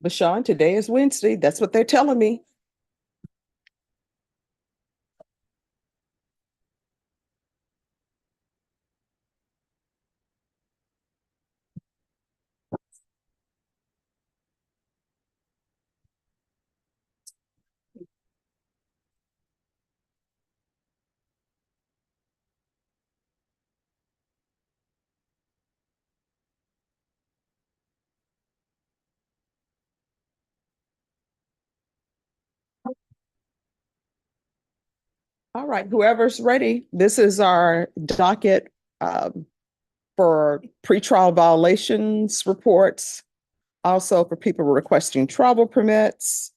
Bashan, today is Wednesday. That's what they're telling me. All right, whoever's ready. This is our docket for pretrial violations reports, also for people requesting travel permits.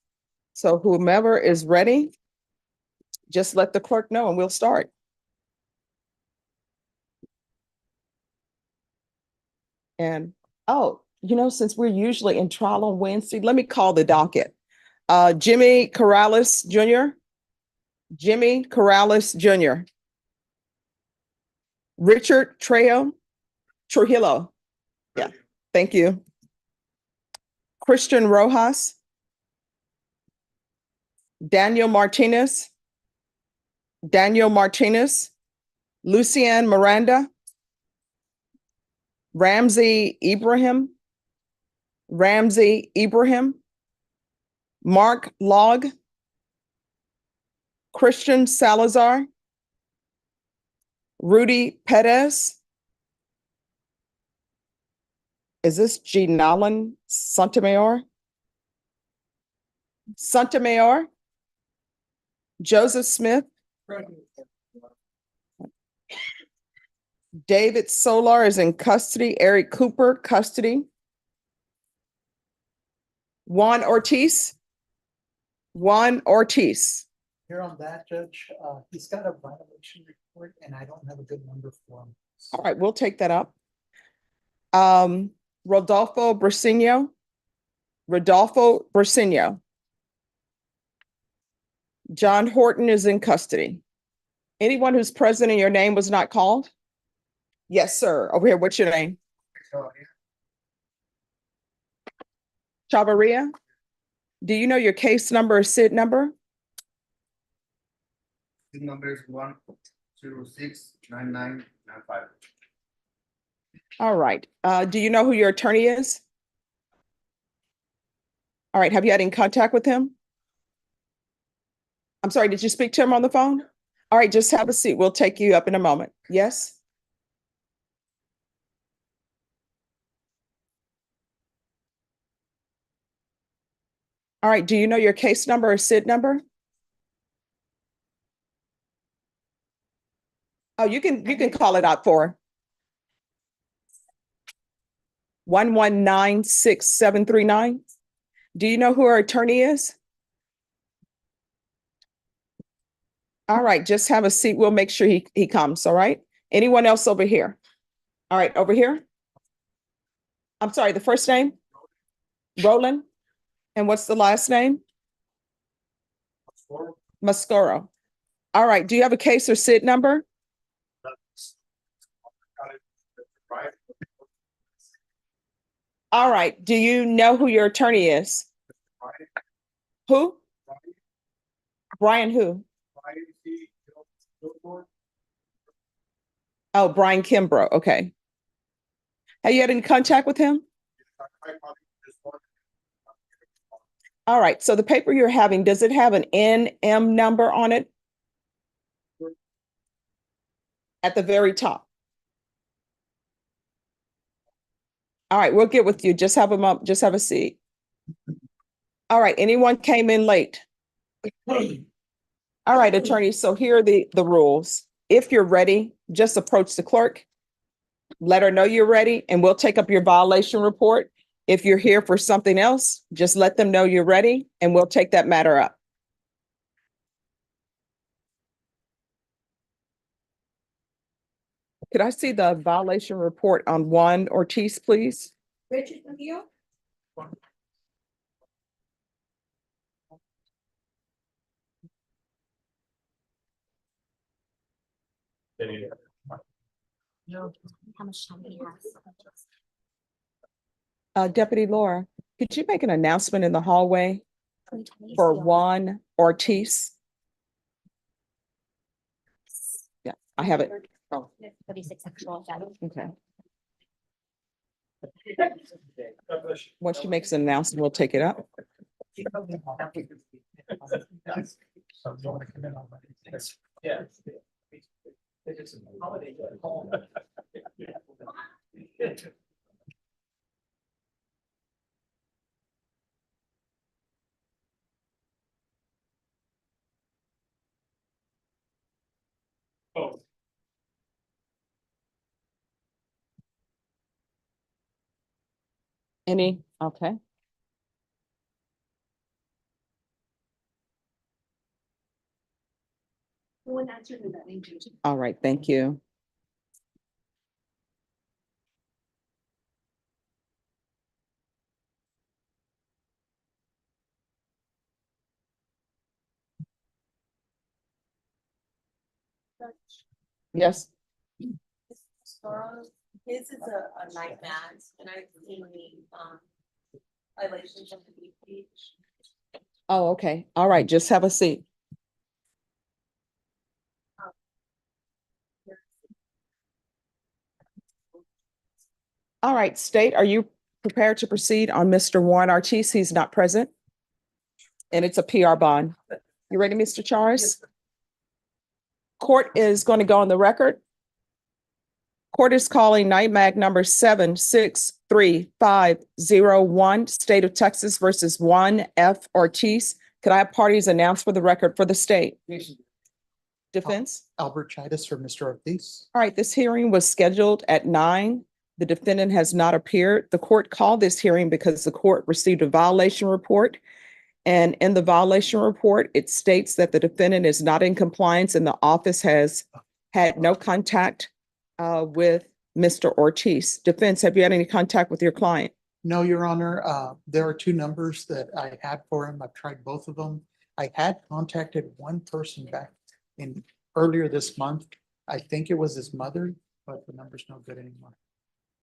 So whomever is ready, just let the clerk know and we'll start. And since we're usually in trial on Wednesday, let me call the docket. Jimmy Corrales Jr. Jimmy Corrales Jr. Richard Trujillo. Yeah, thank you. Christian Rojas. Daniel Martinez. Lucian Miranda. Ramsey Ibraham. Mark Log. Christian Salazar. Rudy Petz. Is this Galan Santor? Joseph Smith. David Solar is in custody. Eric Cooper, custody. Juan Ortiz. Here on that, Judge, he's got a violation report and I don't have a good number for him. All right, we'll take that up. Rodolfo Binho. John Horton is in custody. Anyone who's present and your name was not called? Yes, sir. Over here, what's your name? Chavarria? Do you know your case number or SID number? SID number is 1069995. All right. Do you know who your attorney is? All right. Have you had any contact with him? I'm sorry, did you speak to him on the phone? All right, just have a seat. We'll take you up in a moment. Yes? All right, do you know your case number or SID number? Oh, you can call it out for 1196739. Do you know who our attorney is? All right, just have a seat. We'll make sure he comes, all right? Anyone else over here? All right, over here. I'm sorry, the first name? Roland. And what's the last name? Mascoro. All right, do you have a case or SID number? All right, do you know who your attorney is? Who? Brian who? Oh, Brian Kimbrough, okay. Have you had any contact with him? All right, so the paper you're having, does it have an NM number on it? At the very top. All right, we'll get with you. Just have a seat. All right, anyone came in late? All right, attorney, so here are the rules. If you're ready, just approach the clerk. Let her know you're ready and we'll take up your violation report. If you're here for something else, just let them know you're ready and we'll take that matter up. Could I see the violation report on Juan Ortiz, please? Richard Trujillo. How much time he has. Deputy Laura, could you make an announcement in the hallway for Juan Ortiz? Yeah, I have it. Oh, 36 sexual offense. okay. Once she makes an announcement, we'll take it up. Yeah. Oh. Any? Okay. All right, thank you. Yes. His is a night match, and I've seen the violations of the beach. Oh, okay. All right, just have a seat. All right, State, are you prepared to proceed on Mr. Juan Ortiz? He's not present. And it's a PR bond. You ready, Mr. Charis? Court is going to go on the record. Court is calling night mag number 763-501, State of Texas versus Juan F. Ortiz. Could I have parties announced for the record for the state? Defense? Albert Chidas for Mr. Ortiz. All right, this hearing was scheduled at 9. The defendant has not appeared. The court called this hearing because the court received a violation report. And in the violation report, it states that the defendant is not in compliance and the office has had no contact with Mr. Ortiz. Defense, have you had any contact with your client? No, Your Honor, there are two numbers that I had for him. I've tried both of them. I had contacted one person back in earlier this month. I think it was his mother, but the number's no good anymore.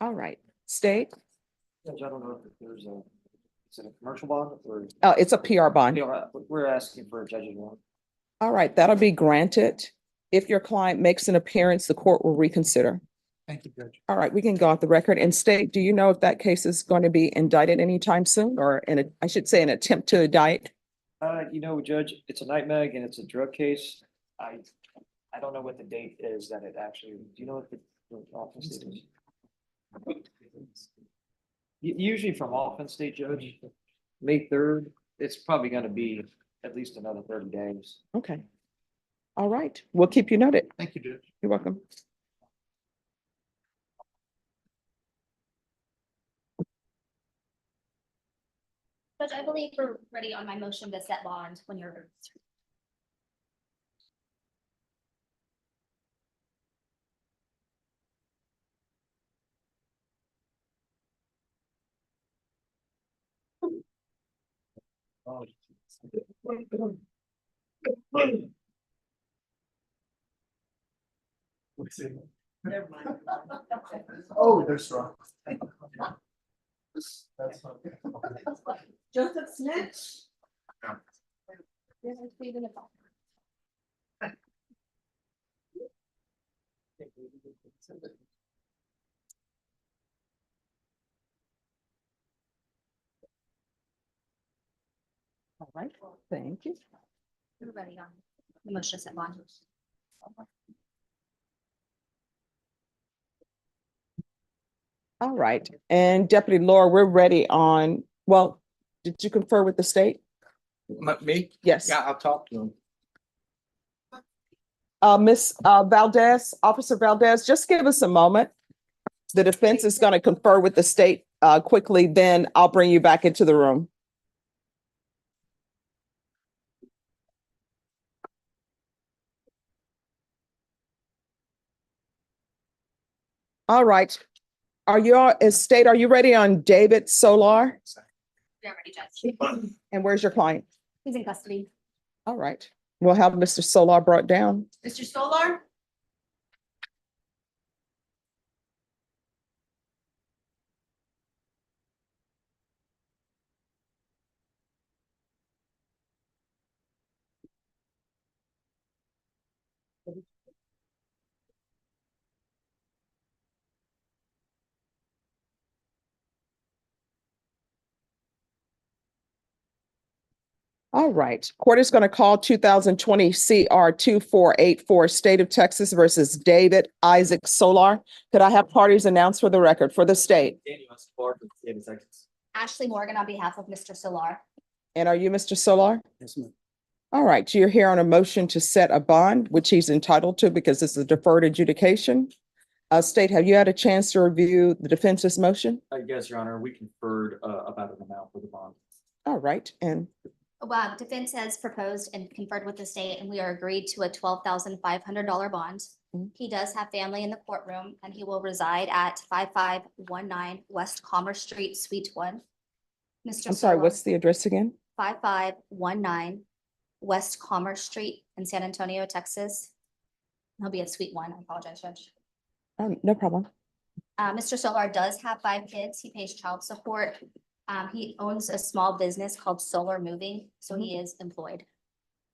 All right, State? Judge, I don't know if there's is it a commercial bond or? It's a PR bond. We're asking for a judge's warrant. All right, that'll be granted. If your client makes an appearance, the court will reconsider. Thank you, Judge. All right, we can go off the record. And State, do you know if that case is going to be indicted anytime soon, or I should say an attempt to indict? Judge, it's a night mag and it's a drug case. I don't know what the date is that it actually, do you know what the offense date is? Usually from offense state, Judge, May 3rd, it's probably gonna be at least another 30 days. Okay. All right, we'll keep you noted. Thank you, Judge. You're welcome. Judge, I believe we're ready on my motion to set bond when you're. Never mind. Oh, they're strong. That's not. Joseph Smith. All right, thank you. We're ready on the motion to set bond. All right, and Deputy Laura, we're ready on, well, did you confer with the state? Me? Yes. Yeah, I'll talk to him. Miss Valadez, Officer Valadez, just give us a moment. The defense is going to confer with the state quickly, then I'll bring you back into the room. All right. Are you all, as state, are you ready on David Solar? Yeah, ready, Judge. And where's your client? He's in custody. All right. We'll have Mr. Solar brought down. Mr. Solar? All right, court is going to call 2020 CR 2484, State of Texas versus David Isaac Solar. Could I have parties announced for the record for the state? Ashley Morgan on behalf of Mr. Solar. And are you Mr. Solar? Yes, ma'am. All right, you're here on a motion to set a bond, which he's entitled to because this is a deferred adjudication. State, have you had a chance to review the defense's motion? Yes, Your Honor, we conferred about an amount for the bond. All right, and Well, defense has proposed and conferred with the state, and we are agreed to a $12,500 bond. Mhm. He does have family in the courtroom, and he will reside at 5519 West Commerce Street, Suite 1. Mr. I'm sorry, Solar, what's the address again? 5519 West Commerce Street in San Antonio, Texas. He'll be at Suite 1. I apologize, Judge. No problem. Mr. Solar does have 5 kids. He pays child support. He owns a small business called Solar Moving, so he is employed.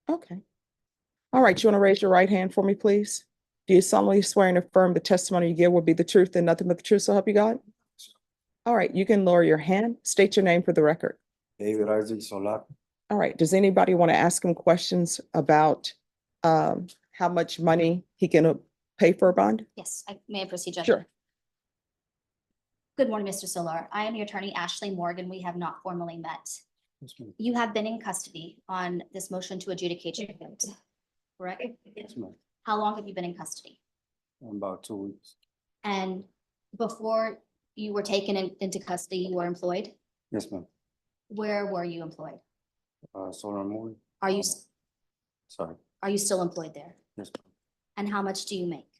Okay. All right, you want to raise your right hand for me, please? Do you solemnly swear and affirm the testimony you give will be the truth and nothing but the truth, so help you God? All right, you can lower your hand. State your name for the record. David Isaac Solar. All right, does anybody want to ask him questions about how much money he can pay for a bond? Yes, may I proceed, Judge? Sure. Good morning, Mr. Solar. I am your attorney, Ashley Morgan. We have not formally met. Yes, ma'am. You have been in custody on this motion to adjudicate your defense, correct? Yes, ma'am. How long have you been in custody? About 2 weeks. And before you were taken into custody, you were employed? Yes, ma'am. Where were you employed? Solar movie. Are you, Sorry. are you still employed there? Yes, And how much do you make?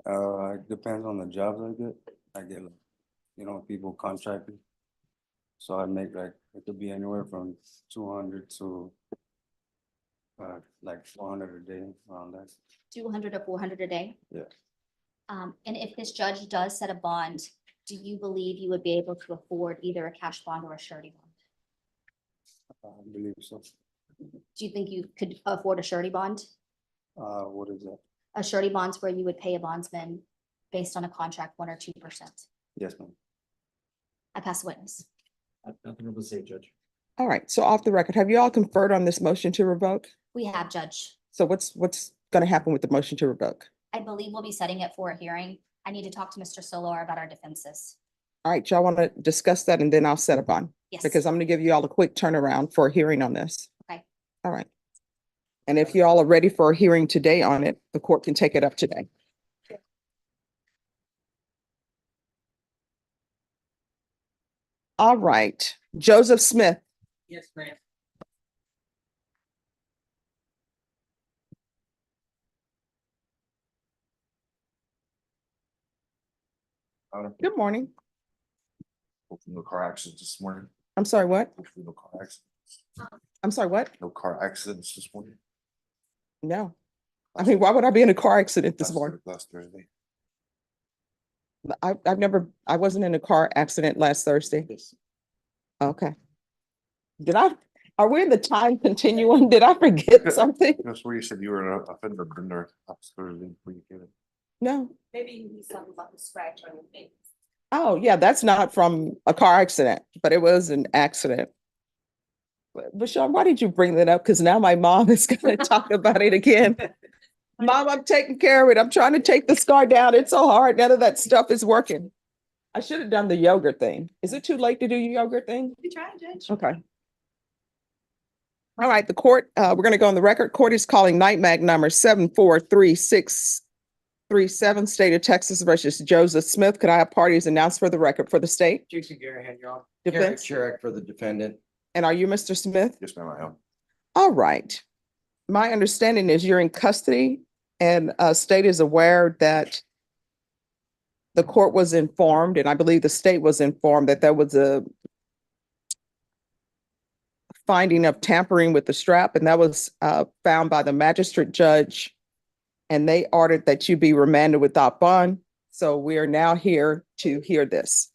ma'am. It depends on the jobs I get. I get, like, people contracted. So I make it could be anywhere from 200 to like 400 a day, around that. 200 to 400 a day? Yeah. And if this judge does set a bond, do you believe you would be able to afford either a cash bond or a surety bond? I believe so. Do you think you could afford a surety bond? What is that? A surety bond's where you would pay a bondsman based on a contract 1 or 2%. Yes, ma'am. I pass the witness. I have nothing to say, Judge. All right, so off the record, have you all conferred on this motion to revoke? We have, Judge. So what's going to happen with the motion to revoke? I believe we'll be setting it for a hearing. I need to talk to Mr. Solar about our defenses. All right, y'all want to discuss that and then I'll set a bond Yes. because I'm going to give you all a quick turnaround for a hearing on this. Okay. All right. And if you all are ready for a hearing today on it, the court can take it up today. All right, Joseph Smith. Yes, ma'am. Good morning. No car accidents this morning. I'm sorry, what? Hopefully no car accidents. I'm sorry, what? No car accidents this morning. No. I mean, why would I be in a car accident this Last morning? Last Thursday. I wasn't in a car accident last Thursday. Yes. Okay. Are we in the time continuum? Did I forget something? That's where you said you were an offender bender last Thursday before you get it. No. Maybe you need something about the scratch on your face. Oh, yeah, that's not from a car accident, but it was an accident. But Sean, why did you bring that up? Because now my mom is going to talk about it again. Mom, I'm taking care of it. I'm trying to take the scar down. It's so hard. None of that stuff is working. I should have done the yogurt thing. Is it too late to do your yogurt thing? You try, Judge. Okay. All right, the court, we're going to go on the record. Court is calling night mag number 743637, State of Texas versus Joseph Smith. Could I have parties announced for the record for the state? Jason Garahan, Your Honor. Defense? Sherrick for the defendant. And are you Mr. Smith? Yes, ma'am, I am. All right. My understanding is you're in custody and state is aware that the court was informed, and I believe the state was informed that there was a finding of tampering with the strap, and that was found by the magistrate judge. And they ordered that you be remanded without bond. So we are now here to hear this.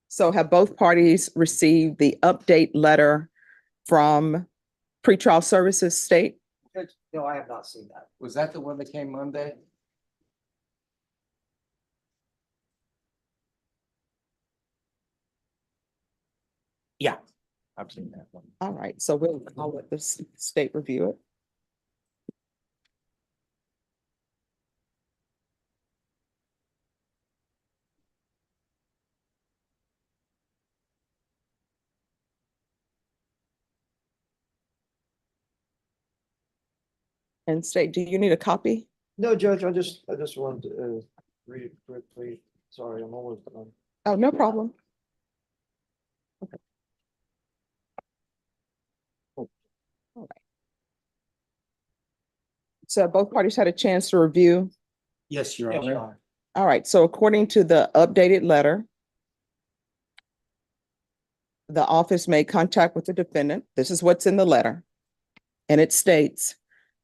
So have both parties received the update letter from pretrial services state? Judge, no, I have not seen that. Was that the one that came Monday? Yeah. I've seen that one. All right, so I'll let the state review it. And state, do you need a copy? No, Judge, I just wanted to read it quickly. Sorry, I'm almost done. Oh, no problem. All right. So both parties had a chance to review. Yes, Your Yes, Honor. Your Honor. All right, so according to the updated letter, the office made contact with the defendant. This is what's in the letter. And it states,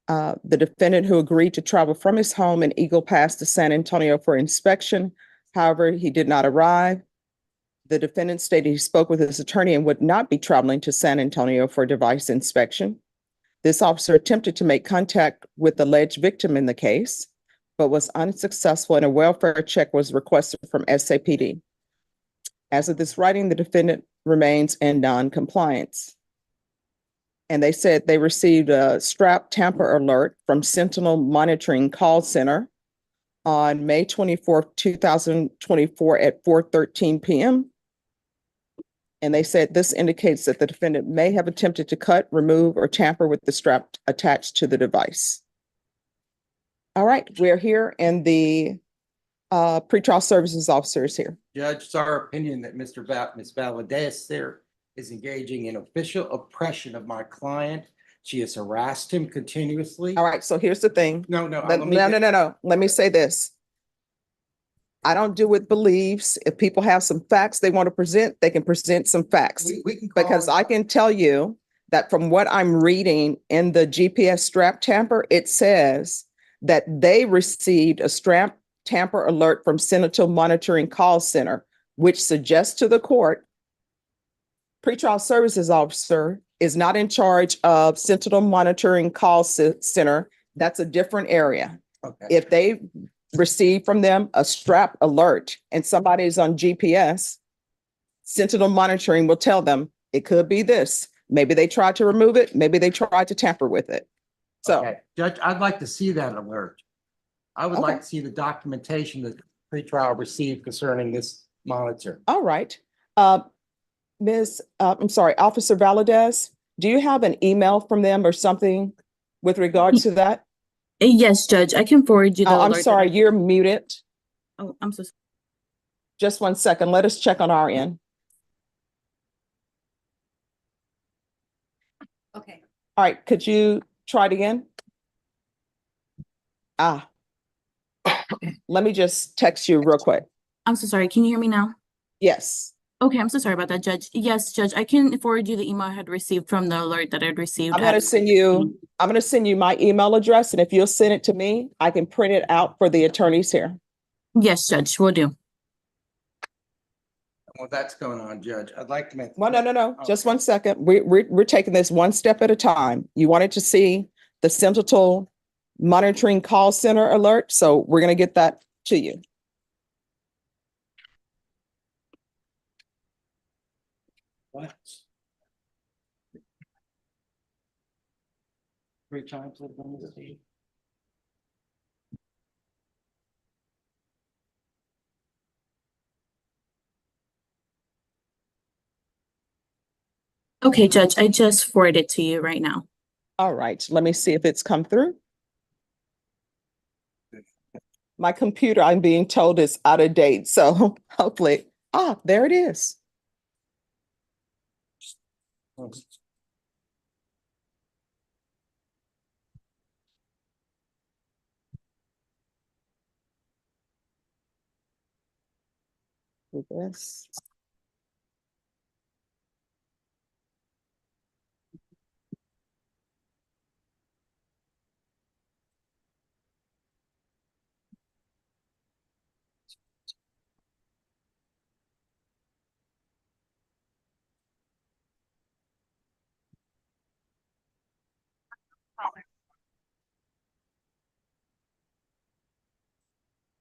the defendant who agreed to travel from his home in Eagle Pass to San Antonio for inspection. However, he did not arrive. The defendant stated he spoke with his attorney and would not be traveling to San Antonio for device inspection. This officer attempted to make contact with the alleged victim in the case, but was unsuccessful, and a welfare check was requested from SAPD. As of this writing, the defendant remains in non-compliance. And they said they received a strap tamper alert from Sentinel Monitoring Call Center on May 24th, 2024 at 4:13 p.m. And they said this indicates that the defendant may have attempted to cut, remove, or tamper with the strap attached to the device. All right, we're here, and the pretrial services officer is here. Judge, it's our opinion that Ms. Valadez there is engaging in official oppression of my client. She has harassed him continuously. All right, so here's the thing. No. No. Let me say this. I don't do with beliefs. If people have some facts they want to present, they can present some facts. We can call Because it- I can tell you that from what I'm reading in the GPS strap tamper, it says that they received a strap tamper alert from Sentinel Monitoring Call Center, which suggests to the court, pretrial services officer is not in charge of Sentinel Monitoring Call Center. That's a different area. Okay. If they receive from them a strap alert and somebody is on GPS, Sentinel Monitoring will tell them it could be this. Maybe they tried to remove it. Maybe they tried to tamper with it. So, Okay. Judge, I'd like to see that alert. I would like Okay. to see the documentation that pretrial received concerning this monitor. all right. Officer Valadez, do you have an email from them or something with regards to that? Yes, Judge, I can forward you the Oh, I'm alert that sorry, you're muted. Oh, I'm so sorry. Just 1 second. Let us check on our end. Okay. All right, could you try it again? Let me just text you real quick. I'm so sorry. Can you hear me now? Yes. Okay, I'm so sorry about that, Judge. Yes, Judge, I can forward you the email I had received from the alert that I'd received. I'm gonna send you my email address, and if you'll send it to me, I can print it out for the attorneys here. Yes, Judge, will do. Well, that's going on, Judge. I'd like to make. Well, no, just 1 second. We're taking this one step at a time. You wanted to see the Sentinel Monitoring Call Center alert, so we're gonna get that to you. What? 3 times. Let me see. Okay, Judge, I just forwarded it to you right now. All right, let me see if it's come through. My computer, I'm being told, is out of date, so hopefully, there it is. Do this.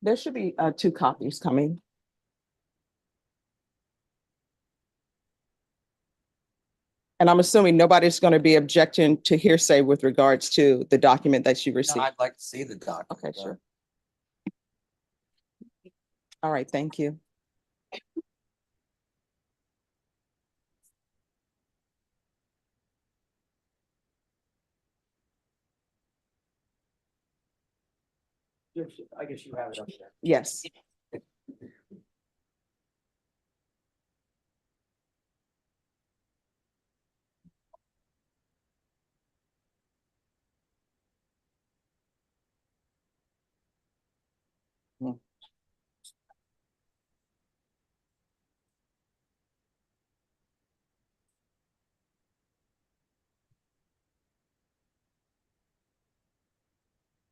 There should be 2 copies coming. And I'm assuming nobody's going to be objecting to hearsay with regards to the document that you No, received. I'd like to see the document. Okay, sure. All right, thank you. I guess you have it up there. Yes.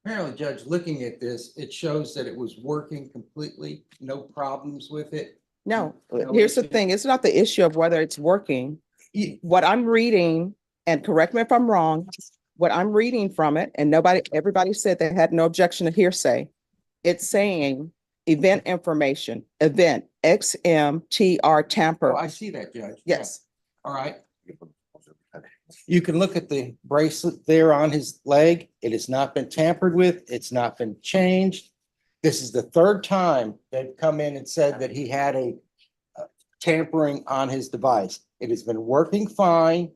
Apparently, Judge, looking at this, it shows that it was working completely, no problems with it. No, No here's the issue. thing. It's not the issue of whether it's working. Ye- What I'm reading, and correct me if I'm wrong, what I'm reading from it, and everybody said they had no objection to hearsay. It's saying event information, event XMTR Tamper. Oh, I see that, Judge. Yes. All right. You can look at the bracelet there on his leg. It has not been tampered with. It's not been changed. This is the third time they've come in and said that he had a tampering on his device. It has been working fine.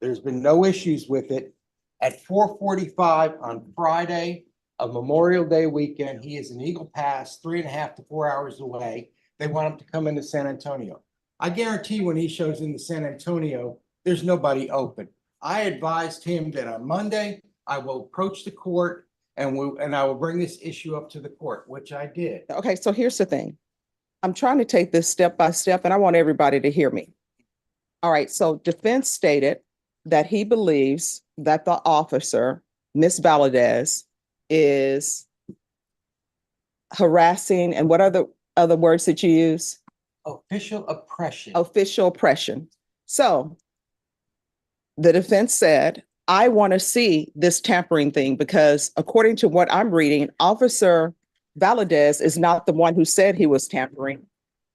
There's been no issues with it. At 4:45 on Friday of Memorial Day weekend, he is in Eagle Pass, 3.5 to 4 hours away. They want him to come into San Antonio. I guarantee when he shows into San Antonio, there's nobody open. I advised him that on Monday, I will approach the court and I will bring this issue up to the court, which I did. Okay, so here's the thing. I'm trying to take this step by step, and I want everybody to hear me. All right, so defense stated that he believes that the officer, Miss Valadez, is harassing, and what are the other words that you use? Official oppression. Official oppression. So the defense said, I want to see this tampering thing because according to what I'm reading, Officer Valadez is not the one who said he was tampering.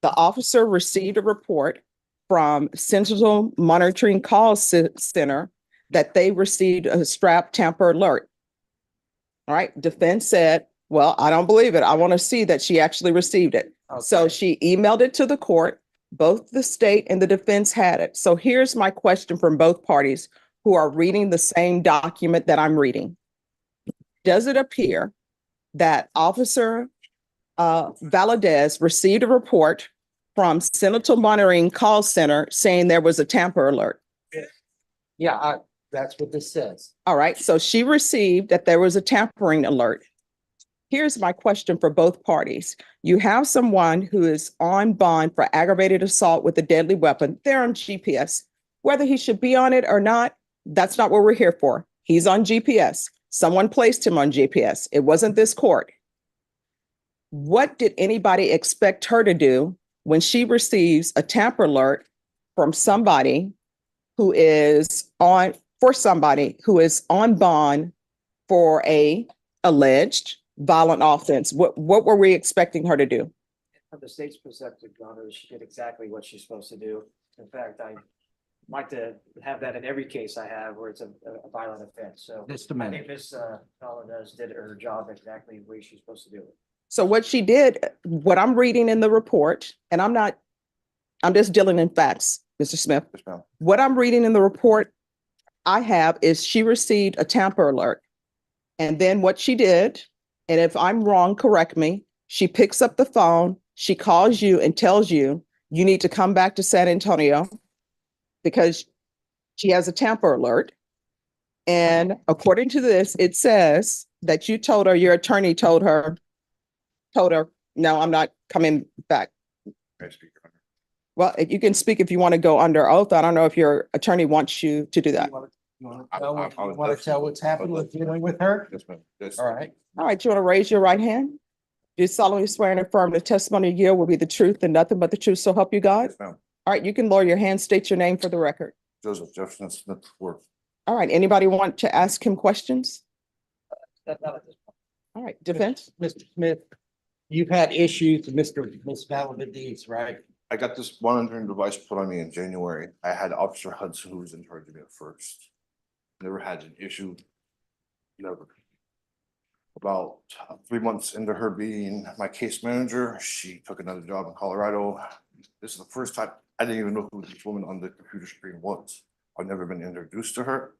The officer received a report from Central Monitoring Call Center that they received a strap tamper alert. All right, defense said, well, I don't believe it. I want to see that she actually received it. So Okay. she emailed it to the court. Both the state and the defense had it. So here's my question from both parties who are reading the same document that I'm reading. Does it appear that Officer Valadez received a report from Central Monitoring Call Center saying there was a tamper alert? Yeah, that's what this says. All right, so she received that there was a tampering alert. Here's my question for both parties. You have someone who is on bond for aggravated assault with a deadly weapon. They're on GPS. Whether he should be on it or not, that's not what we're here for. He's on GPS. Someone placed him on GPS. It wasn't this court. What did anybody expect her to do when she receives a tamper alert from somebody who is on bond for a alleged violent offense? What were we expecting her to do? From the state's perspective, Your Honor, she did exactly what she's supposed to do. In fact, I like to have that in every case I have where it's a violent offense. So Just a I minute. think Ms. Valadez did her job exactly the way she's supposed to do it. So what she did, what I'm reading in the report, and I'm just dealing in facts, Mr. Smith. Yes, ma'am. What I'm reading in the report I have is she received a tamper alert. And then what she did, and if I'm wrong, correct me, she picks up the phone, she calls you and tells you, you need to come back to San Antonio because she has a tamper alert. And according to this, it says that you told her, your attorney told her, no, I'm not coming back. May I speak, Your Honor? Well, you can speak if you want to go under oath. I don't know if your attorney wants you to do that. You want I- to tell, I- I would want to tell what's happened with dealing with her? Yes, ma'am. Yes. All right. All right, you want to raise your right hand? Do you solemnly swear and affirm the testimony you give will be the truth and nothing but the truth, so help you God? Yes, ma'am. All right, you can lower your hand, state your name for the record. Joseph Jefferson Smith IV. All right, anybody want to ask him questions? That's not at this point. All right, defense? Mr. Smith, you've had issues with Miss Valadez, right? I got this monitoring device put on me in January. I had Officer Hudson who was in charge of it first. Never had an issue. Never. About 3 months into her being my case manager, she took another job in Colorado. This is the first time I didn't even know who this woman on the computer screen was. I've never been introduced to her.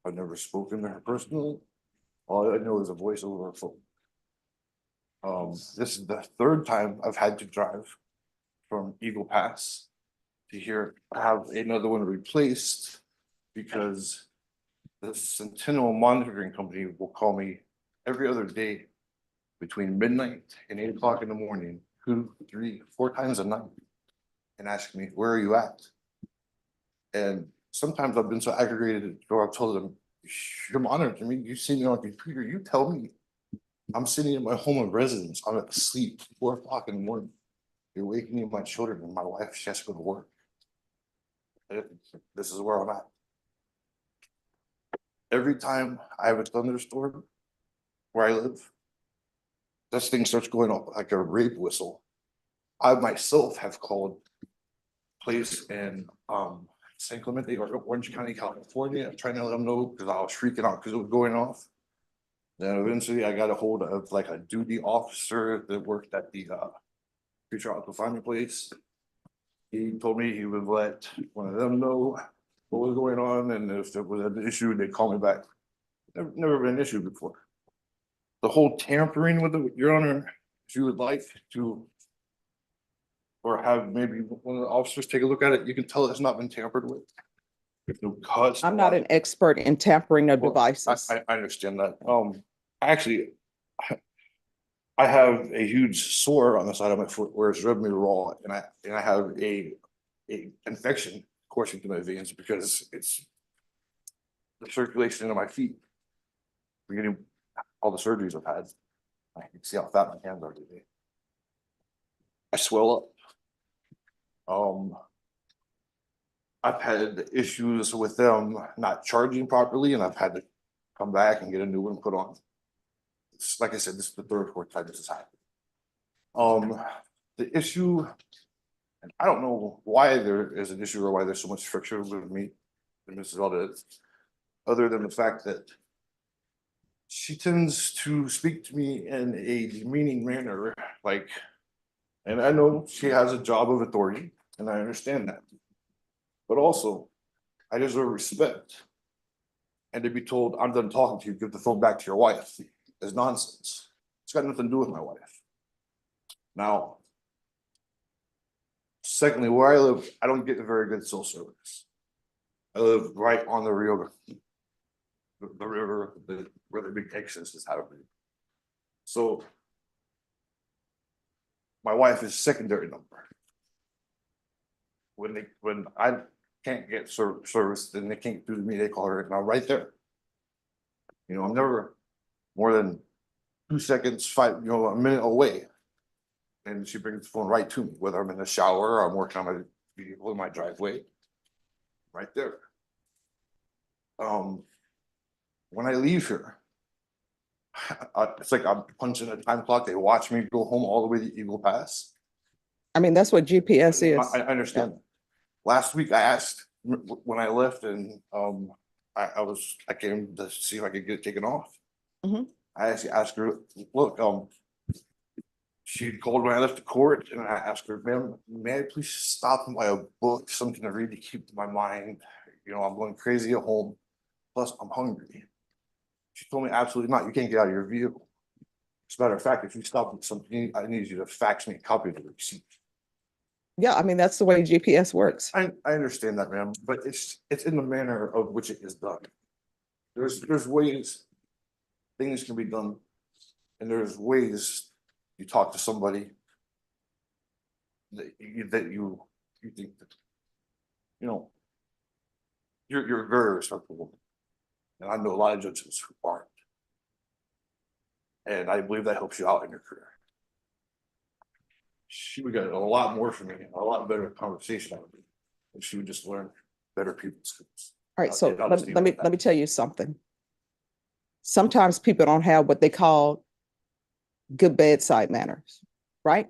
I've never spoken to her personally. All I know is a voice over a phone. This is the third time I've had to drive from Eagle Pass to here, have another one replaced because the Centennial Monitoring Company will call me every other day between midnight and 8 o'clock in the morning, 2, 3, 4 times a night, and ask me, where are you at? And sometimes I've been so aggravated, or I've told them, you're monitoring me, you see me on the computer, you tell me. I'm sitting in my home of residence, I'm asleep, 4 o'clock in the morning. You're waking me, my children, and my wife, she has to go to work. This is where I'm at. Every time I have a thunderstorm where I live, this thing starts going off like a rape whistle. I myself have called police in San Clemente or Orange County, California, trying to let them know because I was freaking out because it was going off. Then eventually I got a hold of like a duty officer that worked at the pretrial confinement place. He told me he would let one of them know what was going on, and if there was an issue, they'd call me back. Never been an issue before. The whole tampering with it, Your Honor, if you would like to, or have maybe one of the officers take a look at it, you can tell it's not been tampered with. Because I'm not an expert in tampering of devices. I understand that. Actually, I have a huge sore on the side of my foot where it's rubbed me raw, and I have a infection coursing through my veins because it's the circulation in my feet. I'm getting all the surgeries I've had. I can see how fat my hands are today. I swell up. I've had issues with them not charging properly, and I've had to come back and get a new one put on. It's, like I said, this is the third or fourth time this has happened. The issue, and I don't know why there is an issue or why there's so much friction with me and Mrs. Valadez, other than the fact that she tends to speak to me in a demeaning manner, like, and I know she has a job of authority, and I understand that. But also, I deserve respect. And to be told, I'm done talking to you, give the phone back to your wife, is nonsense. It's got nothing to do with my wife. Now, secondly, where I live, I don't get a very good cell service. I live right on the river, where the big exits is happening. So my wife is secondary number. When I can't get service, then they can't get through to me, they call her, and I'm right there. You know, I'm never more than 2 seconds, a minute away. And she brings the phone right to me, whether I'm in the shower or I'm working on my vehicle in my driveway. Right there. When I leave here, it's like I'm punching a time clock. They watch me go home all the way to Eagle Pass. I mean, that's what GPS is. I understand. Last week I asked when I left, and I came to see if I could get it taken off. Mhm. I actually asked her, look, she called when I left the court, and I asked her, ma'am, may I please stop and buy a book, something to read to keep my mind, you know, I'm going crazy at home, plus I'm hungry. She told me absolutely not, you can't get out of your vehicle. As a matter of fact, if you stop with something, I need you to fax me a copy of the receipt. Yeah, I mean, that's the way GPS works. I understand that, ma'am, but it's in the manner of which it is done. There's ways things can be done, and there's ways you talk to somebody that you think that, you know, you're a very respectful woman, and I know a lot of judges who aren't, and I believe that helps you out in your career. She would get a lot more from me, a lot better conversation out of me, if she would just learn better people skills. All right, so I'll just leave it let at that. me tell you something. Sometimes people don't have what they call good bedside manners, right?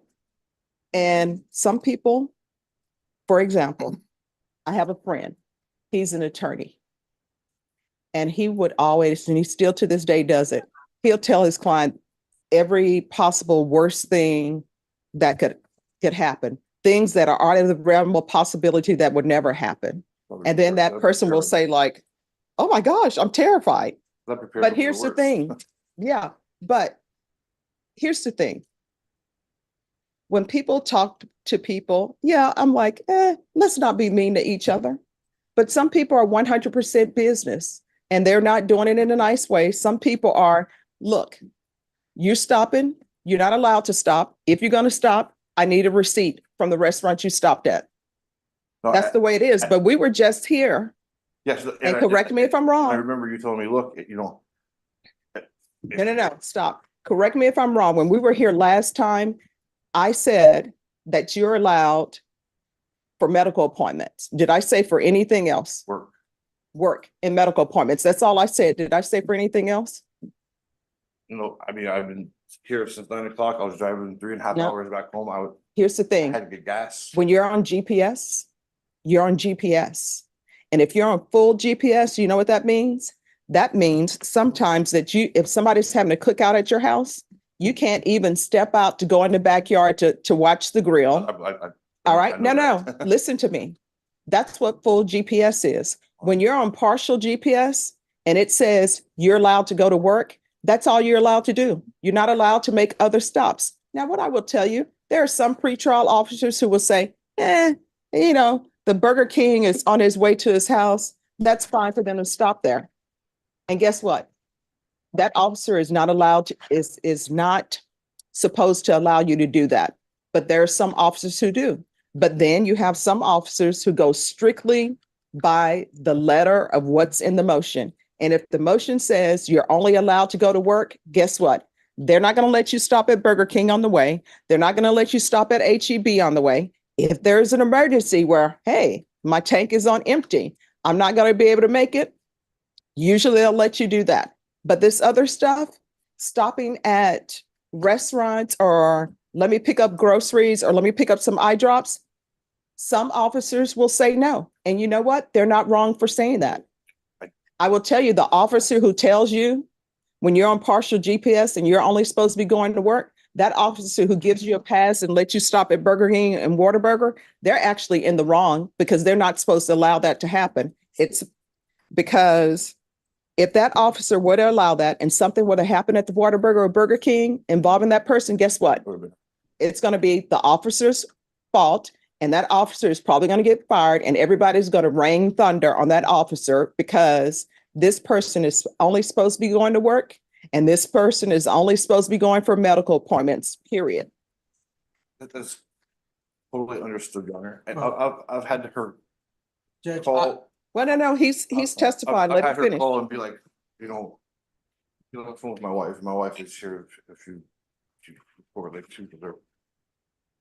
And some people For example, I have a friend, he's an attorney. And he would always, and he still to this day does it, he'll tell his client every possible worst thing that could happen, things that are out of the realm of possibility that would never happen. And then that person will say like, oh my gosh, I'm terrified. But here's the thing. Yeah, but here's the thing. When people talk to people, yeah, I'm like, let's not be mean to each other. But some people are 100% business and they're not doing it in a nice way. Some people are, look, you're stopping. You're not allowed to stop. If you're going to stop, I need a receipt from the restaurant you stopped at. No, That's the way it is. But we were just here. Yes. And correct me if I'm I wrong. remember you told me, look, you know. No, stop. Correct me if I'm wrong. When we were here last time, I said that you're allowed for medical appointments. Did I say for anything else? Work. Work and medical appointments. That's all I said. Did I say for anything else? No, I mean, I've been here since 9 o'clock. I was driving 3.5 No. hours back home. Here's the I thing. had to get gas. When you're on GPS, you're on GPS. And if you're on full GPS, you know what that means? That means sometimes that if somebody's having a cookout at your house, you can't even step out to go in the backyard to watch the grill. All right. No. Listen to me. That's what full GPS is. When you're on partial GPS and it says you're allowed to go to work, that's all you're allowed to do. You're not allowed to make other stops. Now, what I will tell you, there are some pretrial officers who will say, the Burger King is on his way to his house. That's fine for them to stop there. And guess what? That officer is not allowed to, is not supposed to allow you to do that. But there are some officers who do. But then you have some officers who go strictly by the letter of what's in the motion. And if the motion says you're only allowed to go to work, guess what? They're not going to let you stop at Burger King on the way. They're not going to let you stop at HEB on the way. If there's an emergency where, hey, my tank is on empty, I'm not going to be able to make it, usually they'll let you do that. But this other stuff, stopping at restaurants or let me pick up groceries or let me pick up some eye drops, some officers will say no. And you know what? They're not wrong for saying that. I will tell you, the officer who tells you when you're on partial GPS and you're only supposed to be going to work, that officer who gives you a pass and lets you stop at Burger King and Whataburger, they're actually in the wrong because they're not supposed to allow that to happen. It's because if that officer were to allow that and something were to happen at the Whataburger or Burger King involving that person, guess what? It's going to be the officer's fault. And that officer is probably going to get fired and everybody's going to rain thunder on that officer because this person is only supposed to be going to work and this person is only supposed to be going for medical appointments, period. That's totally understood, Your Honor. And Well, I've had her Judge, call. Well, no, he's testified. I've Let had him her finish. call and be like, get on the phone with my wife. My wife is here if you correlate to her.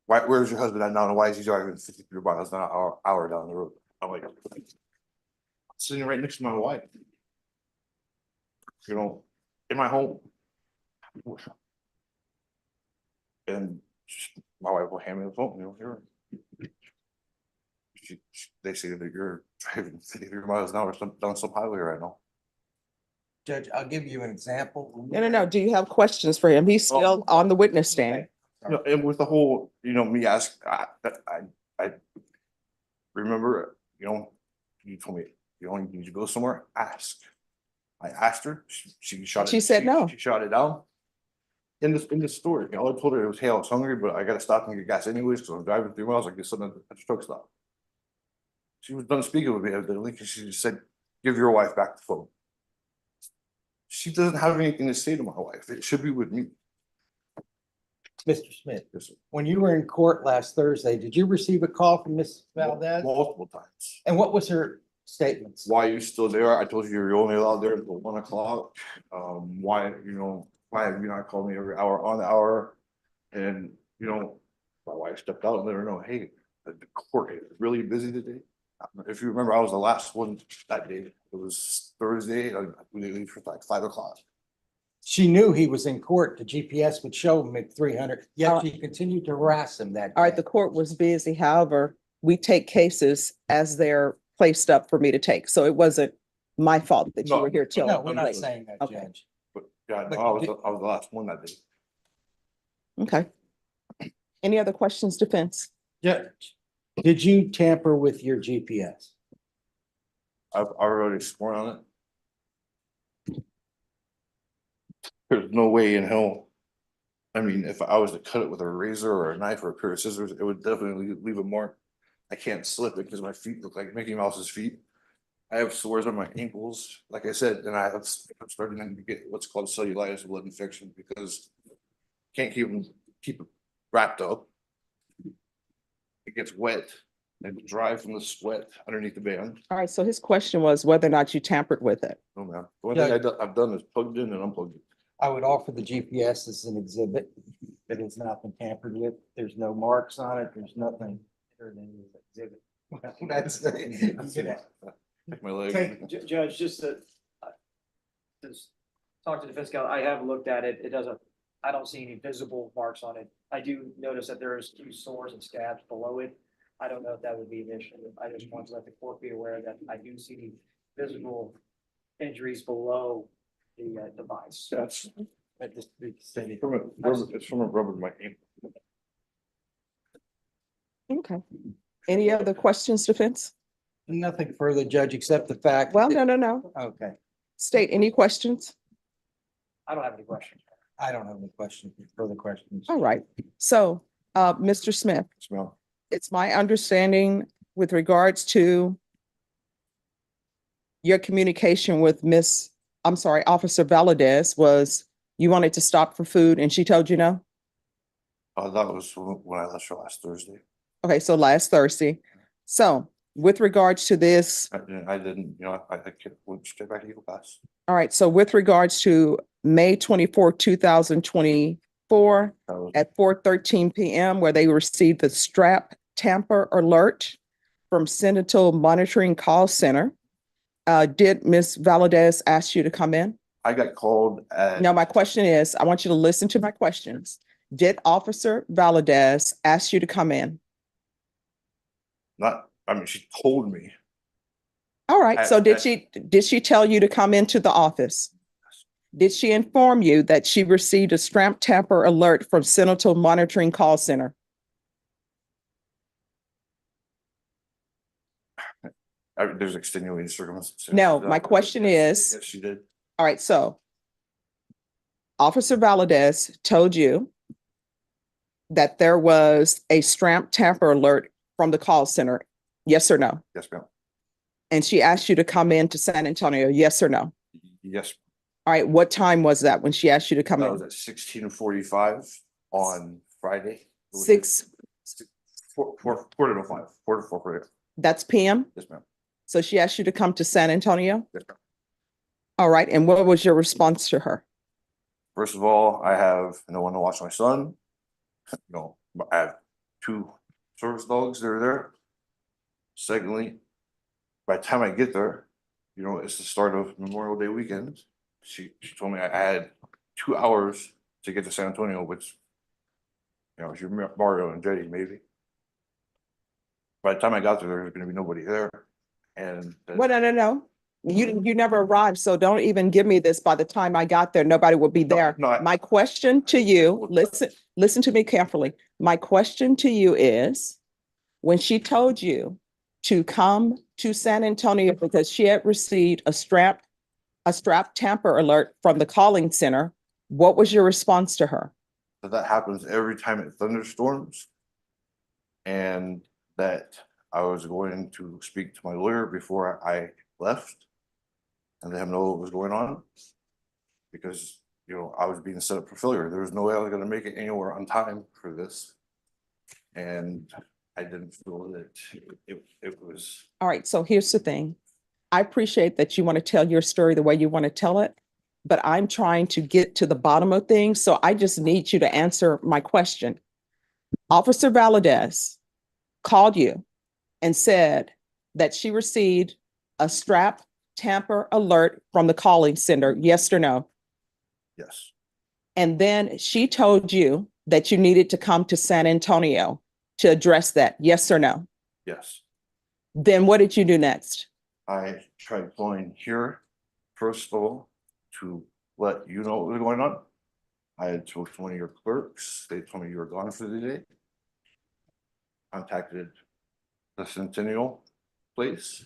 Where's your husband at now? And why is he driving 53 miles an hour down the road? I'm like, sitting right next to my wife. In my home. And my wife will hand me the phone, here. They say that you're driving 53 miles an hour down some highway right now. Judge, I'll give you an example. No. Do you have questions for him? He's still on the witness stand. And with the whole, me ask, I remember, you told me, you need to go somewhere, ask. I asked her, she said no. She shot it down. In the story, I told her it was, hey, I was hungry, but I gotta stop and get gas anyways, so I'm driving 3 miles, I get something at the truck stop. She was done speaking with me evidently, because she just said, give your wife back the phone. She doesn't have anything to say to my wife. It should be with me. Mr. Smith, Yes, sir. when you were in court last Thursday, did you receive a call from Ms. Valadez? Multiple times. And what was her statements? Why are you still there? I told you you're only allowed there until 1 o'clock. Why have you not called me every hour on the hour? And my wife stepped out and let her know, hey, the court is really busy today. If you remember, I was the last one that day. It was Thursday. We leave for like 5 o'clock. She knew he was in court. The GPS would show him at 300, yet she continued to harass him that day. All right, the court was busy. However, we take cases as they're placed up for me to take. So it wasn't my fault that you No, were here till. No, we're not late. saying that, Okay. Judge. But yeah, no, But I was, did- I was the last one that day. Okay. Any other questions, defense? Judge, did you tamper with your GPS? I've already sworn on it. There's no way in hell. I mean, if I was to cut it with a razor or a knife or a pair of scissors, it would definitely leave a mark. I can't slip it because my feet look like Mickey Mouse's feet. I have sores on my ankles, like I said, and I'm starting to get what's called cellulitis, blood infection, because can't keep it wrapped up. It gets wet and dry from the sweat underneath the band. All right, so his question was whether or not you tampered with it. Oh, man. The only thing I've done is plugged in and unplugged it. I would offer the GPS as an exhibit that has not been tampered with. There's no marks on it. There's nothing. That's. Take my leg. Okay, Judge, just to talk to the defense counsel, I have looked at it. It doesn't, I don't see any visible marks on it. I do notice that there is 2 sores and scabs below it. I don't know if that would be an issue. I just want to let the court be aware that I do see visible injuries below the device. That's At this big city. it's from a rubber to my ankle. Okay. Any other questions, defense? Nothing further, Judge, except the fact. Well, that- no. Okay, State, any questions? I don't have any questions. I don't have any questions, further questions. All right. So, Mr. Smith, Smell. it's my understanding with regards to your communication with Officer Valadez was you wanted to stop for food and she told you no? That was when I left her last Thursday. Okay, so last Thursday. So with regards to this, I didn't, I went straight back to Eagle Pass. all right, so with regards to May 24, 2024 That was, at 4:13 PM, where they received the strap tamper alert from Sentinel Monitoring Call Center. Did Ms. Valadez ask you to come in? I got called at. No, my question is, I want you to listen to my questions. Did Officer Valadez ask you to come in? She told me. All right, so I- did she tell you to come into the office? Did she inform you that she received a strap tamper alert from Sentinel Monitoring Call Center? There's extenuating circumstances. No, my question is- Yes, she did. All right, so Officer Valadez told you that there was a strap tamper alert from the call center, yes or no? Yes, ma'am. And she asked you to come in to San Antonio, yes or no? Yes, All right, what time was that when she asked you to come that was in? at 16:45 on Friday. It was 6, 4 to 5, 4 to 4. that's PM? Yes, ma'am. So she asked you to come to San Antonio? Yes, ma'am. All right, and what was your response to her? First of all, I have no one to watch my son. I have 2 service dogs that are there. Secondly, by the time I get there, it's the start of Memorial Day weekend. She told me I had 2 hours to get to San Antonio, which, if you're Mario and Jetty, maybe. By the time I got there was gonna be nobody there. And Well, no. You never arrived, so don't even give me this. By the time I got there, nobody would be there. no, My question to you, listen to me carefully. My question to you is, when she told you to come to San Antonio because she had received a strap tamper alert from the calling center, what was your response to her? that happens every time it thunderstorms. And that I was going to speak to my lawyer before I left. And let him know what was going on. Because, I was being set up for failure. There was no way I was gonna make it anywhere on time for this. And I didn't feel that it was. All right, so here's the thing. I appreciate that you want to tell your story the way you want to tell it, but I'm trying to get to the bottom of things, so I just need you to answer my question. Officer Valadez called you and said that she received a strap tamper alert from the calling center, yes or no? Yes, And then she told you that you needed to come to San Antonio to address that, yes or no? Yes, Then what did you do next? I tried calling here, first of all, to let you know what was going on. I had talked to one of your clerks, they told me you were gone for the day. Contacted the Centennial place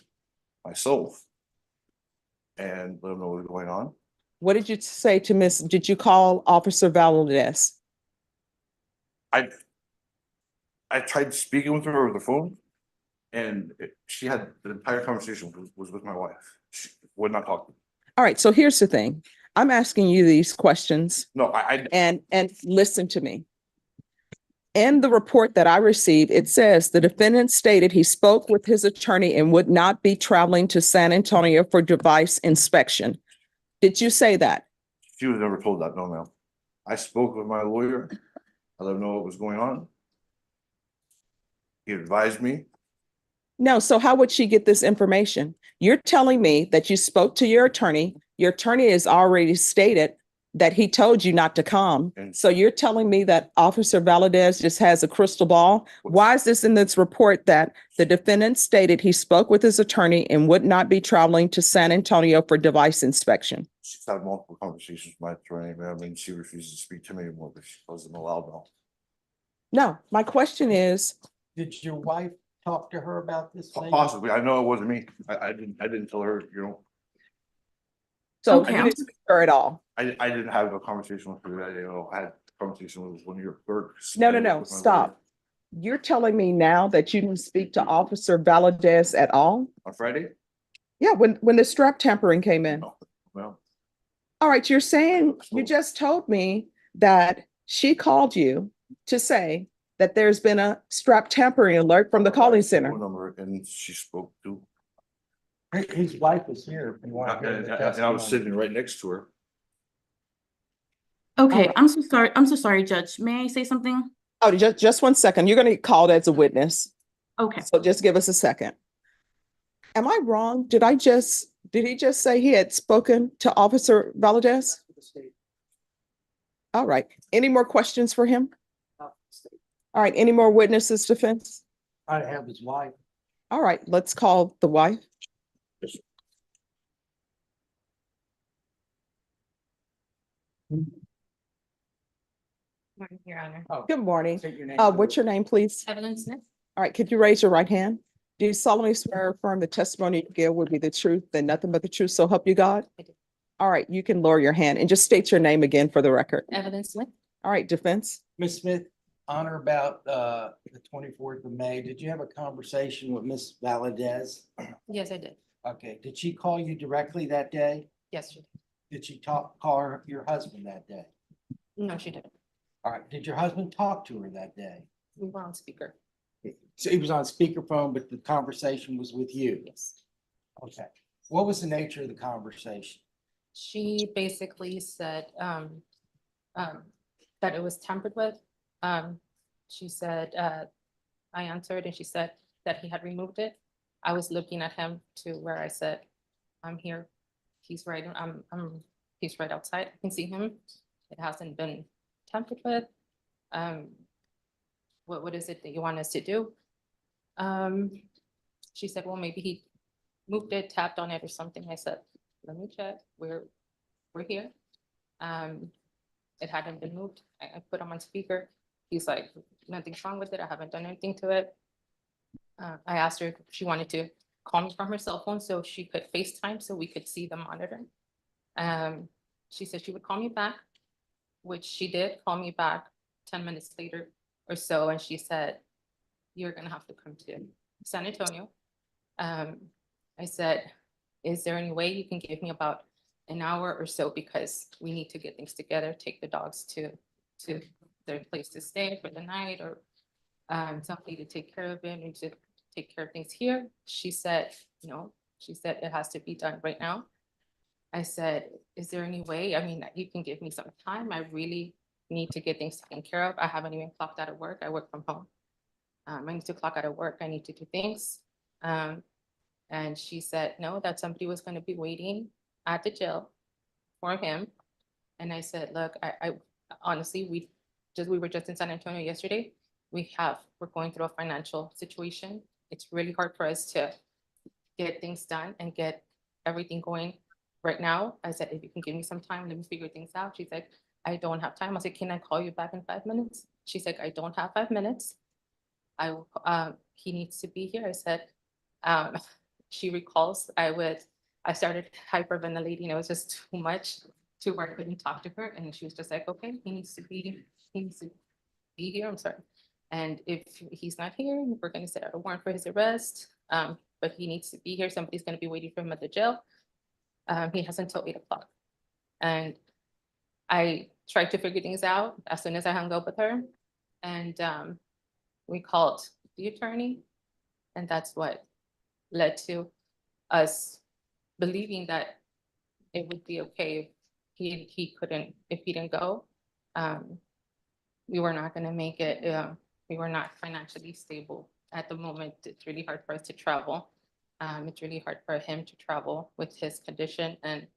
myself and let them know what was going on. What did you say to did you call Officer Valadez? I tried speaking with her over the phone and she had the entire conversation was with my wife. She would not talk to me. All right, so here's the thing. I'm asking you these questions No, I and listen to me. In the report that I received, it says the defendant stated he spoke with his attorney and would not be traveling to San Antonio for device inspection. Did you say that? she was never told that, no, ma'am. I spoke with my lawyer. I let him know what was going on. He advised me. No, so how would she get this information? You're telling me that you spoke to your attorney. Your attorney has already stated that he told you not to come. And- So you're telling me that Officer Valadez just has a crystal ball? Why is this in this report that the defendant stated he spoke with his attorney and would not be traveling to San Antonio for device inspection? She's had multiple conversations with my attorney, ma'am, and she refuses to speak to me anymore, but she wasn't allowed now. No, my question is, Did your wife talk to her about this? lady? Possibly, I know it wasn't me. I didn't tell her, you know, so Okay. you didn't speak to her at all? I didn't have a conversation with her that day, you know, I had a conversation with one of your clerks. No, and with my stop. You're telling me now that you didn't speak to Officer Valadez at all? lawyer. On Friday? Yeah, when the strap tampering came in. No, well, All right, you're saying, you just told me that she called you to say that there's been a strap tampering alert from the calling center. phone number, and she spoke to, His wife was here. if you want to hear and the I was testimony. sitting right next to her. Okay, right. I'm so sorry. I'm so sorry, Judge. May I say something? Oh, just 1 second. You're gonna get called as a witness. Okay. So just give us a second. Am I wrong? Did he just say he had spoken to Officer Valadez? All right. Any more questions for him? All right. Any more witnesses, defense? I have his wife. All right, let's call the wife. Morning, Your Honor. Oh, good morning. State your name. What's your name, please? Evelyn Smith. All right, could you raise your right hand? Do you solemnly swear or affirm the testimony you give will be the truth and nothing but the truth, so help you God? I do. All right, you can lower your hand and just state your name again for the record. Evelyn Smith. All right, defense. Ms. Smith, on or about the 24th of May, did you have a conversation with Ms. Valadez? Yes, I did. Okay, did she call you directly that day? Yes, she did. Did she call your husband that day? No, she didn't. All right, did your husband talk to her that day? We were on speaker. So he was on speakerphone, but the conversation was with you? Yes. Okay, what was the nature of the conversation? She basically said that it was tampered with. She said, I answered and she said that he had removed it. I was looking at him to where I said, I'm here. He's right, he's right outside. I can see him. It hasn't been tampered with. What is it that you want us to do? She said, well, maybe he moved it, tapped on it or something. I said, let me check. We're here. It hadn't been moved. I put him on speaker. He's like, nothing's wrong with it. I haven't done anything to it. I asked her if she wanted to call me from her cell phone so she could FaceTime so we could see the monitor. She said she would call me back, which she did call me back 10 minutes later or so. And she said, you're gonna have to come to San Antonio. I said, is there any way you can give me about an hour or so because we need to get things together, take the dogs to their place to stay for the night or somebody to take care of it and to take care of things here. She said, no, she said it has to be done right now. I said, is there any way, I mean, you can give me some time? I really need to get things taken care of. I haven't even clocked out of work. I work from home. I need to clock out of work. I need to do things. And she said, no, that somebody was going to be waiting at the jail for him. And I said, look, I honestly, we were just in San Antonio yesterday. We're going through a financial situation it's really hard for us to get things done and get everything going right now. I said, if you can give me some time, let me figure things out. She's like, I don't have time. I said, can I call you back in 5 minutes? She's like, I don't have 5 minutes. He needs to be here. I said, she recalls I started hyperventilating. It was just too much to where I couldn't talk to her. And she was just like, okay, he needs to be here. I'm sorry. And if he's not here, we're gonna set out a warrant for his arrest. But he needs to be here. Somebody's gonna be waiting for him at the jail. He has until 8 o'clock. And I tried to figure things out as soon as I hung up with her. And we called the attorney. And that's what led to us believing that it would be okay if he didn't go. We were not gonna make it, we were not financially stable at the moment. It's really hard for us to travel. It's really hard for him to travel with his condition. And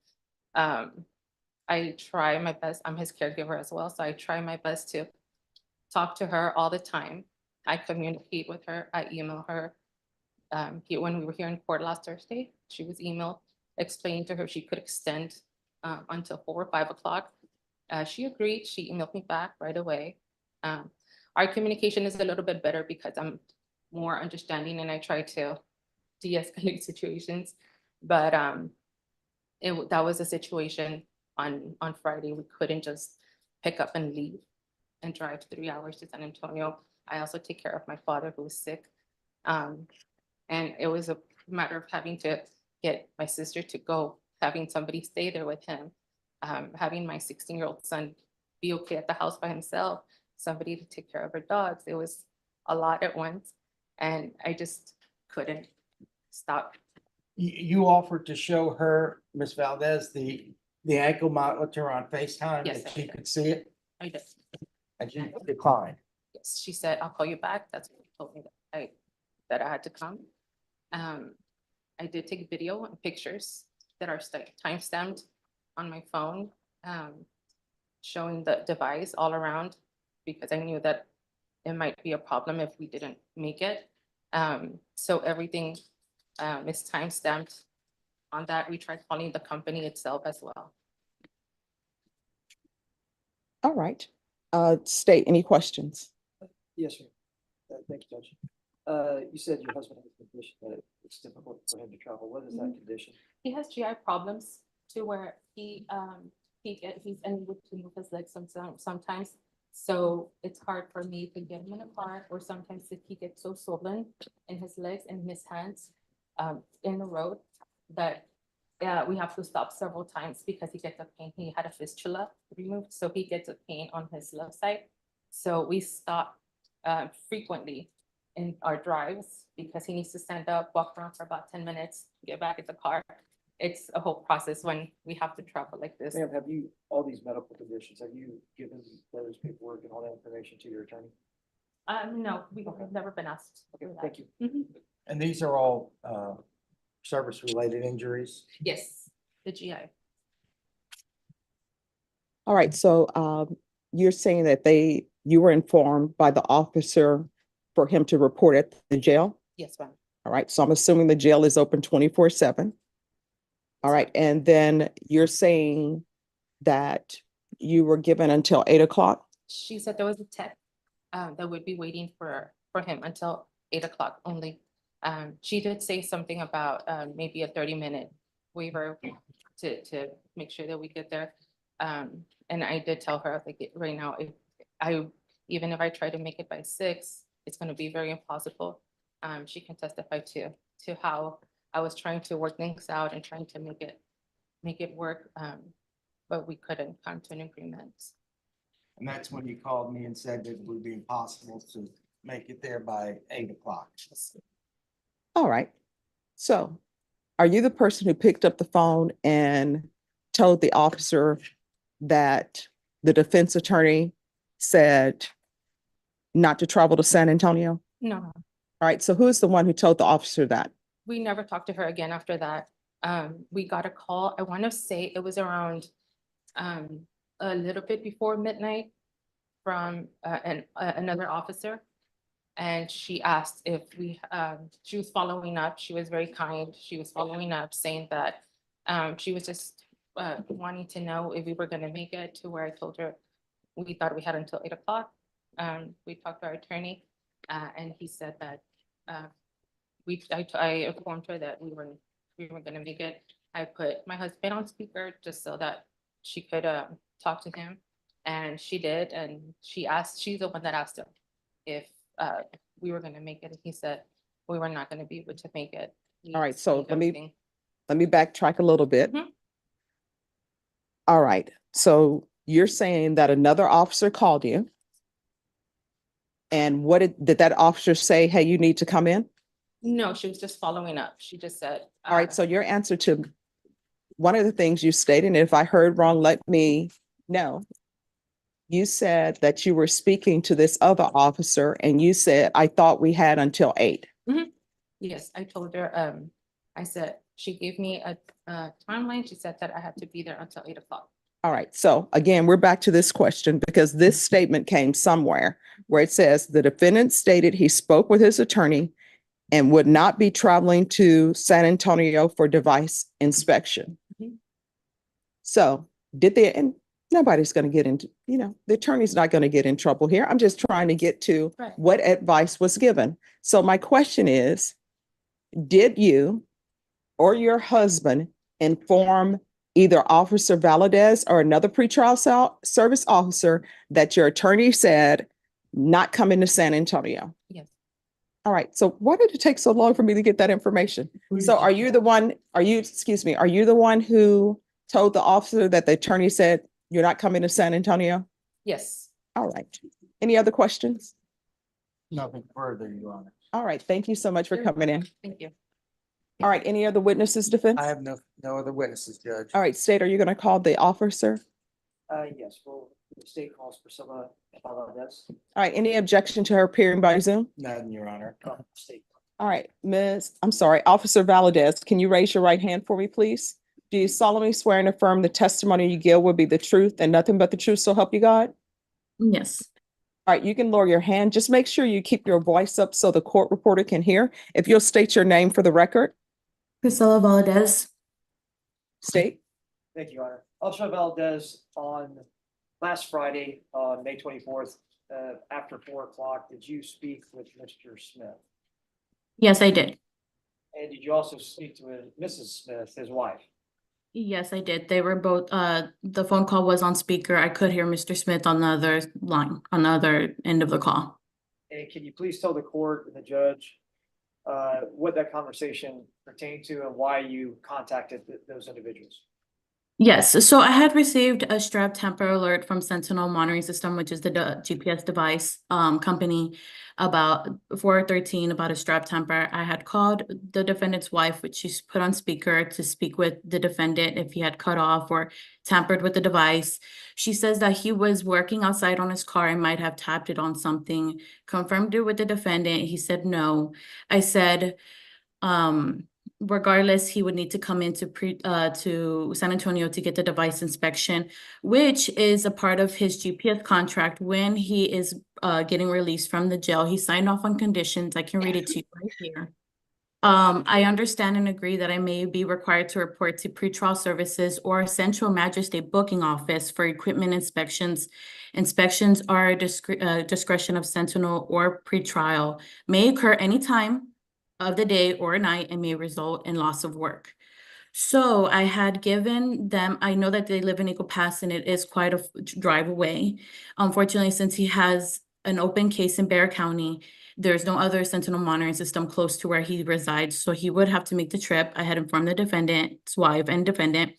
I try my best. I'm his caregiver as well. So I try my best to talk to her all the time. I communicate with her. I email her. When we were here in court last Thursday, she was emailed, explaining to her she could extend until 4 or 5 o'clock. She agreed. She emailed me back right away. Our communication is a little bit better because I'm more understanding and I try to de-escalate situations. But that was a situation on Friday. We couldn't just pick up and leave and drive 3 hours to San Antonio. I also take care of my father who was sick. And it was a matter of having to get my sister to go, having somebody stay there with him, having my 16-year-old son be okay at the house by himself, somebody to take care of her dogs. It was a lot at once. And I just couldn't stop. You offered to show her, Ms. Valadez, the ankle monitor on FaceTime, Yes, that I she did. could see it, I did. and she declined. Yes, she said, I'll call you back. That's what she told me that I had to come. I did take video and pictures that are timestamped on my phone, showing the device all around, because I knew that it might be a problem if we didn't make it. So everything is timestamped on that. We tried calling the company itself as well. All right. State, any questions? Yes, sir. Thank you, Judge. You said your husband has a condition that it's difficult for him to travel. What is that condition? He has GI problems to where he's unable to move his legs sometimes. So it's hard for me to get him in a car, or sometimes if he gets so swollen in his legs and his hands in the road that we have to stop several times because he gets a pain. He had a fistula removed, so he gets a pain on his left side. So we stop frequently in our drives because he needs to stand up, walk around for about 10 minutes, get back in the car. It's a whole process when we have to travel like this. Ma'am, have you, all these medical conditions, have you given those paperwork and all that information to your attorney? No, we've never been asked. Okay, for that. thank you. Mhm. And these are all service-related injuries. Yes, the GI. All right, so you're saying that you were informed by the officer for him to report at the jail? Yes, ma'am. All right, so I'm assuming the jail is open 24/7. All right, and then you're saying that you were given until 8 o'clock? She said there was a tech that would be waiting for him until 8 o'clock only. She did say something about maybe a 30-minute waiver to make sure that we get there. And I did tell her, like, right now, even if I try to make it by 6, it's going to be very impossible. She can testify to how I was trying to work things out and trying to make it work, but we couldn't come to an agreement. And that's when you called me and said that it would be impossible to make it there by 8 o'clock. All right, so are you the person who picked up the phone and told the officer that the defense attorney said not to travel to San Antonio? No, All right, so who's the one who told the officer that? we never talked to her again after that. We got a call, I want to say it was around a little bit before midnight from another officer. And she asked if she was following up. She was very kind. She was following up saying that she was just wanting to know if we were gonna make it, to where I told her we thought we had until 8 o'clock. We talked to our attorney, and he said that I informed her that we were gonna make it. I put my husband on speaker just so that she could talk to him, and she did. And she's the one that asked him if we were gonna make it, and he said we were not gonna be able to make it. All right, so Everything. let me backtrack a little bit. Mhm. All right, so you're saying that another officer called you. And what did that officer say? Hey, you need to come in? No, she was just following up. She just said. All right, so your answer to one of the things you stated, and if I heard wrong, let me know. You said that you were speaking to this other officer and you said, I thought we had until 8. Yes, I told her, I said, she gave me a timeline. She said that I had to be there until 8 o'clock. All right, so again, we're back to this question because this statement came somewhere where it says the defendant stated he spoke with his attorney and would not be traveling to San Antonio for device inspection. So did they, and nobody's going to get into, the attorney's not going to get in trouble here. I'm just trying to get to Right. what advice was given. So my question is, did you or your husband inform either Officer Valadez or another pretrial service officer that your attorney said not coming to San Antonio? Yes. All right. So why did it take so long for me to get that information? So are you the one who told the officer that the attorney said you're not coming to San Antonio? Yes. All right. Any other questions? Nothing further, Your Honor. All right. Thank you so much for coming in. Thank you. All right. Any other witnesses, defense? I have no other witnesses, Judge. All right. State, are you going to call the officer? Yes, well, the state calls for some, Valadez. All right. Any objection to her appearing by Zoom? None, Your Honor. State. All right, Officer Valadez, can you raise your right hand for me, please? Do you solemnly swear and affirm the testimony you give will be the truth and nothing but the truth, so help you God? Yes. All right, you can lower your hand. Just make sure you keep your voice up so the court reporter can hear. If you'll state your name for the record. Priscilla Valadez. State. Thank you, Your Honor. Officer Valadez, on last Friday, on May 24th, after 4 o'clock, did you speak with Mr. Smith? Yes, I did. And did you also speak to Mrs. Smith, his wife? Yes, I did. They were both, the phone call was on speaker. I could hear Mr. Smith on the other line, on the other end of the call. And can you please tell the court and the judge what that conversation pertained to and why you contacted those individuals? Yes, so I had received a strap tamper alert from Sentinel Monitoring System, which is the GPS device company, about 4:13 about a strap tamper. I had called the defendant's wife, which she's put on speaker, to speak with the defendant if he had cut off or tampered with the device. She says that he was working outside on his car and might have tapped it on something. Confirmed it with the defendant. He said no. I said, regardless, he would need to come into to San Antonio to get the device inspection, which is a part of his GPS contract. When he is getting released from the jail, he signed off on conditions. I can read it to you right here. I understand and agree that I may be required to report to pretrial services or central magistrate booking office for equipment inspections. Inspections are a discretion of Sentinel or pretrial, may occur anytime of the day or night, and may result in loss of work. So I had given them, I know that they live in Eagle Pass and it is quite a drive away. Unfortunately, since he has an open case in Bexar County, there's no other Sentinel monitoring system close to where he resides, so he would have to make the trip. I had informed the defendant's wife and defendant.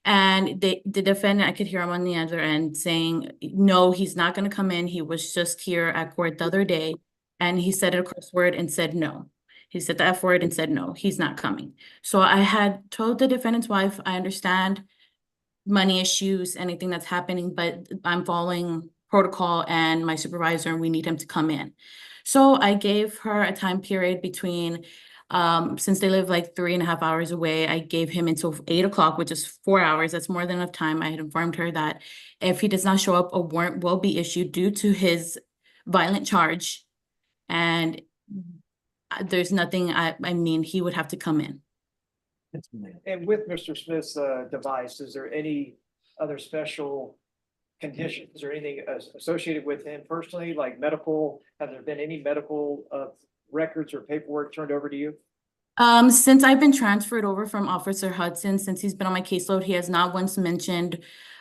And the defendant, I could hear him on the other end saying, no, he's not going to come in. He was just here at court the other day. And he said a curse word and said no. He said the F word and said, no, he's not coming. So I had told the defendant's wife, I understand money issues, anything that's happening, but I'm following protocol and my supervisor, and we need him to come in. So I gave her a time period between, since they live like 3.5 hours away, I gave him until 8 o'clock, which is 4 hours. That's more than enough time. I had informed her that if he does not show up, a warrant will be issued due to his violent charge. and there's nothing, I mean, he would have to come in. And with Mr. Smith's device, is there any other special conditions? Is there anything associated with him personally, like medical? Have there been any medical records or paperwork turned over to you? Since I've been transferred over from Officer Hudson, since he's been on my caseload, he has not once mentioned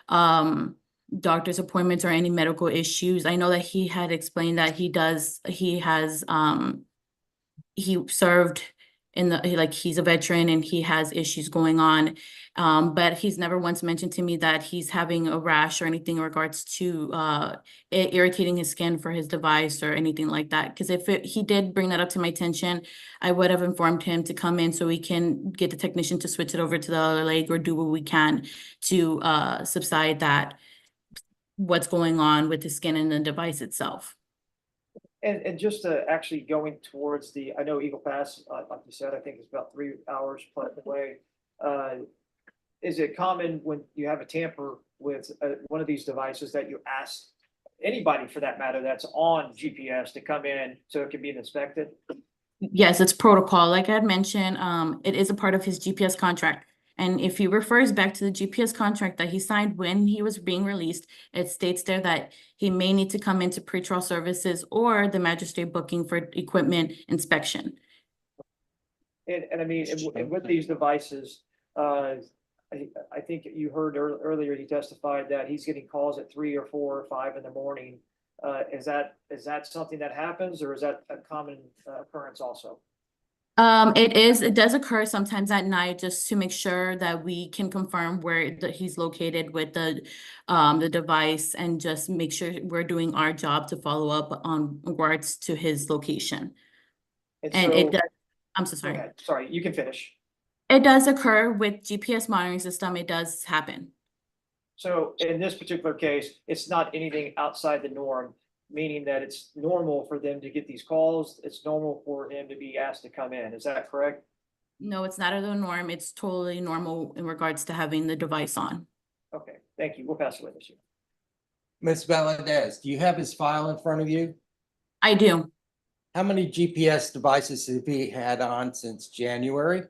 doctor's appointments or any medical issues. I know that he had explained that he served in the, like, he's a veteran and he has issues going on. But he's never once mentioned to me that he's having a rash or anything in regards to irritating his skin for his device or anything like that. Because if he did bring that up to my attention, I would have informed him to come in so we can get the technician to switch it over to the other leg or do what we can to subside that, what's going on with the skin and the device itself. And just actually going towards I know Eagle Pass, like you said, I think it's about 3 hours plus away. Is it common when you have a tamper with one of these devices that you ask anybody for that matter that's on GPS to come in so it can be inspected? Yes, it's protocol. Like I had mentioned, it is a part of his GPS contract. And if he refers back to the GPS contract that he signed when he was being released, it states there that he may need to come into pretrial services or the magistrate booking for equipment inspection. And I mean, and with these devices, I think you heard earlier, he testified that he's getting calls at 3 or 4 or 5 in the morning. Is that something that happens, or is that a common occurrence also? It does occur sometimes at night just to make sure that we can confirm where he's located with the device and just make sure we're doing our job to follow up on regards to his location. And it does, I'm so sorry. Sorry, you can finish. It does occur with GPS monitoring system. It does happen. So in this particular case, it's not anything outside the norm, meaning that it's normal for them to get these calls. It's normal for him to be asked to come in. Is that correct? No, it's not the norm. It's totally normal in regards to having the device on. Okay, thank you. We'll pass it with you. Ms. Valadez, do you have his file in front of you? I do. How many GPS devices have he had on since January?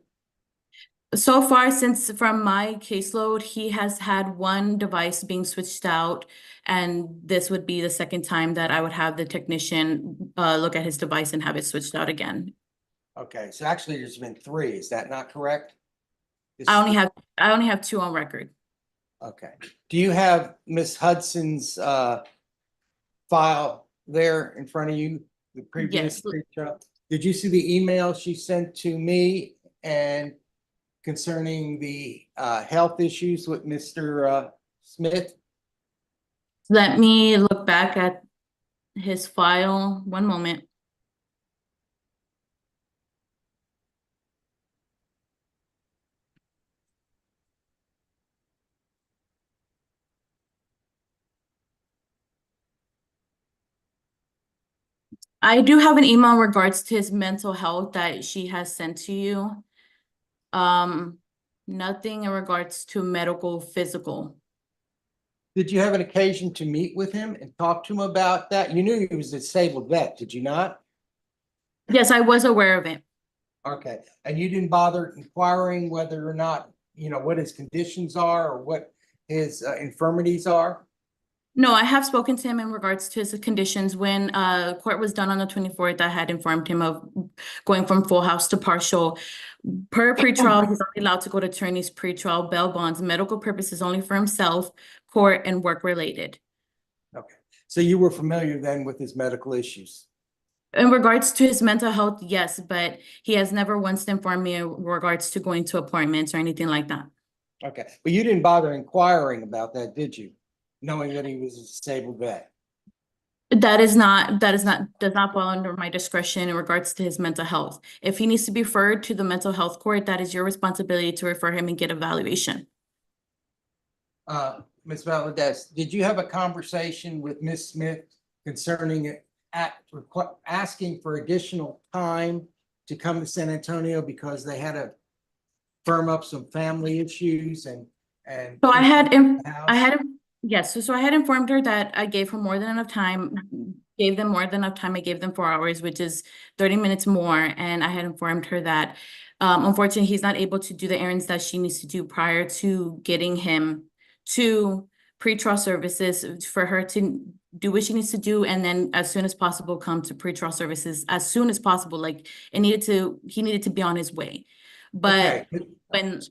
So far, since from my caseload, he has had one device being switched out, and this would be the second time that I would have the technician look at his device and have it switched out again. Okay, so actually there's been 3. Is that not correct? I only have 2 on record. Okay. Do you have Ms. Hudson's file there in front of you? The previous pretrial? Did you see the email she sent to me and concerning the health issues with Mr. Smith? Let me look back at his file. One moment. I do have an email in regards to his mental health that she has sent to you. Nothing in regards to medical, physical. Did you have an occasion to meet with him and talk to him about that? You knew he was a disabled vet, did you not? Yes, I was aware of it. Okay, and you didn't bother inquiring whether or not, you know, what his conditions are or what his infirmities are? No, I have spoken to him in regards to his conditions. When court was done on the 24th, I had informed him of going from full house to partial. Per pretrial, he's only allowed to go to attorney's pretrial, bail bonds, medical purposes only for himself, court, and work related. Okay, so you were familiar then with his medical issues? In regards to his mental health, yes, but he has never once informed me in regards to going to appointments or anything like that. Okay, but you didn't bother inquiring about that, did you? Knowing that he was a disabled vet? Does not fall under my discretion in regards to his mental health. If he needs to be referred to the mental health court, that is your responsibility to refer him and get evaluation. Ms. Valadez, did you have a conversation with Ms. Smith concerning asking for additional time to come to San Antonio because they had to firm up some family issues and So I had informed her that I gave her more than enough time gave them more than enough time. I gave them 4 hours, which is 30 minutes more, and I had informed her that unfortunately, he's not able to do the errands that she needs to do prior to getting him to pretrial services for her to do what she needs to do, and then as soon as possible, come to pretrial services as soon as possible. Like, he needed to be on his way. But Okay. when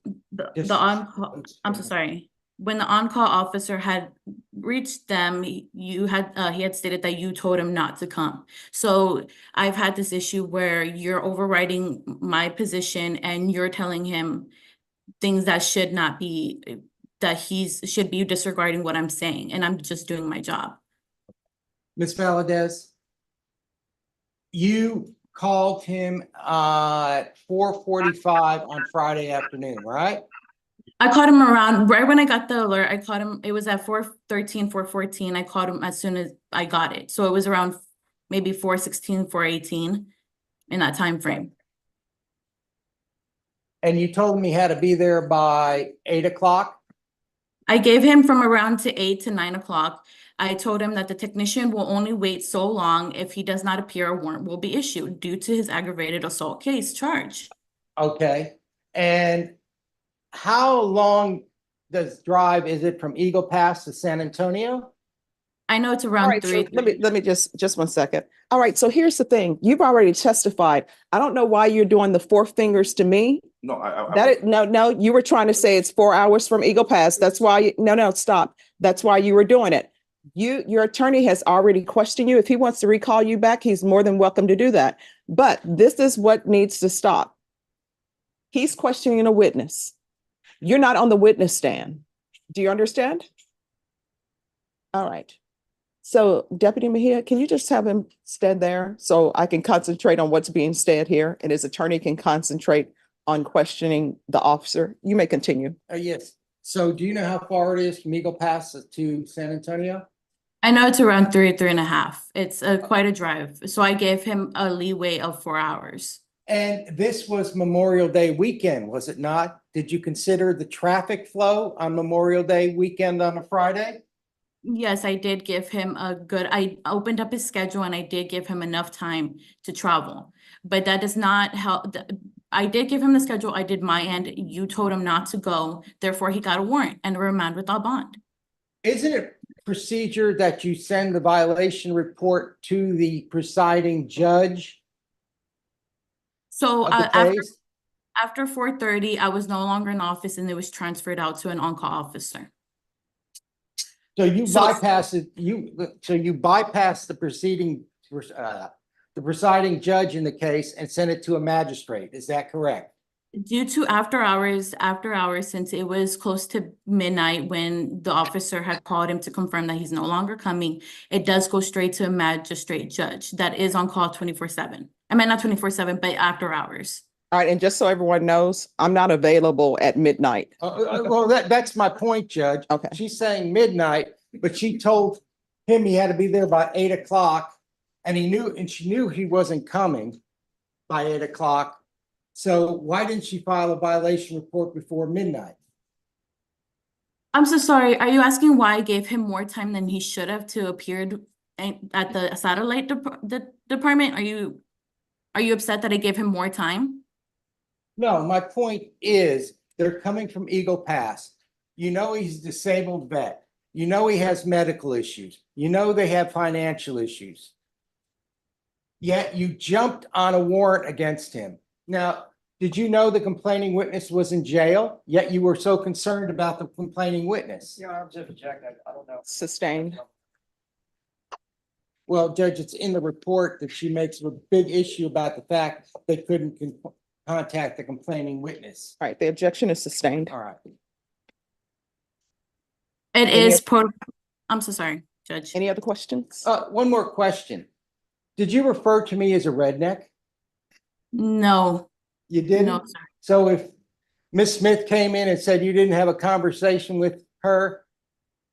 Just- the on-call, I'm so sorry. When the on-call officer had reached them, he had stated that you told him not to come. So I've had this issue where you're overriding my position and you're telling him things that should not be, that should be disregarding what I'm saying, and I'm just doing my job. Ms. Valadez, you called him at 4:45 on Friday afternoon, right? I caught him around, right when I got the alert, I caught him, it was at 4:13, 4:14. I caught him as soon as I got it. So it was around maybe 4:16, 4:18 in that time frame. And you told him he had to be there by 8 o'clock? I gave him from around to 8 to 9 o'clock. I told him that the technician will only wait so long. If he does not appear, a warrant will be issued due to his aggravated assault case charge. Okay, and how long does drive, is it from Eagle Pass to San Antonio? I know it's All around right, so 3. let me just 1 second. All right, so here's the thing. You've already testified. I don't know why you're doing the 4 fingers to me. No, No, you were trying to say it's 4 hours from Eagle Pass. That's why, no, stop. That's why you were doing it. Your attorney has already questioned you. If he wants to recall you back, he's more than welcome to do that. But this is what needs to stop. He's questioning a witness. You're not on the witness stand. Do you understand? All right. So Deputy Mejia, can you just have him stand there so I can concentrate on what's being said here and his attorney can concentrate on questioning the officer? You may continue. Yes. So do you know how far it is from Eagle Pass to San Antonio? I know it's around 3.5. It's quite a drive. So I gave him a leeway of 4 hours. And this was Memorial Day weekend, was it not? Did you consider the traffic flow on Memorial Day weekend on a Friday? Yes, I did give him I opened up his schedule and I did give him enough time to travel. But that does not help. I did give him the schedule. I did my end. You told him not to go. Therefore, he got a warrant and a remand without bond. Isn't it procedure that you send the violation report to the presiding judge So of the case? after 4:30, I was no longer in office and it was transferred out to an on-call officer. So you So- bypass it, you bypass the the presiding judge in the case and send it to a magistrate. Is that correct? Due to after hours, since it was close to midnight when the officer had called him to confirm that he's no longer coming, it does go straight to a magistrate judge that is on call 24/7. I mean, not 24/7, but after hours. All right, and just so everyone knows, I'm not available at midnight. Well, that's my point, Judge. Okay. She's saying midnight, but she told him he had to be there by 8 o'clock. And she knew he wasn't coming by 8 o'clock. So why didn't she file a violation report before midnight? I'm so sorry. Are you asking why I gave him more time than he should have to appear at the satellite department? Are you upset that I gave him more time? No, my point is they're coming from Eagle Pass. You know, he's a disabled vet. You know, he has medical issues. You know, they have financial issues. Yet you jumped on a warrant against him. Now, did you know the complaining witness was in jail? Yet you were so concerned about the complaining witness. Yeah, I'm just objecting. I don't know. Sustained. Well, Judge, it's in the report that she makes a big issue about the fact they couldn't contact the complaining witness. All right, the objection is sustained. All right. It is I'm so sorry, Judge. Any other questions? One more question. Did you refer to me as a redneck? No, You didn't? no, sir. So if Ms. Smith came in and said you didn't have a conversation with her,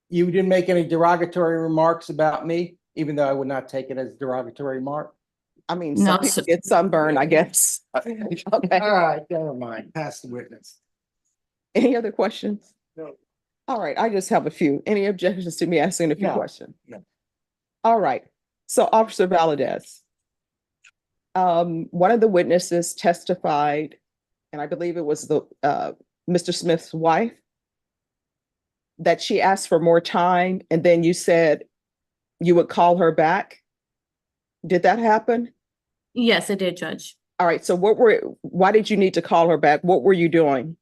you didn't make any derogatory remarks about me, even though I would not take it as a derogatory remark? I mean, No, some people get sunburned, I guess. Okay. All right, never mind. Pass the witness. Any other questions? No. All right, I just have a few. Any objections to me asking a few No, questions? no. All right. So Officer Valadez, one of the witnesses testified, and I believe it was the Mr. Smith's wife, that she asked for more time, and then you said you would call her back. Did that happen? Yes, it did, Judge. All right, so why did you need to call her back? What were you doing?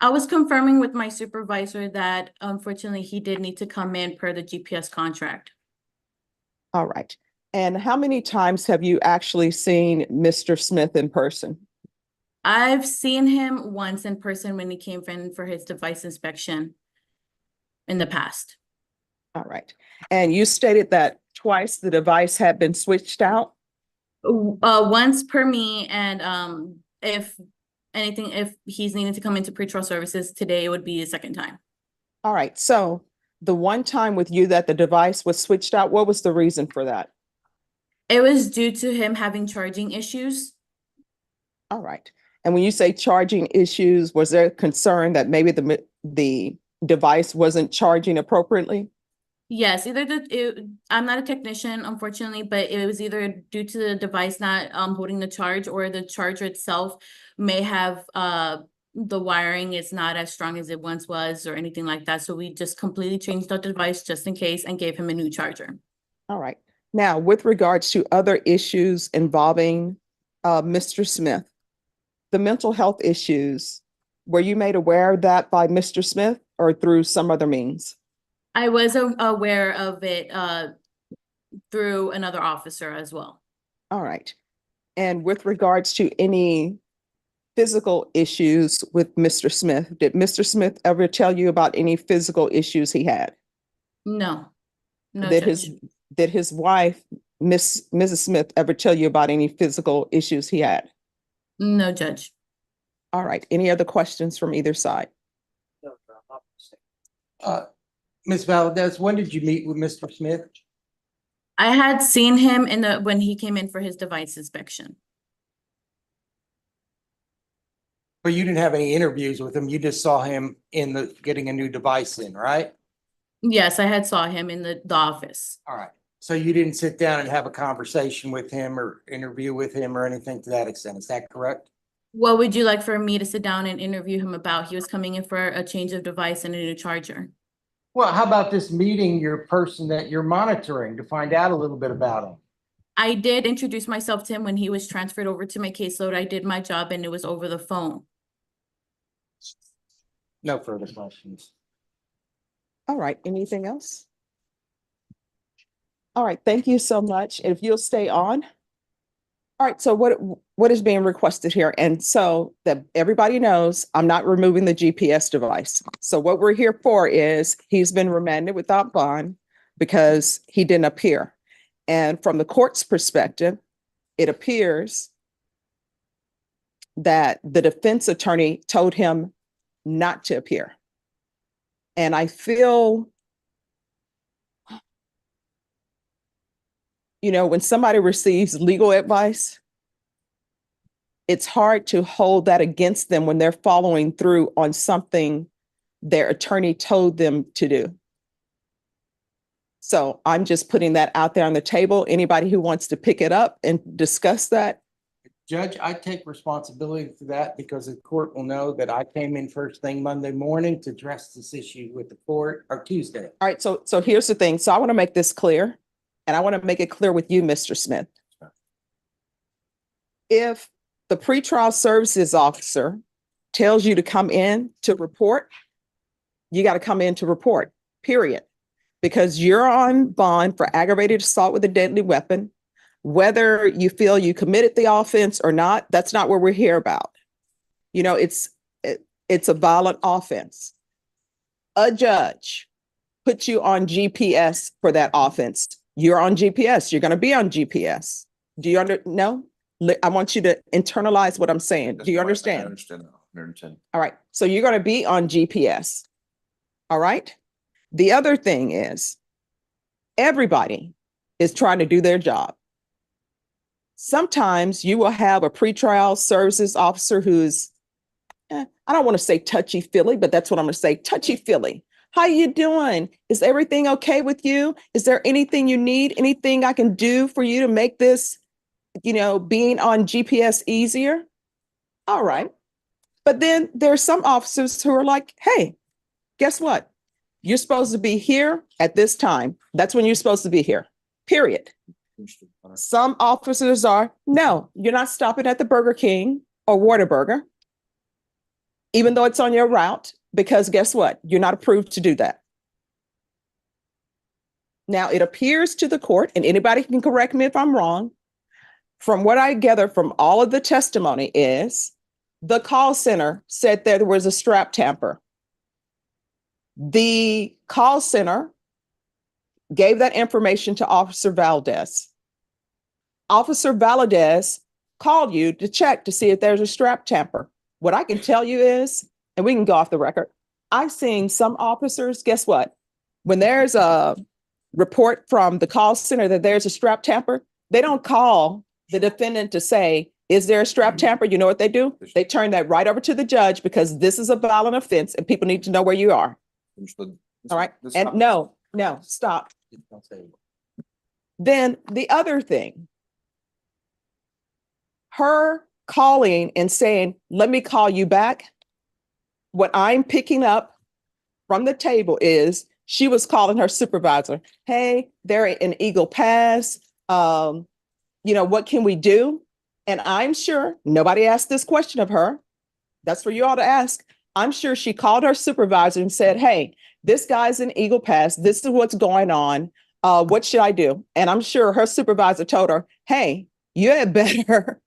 I was confirming with my supervisor that unfortunately he did need to come in per the GPS contract. All right. And how many times have you actually seen Mr. Smith in person? I've seen him once in person when he came in for his device inspection in the past. All right. And you stated that twice the device had been switched out? Once per me, and if he's needing to come into pretrial services today, it would be the second time. All right. So the one time with you that the device was switched out, what was the reason for that? It was due to him having charging issues. All right. And when you say charging issues, was there concern that maybe the device wasn't charging appropriately? Yes, I'm not a technician, unfortunately, but it was either due to the device not holding the charge, or the charger itself may have the wiring is not as strong as it once was, or anything like that. So we just completely changed the device just in case and gave him a new charger. All right. Now, with regards to other issues involving Mr. Smith, the mental health issues, were you made aware of that by Mr. Smith or through some other means? I was aware of it through another officer as well. All right. And with regards to any physical issues with Mr. Smith, did Mr. Smith ever tell you about any physical issues he had? No. No, Did Judge. his wife, Mrs. Smith, ever tell you about any physical issues he had? No, Judge. All right. Any other questions from either side? No, I'm not mistaken. Ms. Valadez, when did you meet with Mr. Smith? I had seen him when he came in for his device inspection. But you didn't have any interviews with him. You just saw him getting a new device in, right? Yes, I had saw him in the office. All right. So you didn't sit down and have a conversation with him or interview with him or anything to that extent. Is that correct? What would you like for me to sit down and interview him about? He was coming in for a change of device and a new charger. Well, how about this meeting your person that you're monitoring to find out a little bit about him? I did introduce myself to him when he was transferred over to my caseload. I did my job and it was over the phone. No further questions. All right. Anything else? All right. Thank you so much. If you'll stay on. All right. So what is being requested here? And so that everybody knows, I'm not removing the GPS device. So what we're here for is he's been remanded without bond because he didn't appear. And from the court's perspective, it appears that the defense attorney told him not to appear. And I feel, when somebody receives legal advice, it's hard to hold that against them when they're following through on something their attorney told them to do. So I'm just putting that out there on the table. Anybody who wants to pick it up and discuss that. Judge, I take responsibility for that because the court will know that I came in first thing Monday morning to address this issue with the court, or Tuesday. All right, so here's the thing. So I want to make this clear, and I want to make it clear with you, Mr. Smith. If the pretrial services officer tells you to come in to report, you got to come in to report, period. Because you're on bond for aggravated assault with a deadly weapon. Whether you feel you committed the offense or not, that's not what we're here about. It's a violent offense. A judge puts you on GPS for that offense. You're on GPS. You're going to be on GPS. Do you no? I want you to internalize what I'm saying. Do you understand? I understand now. All right. So you're going to be on GPS. All right. The other thing is everybody is trying to do their job. Sometimes you will have a pretrial services officer who's, I don't want to say touchy-feely, but that's what I'm going to say, touchy-feely. How you doing? Is everything okay with you? Is there anything you need? Anything I can do for you to make this, being on GPS easier? All right. But then there's some officers who are like, hey, guess what? You're supposed to be here at this time. That's when you're supposed to be here, period. Some officers are, no, you're not stopping at the Burger King or Whataburger, even though it's on your route, because guess what? You're not approved to do that. Now, it appears to the court, and anybody can correct me if I'm wrong, from what I gather from all of the testimony is the call center said there was a strap tamper. The call center gave that information to Officer Valadez. Officer Valadez called you to check to see if there's a strap tamper. What I can tell you is, and we can go off the record, I've seen some officers, guess what? When there's a report from the call center that there's a strap tamper, they don't call the defendant to say, is there a strap tamper? You know what they do? They turn that right over to the judge because this is a violent offense and people need to know where you are. Understood. All right. And no, stop. Then the other thing, her calling and saying, let me call you back. What I'm picking up from the table is she was calling her supervisor. Hey, they're in Eagle Pass. What can we do? And I'm sure nobody asked this question of her. That's for you all to ask. I'm sure she called her supervisor and said, hey, this guy's in Eagle Pass. This is what's going on. What should I do? And I'm sure her supervisor told her, hey, you had better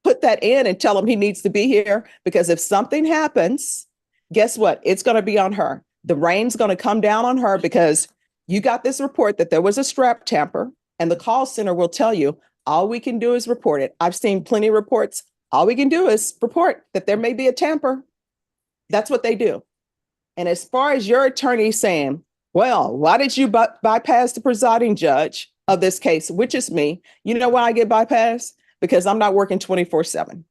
put that in and tell him he needs to be here, because if something happens, guess what? It's going to be on her. The rain's going to come down on her because you got this report that there was a strap tamper, and the call center will tell you, all we can do is report it. I've seen plenty of reports. All we can do is report that there may be a tamper. That's what they do. And as far as your attorney saying, well, why did you bypass the presiding judge of this case, which is me? You know why I get bypassed? Because I'm not working 24/7.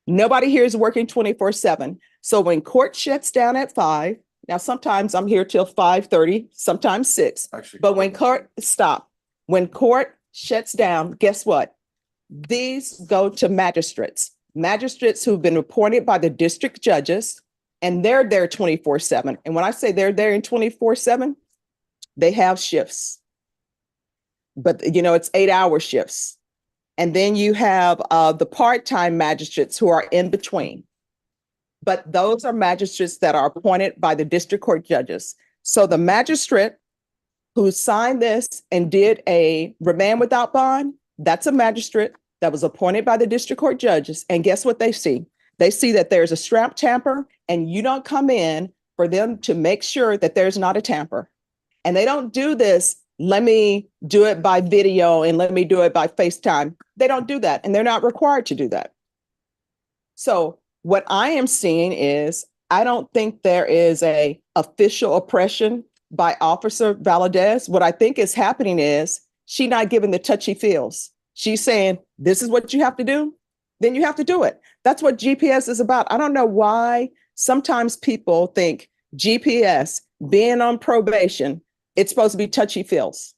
Nobody here is working 24/7. So when court shuts down at 5, now sometimes I'm here till 5:30, sometimes 6. But when court shuts down, guess what? These go to magistrates who've been appointed by the district judges, and they're there 24/7. And when I say they're there in 24/7, they have shifts. But it's 8-hour shifts. And then you have the part-time magistrates who are in between. But those are magistrates that are appointed by the district court judges. So the magistrate who signed this and did a remand without bond, that's a magistrate that was appointed by the district court judges. And guess what they see? They see that there's a strap tamper, and you don't come in for them to make sure that there's not a tamper. And they don't do this, let me do it by video and let me do it by FaceTime. They don't do that, and they're not required to do that. So what I am seeing is, I don't think there is a official oppression by Officer Valadez. What I think is happening is she's not giving the touchy feels. She's saying, this is what you have to do, then you have to do it. That's what GPS is about. I don't know why sometimes people think GPS, being on probation, it's supposed to be touchy feels.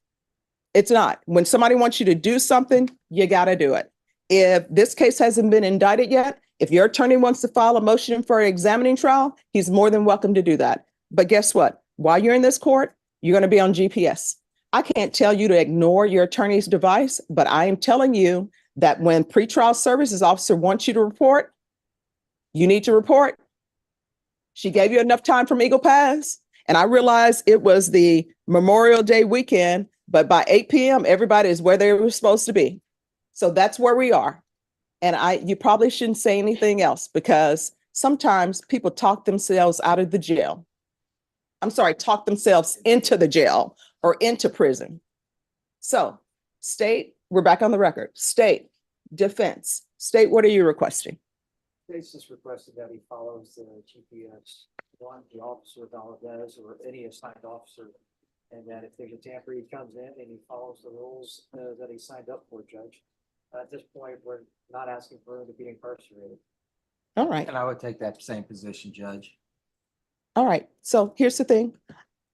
It's not. When somebody wants you to do something, you got to do it. If this case hasn't been indicted yet, if your attorney wants to file a motion for an examining trial, he's more than welcome to do that. But guess what? While you're in this court, you're going to be on GPS. I can't tell you to ignore your attorney's advice, but I am telling you that when pretrial services officer wants you to report, you need to report. She gave you enough time from Eagle Pass. And I realized it was the Memorial Day weekend, but by 8 p.m., everybody is where they were supposed to be. So that's where we are. And you probably shouldn't say anything else, because sometimes people talk themselves out of the jail. I'm sorry, talk themselves into the jail or into prison. So state, we're back on the record. State, defense. State, what are you requesting? State's just requested that he follows the GPS, the officer Valadez or any assigned officer. And that if there's a tamper, he comes in and he follows the rules that he signed up for, Judge. At this point, we're not asking for him to be incarcerated. All right. And I would take that same position, Judge. All right, so here's the thing.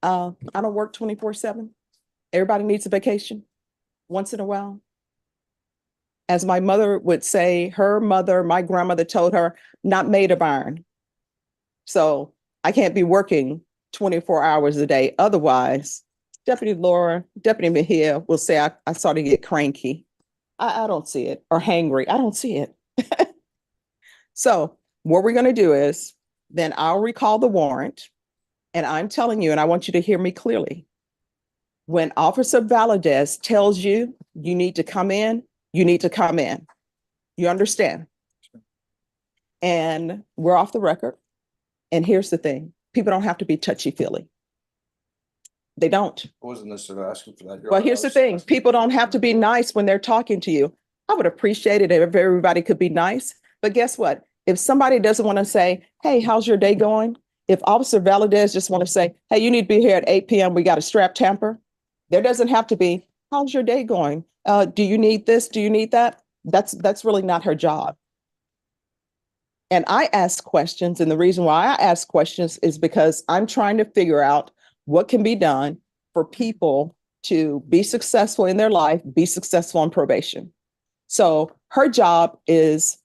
I don't work 24/7. Everybody needs a vacation once in a while. As my mother would say, her mother, my grandmother told her, not made of iron. So I can't be working 24 hours a day. Otherwise, Deputy Laura, Deputy Mejia will say I sort of get cranky. I don't see it, or hangry. I don't see it. So what we're going to do is then I'll recall the warrant, and I'm telling you, and I want you to hear me clearly. When Officer Valadez tells you you need to come in, you need to come in. You understand? And we're off the record. And here's the thing, people don't have to be touchy-feely. They don't. I wasn't necessarily asking for that. Your Well, Honor. here's I the was thing, asking- people don't have to be nice when they're talking to you. I would appreciate it if everybody could be nice, but guess what? If somebody doesn't want to say, hey, how's your day going? If Officer Valadez just want to say, hey, you need to be here at 8 p.m., we got a strap tamper. There doesn't have to be, how's your day going? Do you need this? Do you need that? That's really not her job. And I ask questions, and the reason why I ask questions is because I'm trying to figure out what can be done for people to be successful in their life, be successful on probation. So her job is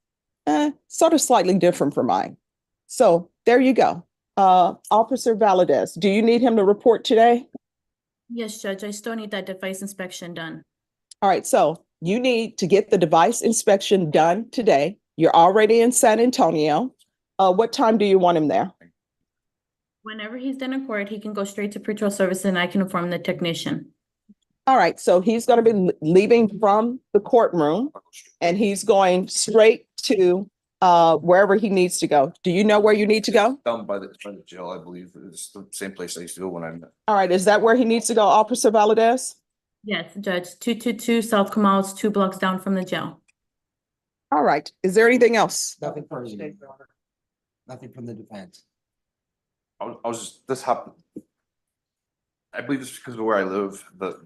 sort of slightly different from mine. So there you go. Officer Valadez, do you need him to report today? Yes, Judge, I still need that device inspection done. All right, so you need to get the device inspection done today. You're already in San Antonio. What time do you want him there? Whenever he's done in court, he can go straight to pretrial services and I can inform the technician. All right, so he's going to be leaving from the courtroom and he's going straight to wherever he needs to go. Do you know where you need to go? Down by the jail, I believe. It's the same place I used to go when I met. All right, is that where he needs to go, Officer Valadez? Yes, Judge, 222 South Camals, 2 blocks down from the jail. All right, is there anything else? Nothing further. Nothing from the defense. I was just, this happened. I believe it's because of where I live, but.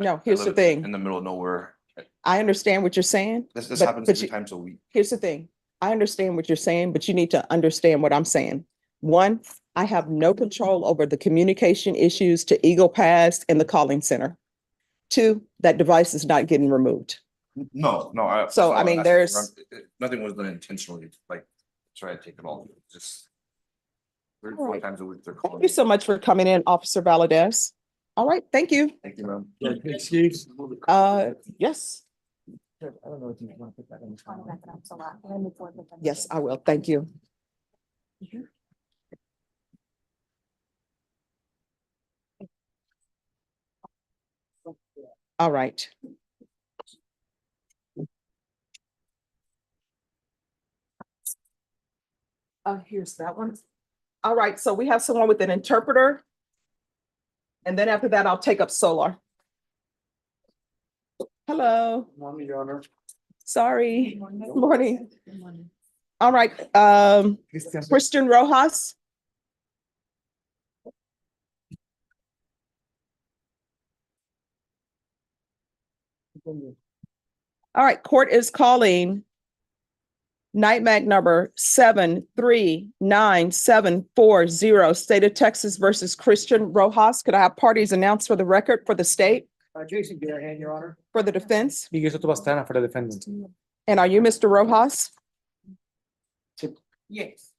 No, I here's the live thing. In the middle of nowhere. I understand what you're saying. This but- happens but 3 you- times a week. Here's the thing. I understand what you're saying, but you need to understand what I'm saying. One, I have no control over the communication issues to Eagle Pass and the calling center. 2, that device is not getting removed. No. So, I mean, there's- Nothing was done intentionally, like, try to take it all, just. 3 or 4 Alright. times a week they're Thank calling. you so much for coming in, Officer Valadez. All right, thank you. Thank you, ma'am. Excuse. Yes, I don't know if you want to put that in. yes, I will. Thank you. All right. Here's that one. All right, so we have someone with an interpreter. And then after that, I'll take up Solar. Hello, Morning, Your Honor. sorry. Good morning. All right, Christian Rojas. All right, court is calling night mag number 7399740, State of Texas versus Christian Rojas. Could I have parties announced for the record for the state, Jason Garahan, Your Honor. for the defense? Miguel Soto Bastana for the defendant. And are you Mr. Rojas? Yes.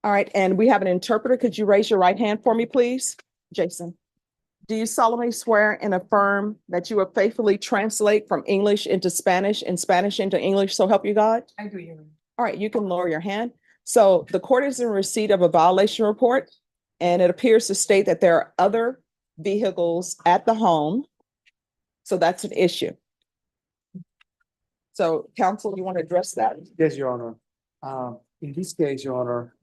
All right, and we have an interpreter. Could you raise your right hand for me, please? Jason. Do you solemnly swear and affirm that you will faithfully translate from English into Spanish and Spanish into English, so help you God? I do, Your Honor. All right, you can lower your hand. So the court is in receipt of a violation report, and it appears to state that there are other vehicles at the home. So that's an issue. So counsel, you want to address that? Yes, Your Honor. In this case, Your Honor,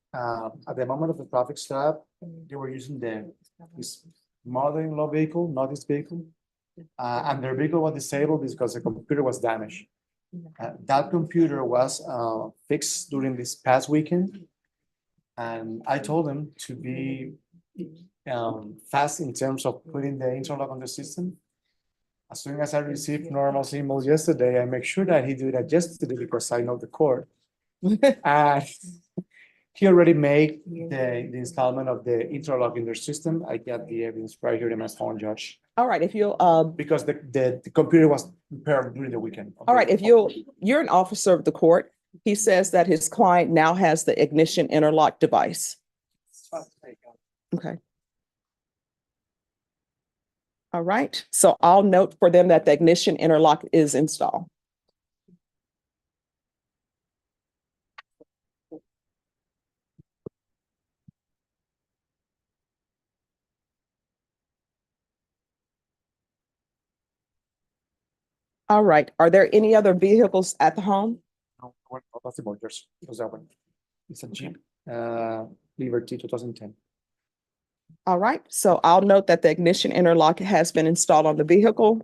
at the moment of the traffic stop, they were using his mother-in-law vehicle, not his vehicle. And their vehicle was disabled because the computer was damaged. That computer was fixed during this past weekend. And I told them to be fast in terms of putting the interlock on the system. As soon as I received normal emails yesterday, I make sure that he did that yesterday because I know the court. And He already made the installment of the interlock in their system. I got the evidence right here in my phone, Judge. All right, if you'll, Because the computer was prepared during the weekend. all right, if you're an officer of the court. He says that his client now has the ignition interlock device. Okay. All right, so I'll note for them that the ignition interlock is installed. All right, are there any other vehicles at the home? No, that's the Motors. It was that one. It's a Jeep, Liberty 2010. All right, so I'll note that the ignition interlock has been installed on the vehicle.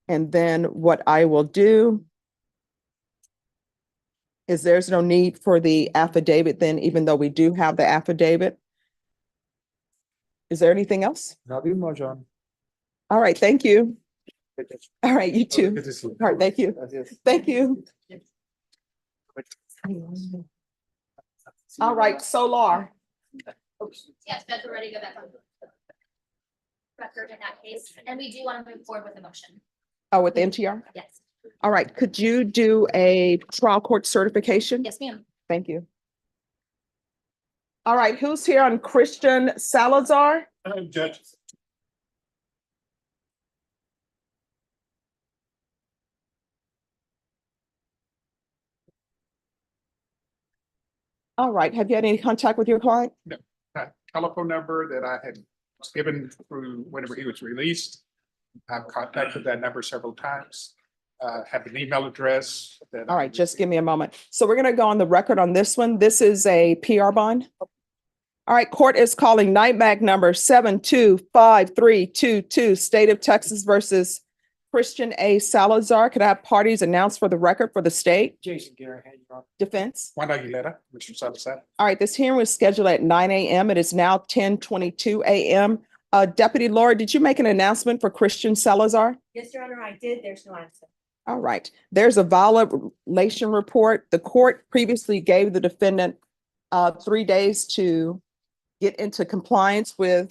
And then what I will do is there's no need for the affidavit then, even though we do have the affidavit. Is there anything else? Nothing more, John. All right, thank you. All right, you too. Good to see you. All right, thank you. Thank you. All right, Solar. Yes, Beth, we're ready to go back on. Record in that case, and we do want to move forward with the motion. Oh, with the MTR? Yes, All right, could you do a trial court certification? yes, ma'am. Thank you. All right, who's here on Christian Salazar? Judge. All right, have you had any contact with your client? Telephone number that I had was given through whenever he was released. I've contacted that number several times. Have an email address that. All right, just give me a moment. So we're gonna go on the record on this one. This is a PR bond. All right, court is calling NIMAC number 725322, State of Texas versus Christian A. Salazar. Could I have parties announced for the record for the state? Jason Garrett, Defense. Juan Aguilera, Mr. Salazar. All right, this hearing was scheduled at 9 a.m. It is now 10:22 a.m. Deputy Laura, did you make an announcement for Christian Salazar? Yes, Your Honor, I did. There's no answer. All right, there's a violation report. The court previously gave the defendant 3 days to get into compliance with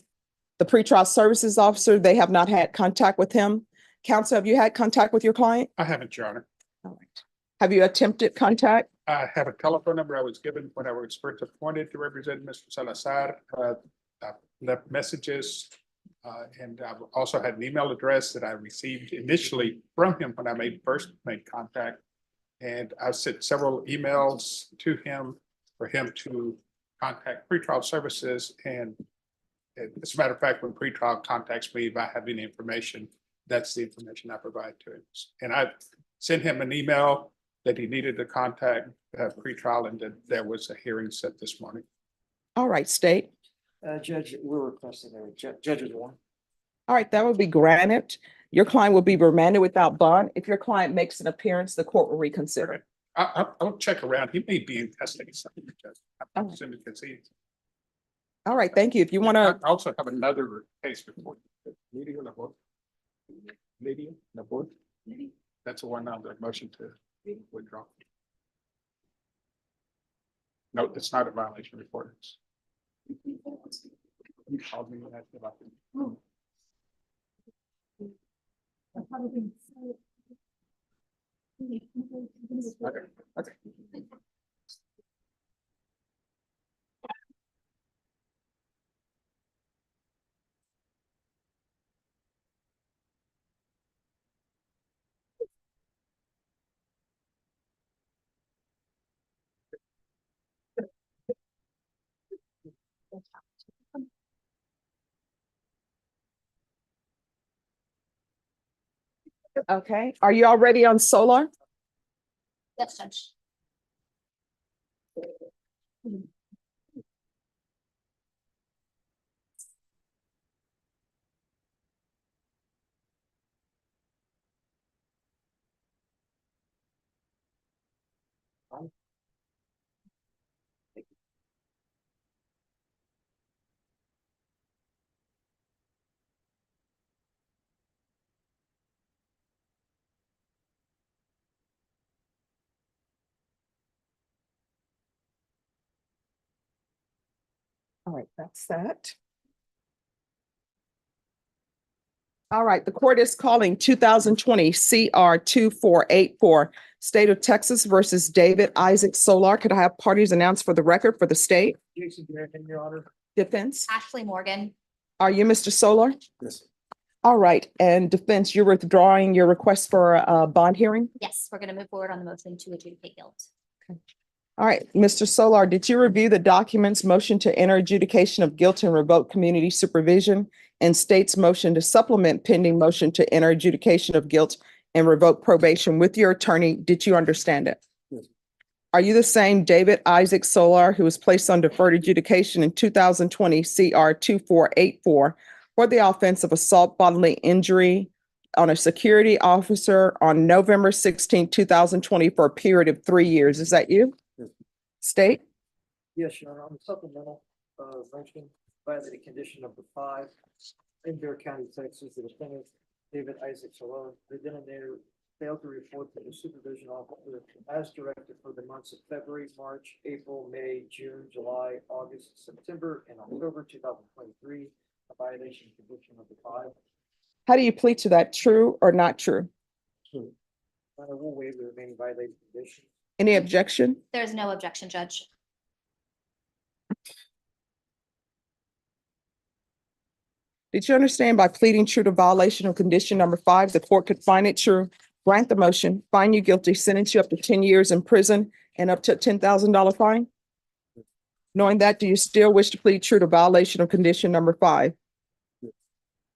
the pretrial services officer. They have not had contact with him. Counsel, have you had contact with your client? I haven't, Your Honor. All right. Have you attempted contact? I have a telephone number I was given when I was first appointed to represent Mr. Salazar. I've left messages. And I've also had an email address that I received initially from him when I first made contact. And I've sent several emails to him for him to contact pretrial services. And as a matter of fact, when pretrial contacts me, if I have any information, that's the information I provide to him. And I sent him an email that he needed to contact pretrial and that there was a hearing set this morning. All right, state. Judge, we're requesting a judge's warrant. All right, that will be granted. Your client will be remanded without bond. If your client makes an appearance, the court will reconsider. I'll check around. He may be in custody. I'm assuming because he. All right, thank you. If you want I to, also have another case before. Media on the board. That's the one on the motion to withdraw. No, it's not a violation report. You called me when I said about it. Okay. okay. Are you already on Solar? Yes, Judge. All right, that's that. All right, the court is calling 2020 CR 2484, State of Texas versus David Isaac Solar. Could I have parties announced for the record for the state? Jason Graham, Your Honor. Defense, Ashley Morgan. are you Mr. Solar? Yes. All right, and defense, you're withdrawing your request for a bond hearing? Yes, we're gonna move forward on the motion to adjudicate guilt. All right, Mr. Solar, did you review the documents, motion to enter adjudication of guilt and revoke community supervision and state's motion to supplement pending motion to enter adjudication of guilt and revoke probation with your attorney? Did you understand it? Yes. Are you the same David Isaac Solar who was placed on deferred adjudication in 2020 CR 2484 for the offense of assault bodily injury on a security officer on November 16, 2020 for a period of 3 years? Is that you? Yes. State? Yes, Your Honor, on the supplemental, motion, violated condition number 5. In Bear County, Texas, the defendant, David Isaac Solar, the denominator failed to report to the supervision officer as directed for the months of February, March, April, May, June, July, August, September, and October 2023, a violation of condition number 5. How do you plead to that? True or not true? Your Honor, we'll waive the remaining violated conditions. Any objection? There's no objection, Judge. Did you understand by pleading true to violation of condition number 5, the court could find it true, grant the motion, find you guilty, sentence you up to 10 years in prison and up to a $10,000 fine? Knowing that, do you still wish to plead true to violation of condition number 5?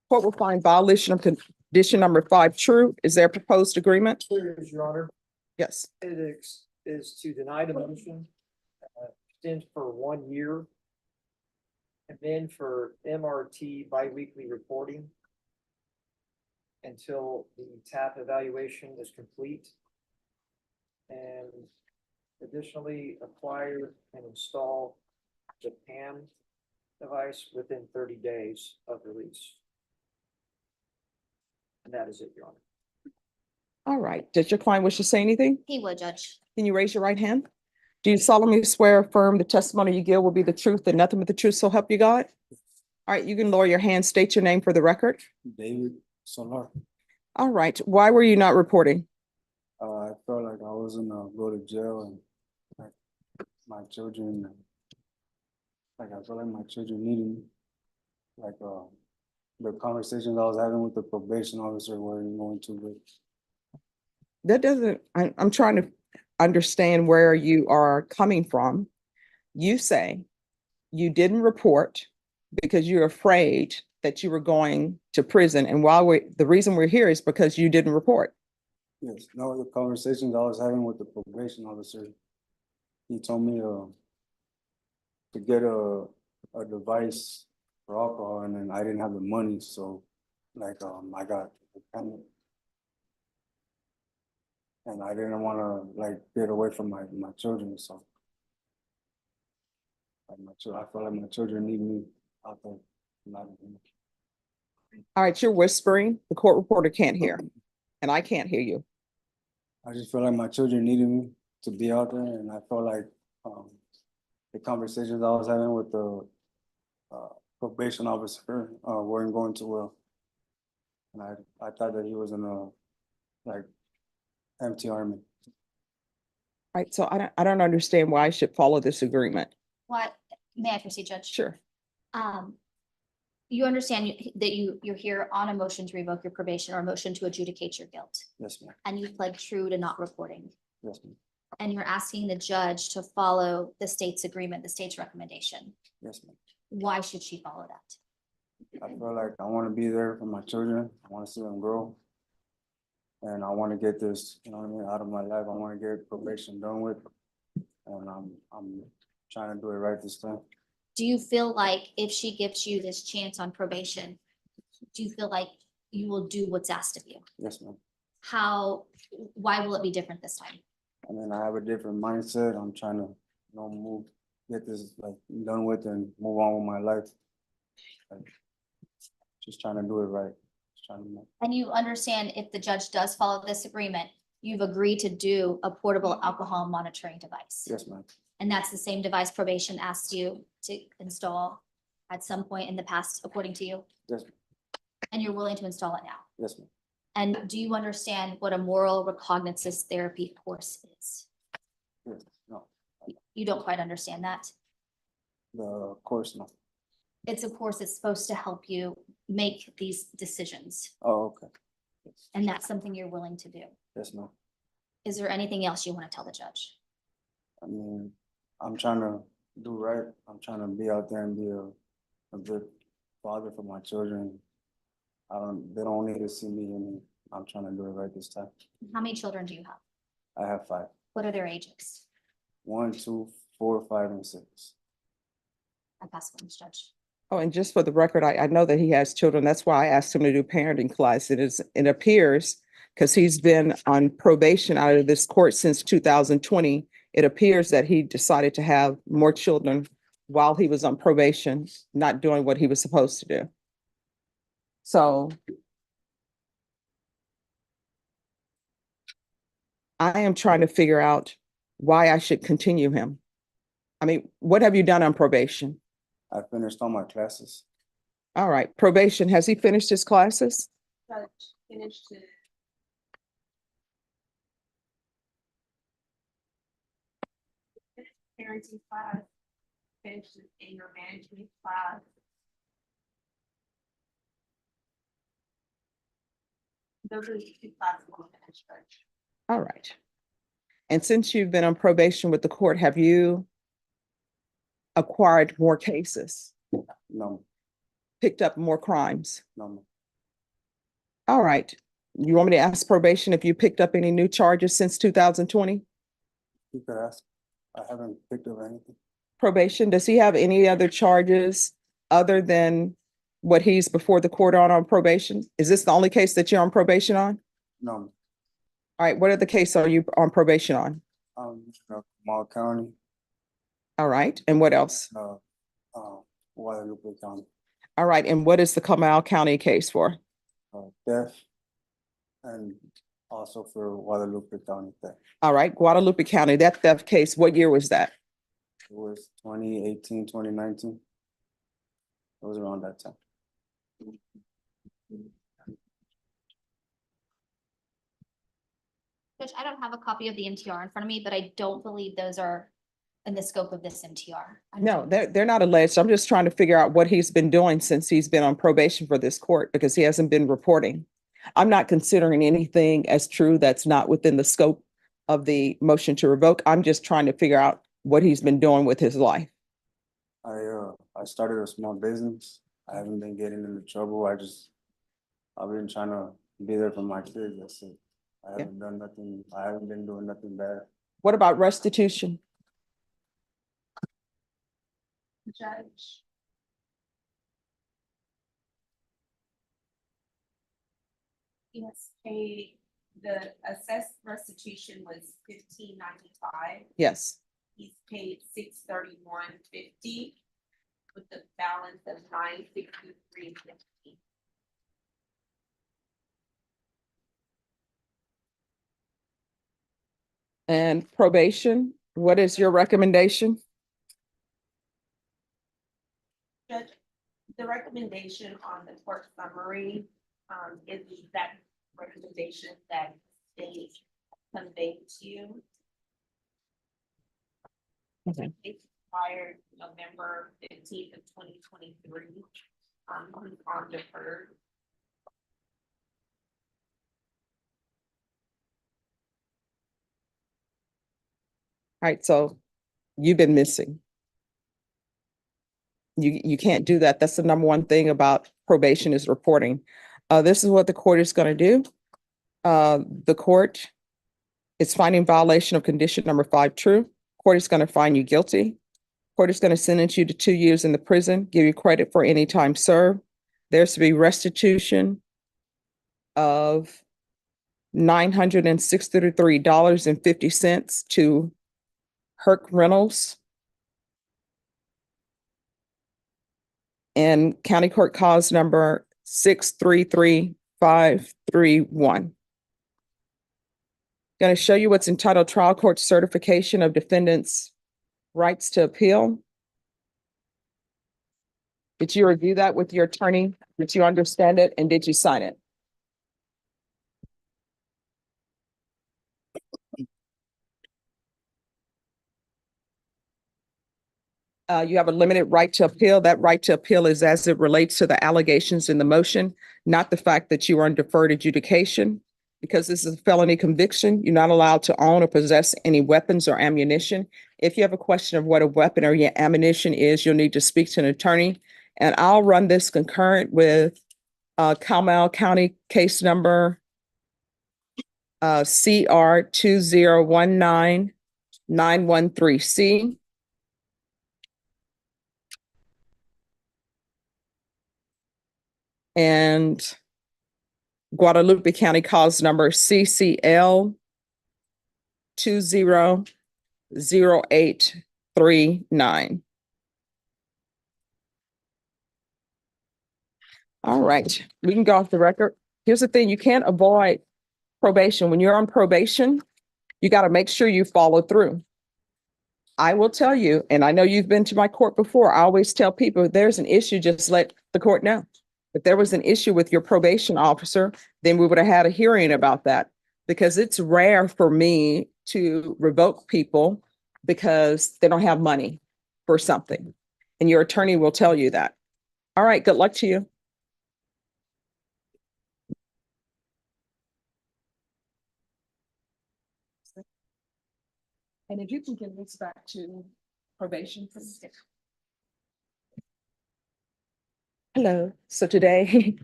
Court will find violation of condition number 5 true. Is there a proposed agreement? Clear, Your Honor. Yes. It is to deny the motion, extend for 1 year. And then for MRT biweekly reporting until the TAP evaluation is complete. And additionally, acquire and install the PAM device within 30 days of release. And that is it, Your Honor. All right. Does your client wish to say anything? He would, Judge. Can you raise your right hand? Do you solemnly swear or affirm the testimony you give will be the truth and nothing but the truth, so help you God? All right, you can lower your hand, state your name for the record. David Solar. All right, why were you not reporting? I felt like I was gonna go to jail and like my children, like I felt like my children needed me. Like the conversations I was having with the probation officer weren't going too good. That doesn't, I'm trying to understand where you are coming from. You say you didn't report because you're afraid that you were going to prison. And the reason we're here is because you didn't report. Yes, no, the conversations I was having with the probation officer, he told me to get a device for alcohol, and then I didn't have the money, so like I got dependent. And I didn't want to like get away from my children, so like I feel like my children need me out there. All right, you're whispering. The court reporter can't hear, and I can't hear you. I just feel like my children needed me to be out there, and I felt like the conversations I was having with the probation officer weren't going too well. And I thought that he was gonna like empty army. All right, so I don't understand why I should follow this agreement. What, may I proceed, Judge? Sure. You understand that you're here on a motion to revoke your probation or a motion to adjudicate your guilt, Yes, ma'am. and you pled true to not reporting. Yes, ma'am. And you're asking the judge to follow the state's agreement, the state's recommendation. Yes, ma'am. Why should she follow that? I feel like I want to be there for my children. I want to see them grow. And I want to get this, you know what I mean, out of my life. I want to get probation done with. And I'm trying to do it right this time. Do you feel like if she gives you this chance on probation, do you feel like you will do what's asked of you? Yes, ma'am. Why will it be different this time? I mean, I have a different mindset. I'm trying to, get this like done with and move on with my life. Like, just trying to do it right. And you understand if the judge does follow this agreement, you've agreed to do a portable alcohol monitoring device. Yes, ma'am. And that's the same device probation asked you to install at some point in the past, according to you? Yes, ma'am. And you're willing to install it now? Yes, ma'am. And do you understand what a moral recognizance therapy course is? Yes, no, You don't quite understand that? the course, no. It's a course that's supposed to help you make these decisions, Oh, okay. Yes, and that's something you're willing to do. yes, ma'am. Is there anything else you want to tell the judge? I mean, I'm trying to do right. I'm trying to be out there and be a good father for my children. They don't need to see me, and I'm trying to do it right this time. How many children do you have? I have 5. What are their ages? 1, 2, 4, 5, and 6. I pass one, Judge. Oh, and just for the record, I know that he has children. That's why I asked him to do parenting class. It appears, because he's been on probation out of this court since 2020, it appears that he decided to have more children while he was on probation, not doing what he was supposed to do. So I am trying to figure out why I should continue him. I mean, what have you done on probation? I finished all my classes. All right, probation, has he finished his classes? Judge finished it. Parenting class, finished his anger management class. Those are the 2 classes on the finish, Judge. All right. And since you've been on probation with the court, have you acquired more cases, No, picked up more crimes? no, ma'am. All right. You want me to ask probation if you picked up any new charges since 2020? You could ask. I haven't picked up anything. Probation, does he have any other charges other than what he's before the court on probation? Is this the only case that you're on probation on? No, ma'am. All right, what other case are you on probation on? Mal County, All right, and what else? Guadalupe County, All right, and what is the Comal County case for? theft, and also for Guadalupe County theft. All right, Guadalupe County, that theft case, what year was that? It was 2018, 2019. It was around that time. Judge, I don't have a copy of the MTR in front of me, but I don't believe those are in the scope of this MTR. No, they're not alleged. I'm just trying to figure out what he's been doing since he's been on probation for this court because he hasn't been reporting. I'm not considering anything as true that's not within the scope of the motion to revoke. I'm just trying to figure out what he's been doing with his life. I started a small business. I haven't been getting into trouble. I've been trying to be there for my kids. That's it. I haven't done nothing. I haven't been doing nothing bad. What about restitution? Judge. He has paid, the assessed restitution was $15.95. Yes. He's paid $631.50 with the balance of $963.50. And probation, what is your recommendation? Judge, the recommendation on the court summary, is the exact recommendation that they conveyed to you. Okay. It expired November 15th of 2023, on deferred. All right, so you've been missing. You can't do that. That's the number one thing about probation is reporting. This is what the court is going to do. The court is finding violation of condition number 5 true. Court is going to find you guilty. Court is going to sentence you to 2 years in the prison, give you credit for any time served. There's to be restitution of $963.50 to Herc Reynolds. And County Court Cause number 633531. Going to show you what's entitled Trial Court Certification of Defendants rights to appeal. Did you review that with your attorney? Did you understand it and did you sign it? You have a limited right to appeal. That right to appeal is as it relates to the allegations in the motion, not the fact that you are on deferred adjudication. Because this is a felony conviction, you're not allowed to own or possess any weapons or ammunition. If you have a question of what a weapon or your ammunition is, you'll need to speak to an attorney. And I'll run this concurrent with Comal County case number CR 2019913C. And Guadalupe County cause number CCL 200839. All right, we can go off the record. Here's the thing, you can't avoid probation. When you're on probation, you got to make sure you follow through. I will tell you, and I know you've been to my court before, I always tell people if there's an issue, just let the court know. If there was an issue with your probation officer, then we would have had a hearing about that, because it's rare for me to revoke people because they don't have money for something. And your attorney will tell you that. All right, good luck to you. And if you can give this back to probation. Hello. So today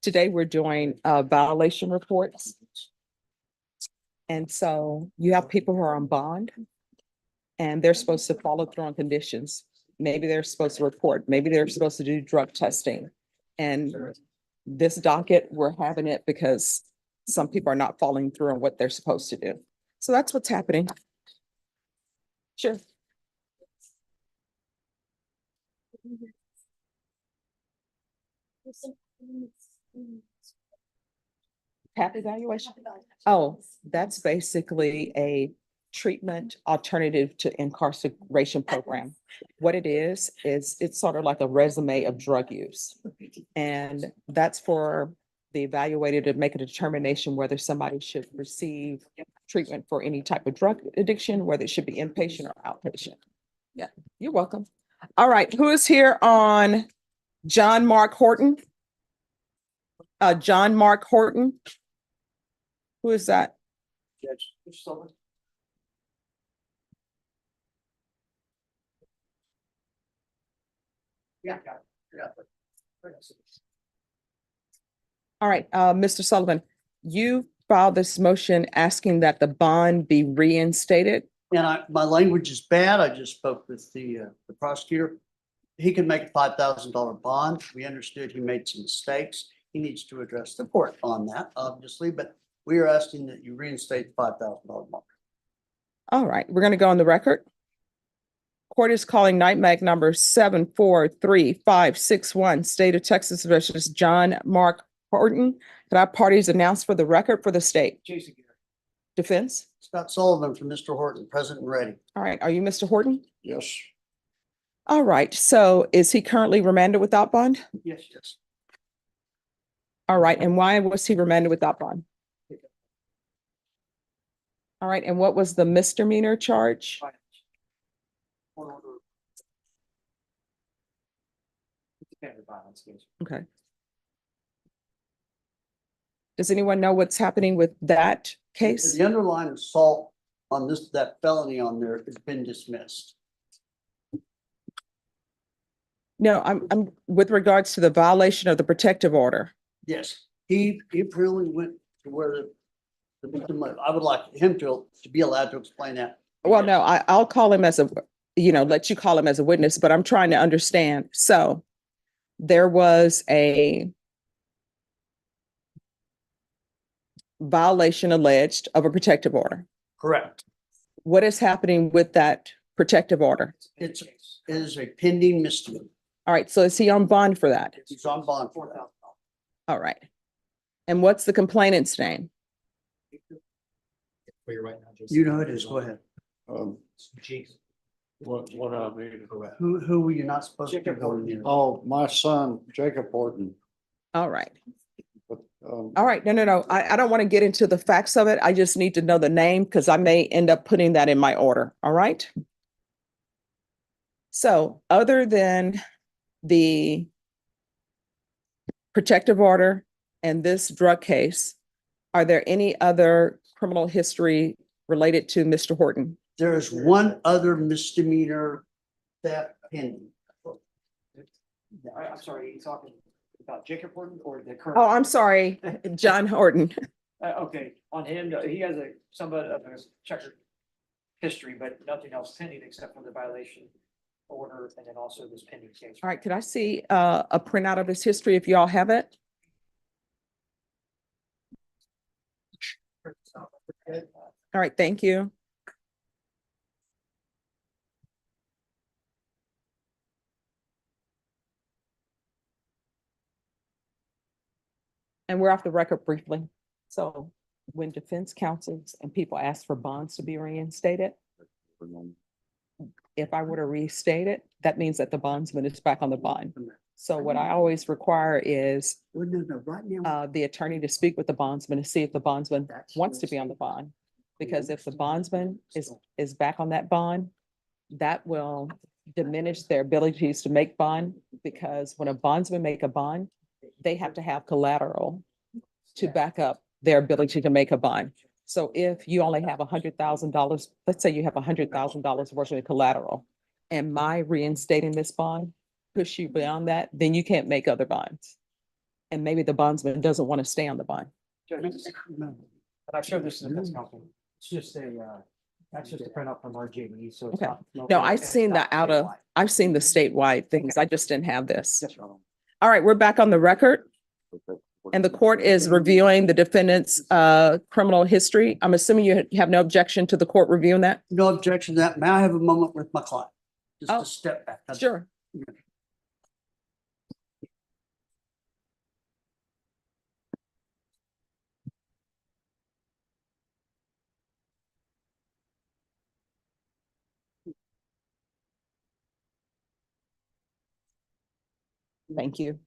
we're doing violation reports. And so you have people who are on bond and they're supposed to follow through on conditions. Maybe they're supposed to report, maybe they're supposed to do drug testing. And this docket, we're having it because some people are not following through on what they're supposed to do. So that's what's happening. Sure. PAP evaluation? Oh, that's basically a treatment alternative to incarceration program. What it is it's sort of like a resume of drug use. And that's for the evaluator to make a determination whether somebody should receive treatment for any type of drug addiction, whether it should be inpatient or outpatient. Yeah, you're welcome. All right, who is here on John Mark Horton? John Mark Horton. Who is that? Judge. Yeah. All right, Mr. Sullivan, you filed this motion asking that the bond be reinstated. And my language is bad. I just spoke with the prosecutor. He can make a $5,000 bond. We understood he made some mistakes. He needs to address the court on that, obviously, but we are asking that you reinstate the $5,000 bond. All right, we're going to go on the record. Court is calling NIMAG number 743561, State of Texas versus John Mark Horton. Could our parties announce for the record for the state? Jason Garrett. Defense? Scott Sullivan from Mr. Horton, present and ready. All right, are you Mr. Horton? Yes. All right, so is he currently remanded without bond? Yes, yes. All right, and why was he remanded without bond? All right, and what was the misdemeanor charge? Okay. Does anyone know what's happening with that case? The underlying assault on that felony on there has been dismissed. No, I'm with regards to the violation of the protective order. Yes, he apparently went to where the victim lived. I would like him to be allowed to explain that. Well, no, I'll call him as a, let you call him as a witness, but I'm trying to understand. So there was a violation alleged of a protective order. Correct. What is happening with that protective order? It is a pending misdemeanor. All right, so is he on bond for that? He's on bond for that. All right. And what's the complainant's name? You know it is. Go ahead. What I mean. Who were you not supposed to Jacob go Horton. near? Oh, my son, Jacob Horton. All right. But, All right. No. I don't want to get into the facts of it. I just need to know the name because I may end up putting that in my order. All right. So other than the protective order and this drug case, are there any other criminal history related to Mr. Horton? There's one other misdemeanor theft pending. I'm sorry, you talking about Jacob Horton or the current? Oh, I'm sorry, John Horton. Okay, on him, he has somewhat of a checkered history, but nothing else pending except for the violation order and then also this pending case. All right, could I see a printout of his history if y'all have it? All right, thank you. And we're off the record briefly. So when defense counsels and people ask for bonds to be reinstated, if I were to restate it, that means that the bondsman is back on the bond. So what I always require is the attorney to speak with the bondsman and see if the bondsman wants to be on the bond. Because if the bondsman is back on that bond, that will diminish their abilities to make bond, because when a bondsman make a bond, they have to have collateral to back up their ability to make a bond. So if you only have $100,000, let's say you have $100,000 worth of collateral, and my reinstating this bond push you beyond that, then you can't make other bonds. And maybe the bondsman doesn't want to stay on the bond. And I'm sure this is a defense counsel. It's just that's just a printout from our JD, so it's Okay. not. No, I've seen the I've seen the statewide things. I just didn't have this. All right, we're back on the record. And the court is reviewing the defendant's criminal history. I'm assuming you have no objection to the court reviewing that? No objection to that. May I have a moment with my client? Just Oh, a step back. That's- Sure. Thank you.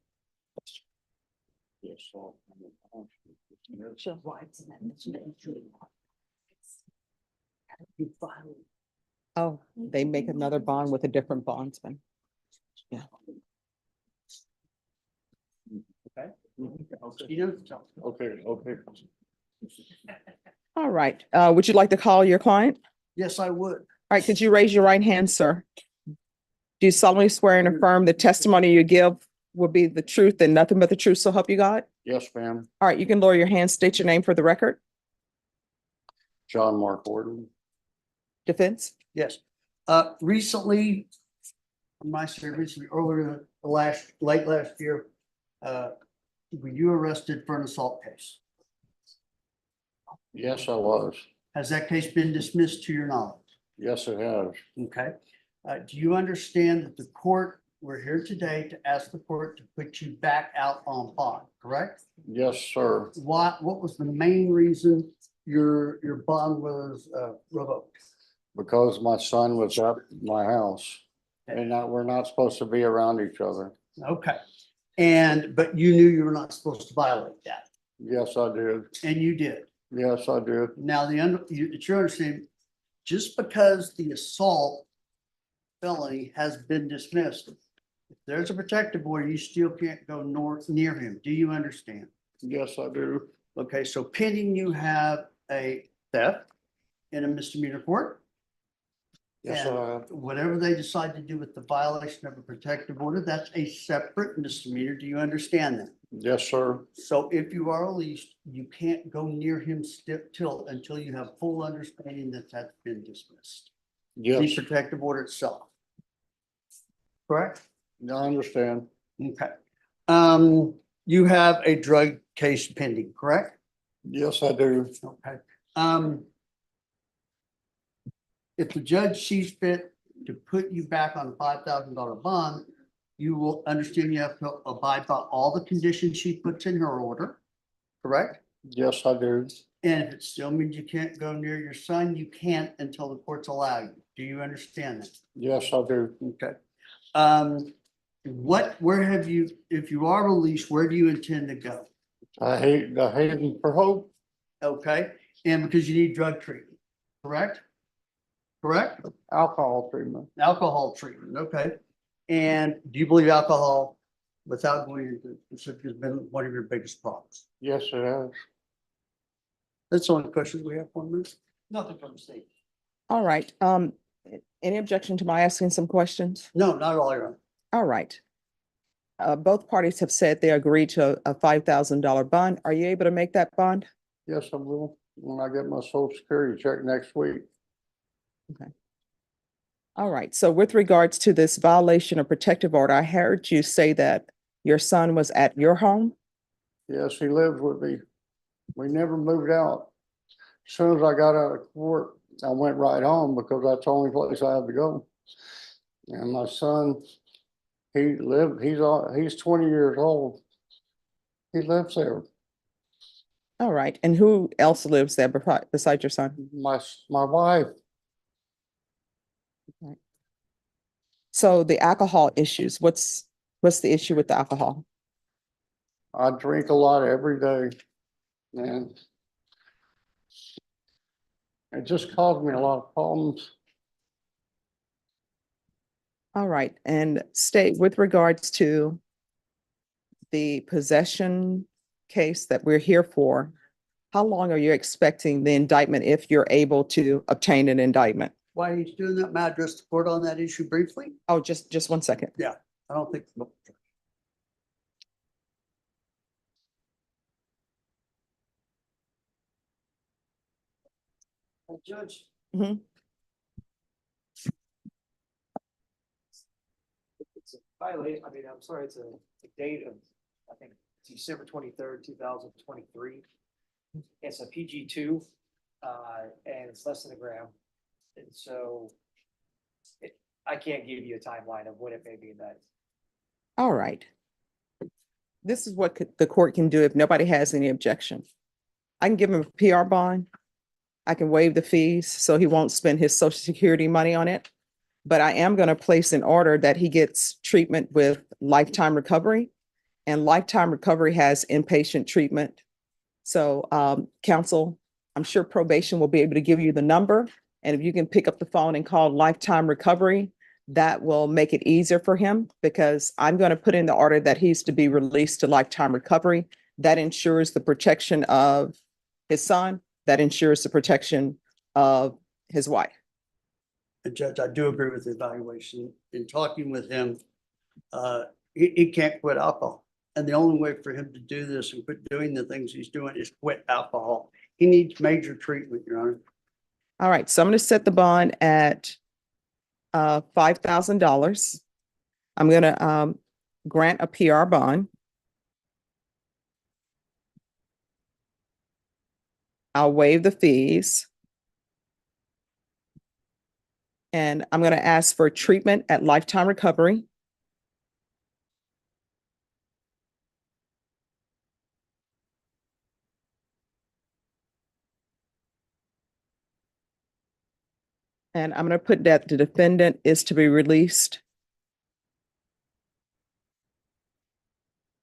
Sure. Oh, they make another bond with a different bondsman. Yeah. Okay. All right. Would you like to call your client? Yes, I would. All right, could you raise your right hand, sir? Do you solemnly swear and affirm the testimony you give will be the truth and nothing but the truth, so help you God? Yes, ma'am. All right, you can lower your hand, state your name for the record. John Mark Horton. Defense? Yes. Recently, my service, earlier, late last year, were you arrested for an assault case? Yes, I was. Has that case been dismissed to your knowledge? Yes, it has. Okay. Do you understand that the court, we're here today to ask the court to put you back out on bond, correct? Yes, sir. What was the main reason your bond was revoked? Because my son was at my house and that we're not supposed to be around each other. Okay. But you knew you were not supposed to violate that, Yes, I did. and you did. Yes, I did. Now, it's your understanding, just because the assault felony has been dismissed, if there's a protective order, you still can't go near him. Do you understand? Yes, I do. Okay, so pending you have a theft in a misdemeanor court. Yes, and I have. whatever they decide to do with the violation of a protective order, that's a separate misdemeanor. Do you understand that? Yes, sir. So if you are released, you can't go near him until you have full understanding that that's been dismissed. Yes, The protective order itself. Correct? I understand. Okay. You have a drug case pending, correct? Yes, I do. Okay. If the judge sees fit to put you back on a $5,000 bond, you will understand you have to abide by all the conditions she puts in her order, correct? Yes, I do. And if it still means you can't go near your son, you can't until the courts allow you. Do you understand that? Yes, I do. Okay. Where have you, if you are released, where do you intend to go? I hate him for hope. Okay, and because you need drug treatment, correct? Correct? Alcohol treatment. Alcohol treatment, okay. And do you believe alcohol, without going into specifics, has been one of your biggest problems? Yes, it has. That's the only questions we have for this. Nothing from the state. All right. Any objection to my asking some questions? No, not at all, Your Honor. All right. Both parties have said they agree to a $5,000 bond. Are you able to make that bond? Yes, I will. When I get my social security check next week. All right. So with regards to this violation of protective order, I heard you say that your son was at your home. Yes, he lives with me. We never moved out. As soon as I got out of court, I went right home because that's the only place I had to go. And my son, he's 20 years old. He lives there. All right. And who else lives there besides your son? My wife, So the alcohol issues, what's the issue with the alcohol? I drink a lot every day. And it just caused me a lot of problems. All right. And state with regards to the possession case that we're here for, how long are you expecting the indictment if you're able to obtain an indictment? While he's doing that, may I address the court on that issue briefly? Oh, just 1 second. I don't think. Judge. Mhm. It's a violation, I mean, I'm sorry, it's a date of, I think, December 23rd, 2023. It's a PG2, and it's less than a gram. And so I can't give you a timeline of when it may be in that. All right. This is what the court can do if nobody has any objection. I can give him a PR bond. I can waive the fees so he won't spend his social security money on it. But I am going to place an order that he gets treatment with Lifetime Recovery, and Lifetime Recovery has inpatient treatment. So counsel, I'm sure probation will be able to give you the number. And if you can pick up the phone and call Lifetime Recovery, that will make it easier for him, because I'm going to put in the order that he's to be released to Lifetime Recovery. That ensures the protection of his son. That ensures the protection of his wife. And Judge, I do agree with the evaluation. In talking with him, he can't quit alcohol. And the only way for him to do this and quit doing the things he's doing is quit alcohol. He needs major treatment, Your Honor. All right, so I'm going to set the bond at $5,000. I'm going to grant a PR bond. I'll waive the fees. And I'm going to ask for treatment at Lifetime Recovery. And I'm going to put that the defendant is to be released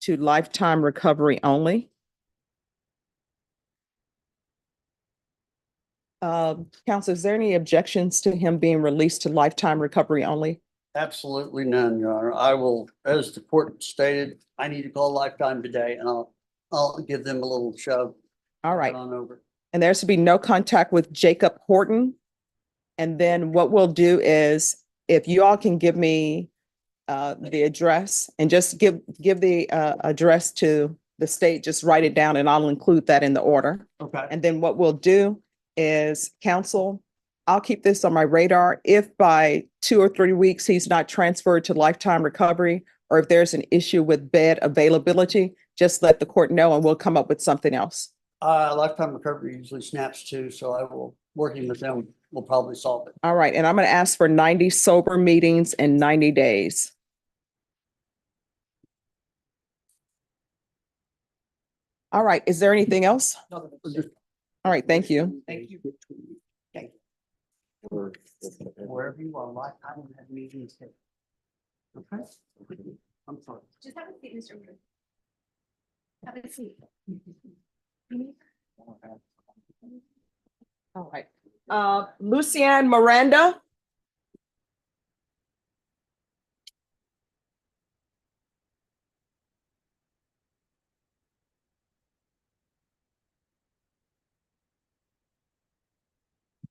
to Lifetime Recovery only. Counsel, is there any objections to him being released to Lifetime Recovery only? Absolutely none, Your Honor. I will, as the court stated, I need to call Lifetime today and I'll give them a little shove. All right. On over. And there's to be no contact with Jacob Horton. And then what we'll do is, if you all can give me the address and just give the address to the state, just write it down and I'll include that in the order. Okay. And then what we'll do is, counsel, I'll keep this on my radar. If by 2 or 3 weeks he's not transferred to Lifetime Recovery, or if there's an issue with bed availability, just let the court know and we'll come up with something else. Lifetime Recovery usually snaps too, so I will, working with them, will probably solve it. All right, and I'm going to ask for 90 sober meetings in 90 days. All right, is there anything else? All right, thank you. Thank you. Okay. Wherever you are, I don't have meetings here. Okay? I'm sorry. Just have a seat, Mr. Wood. Have a seat. All right. Lucian Miranda.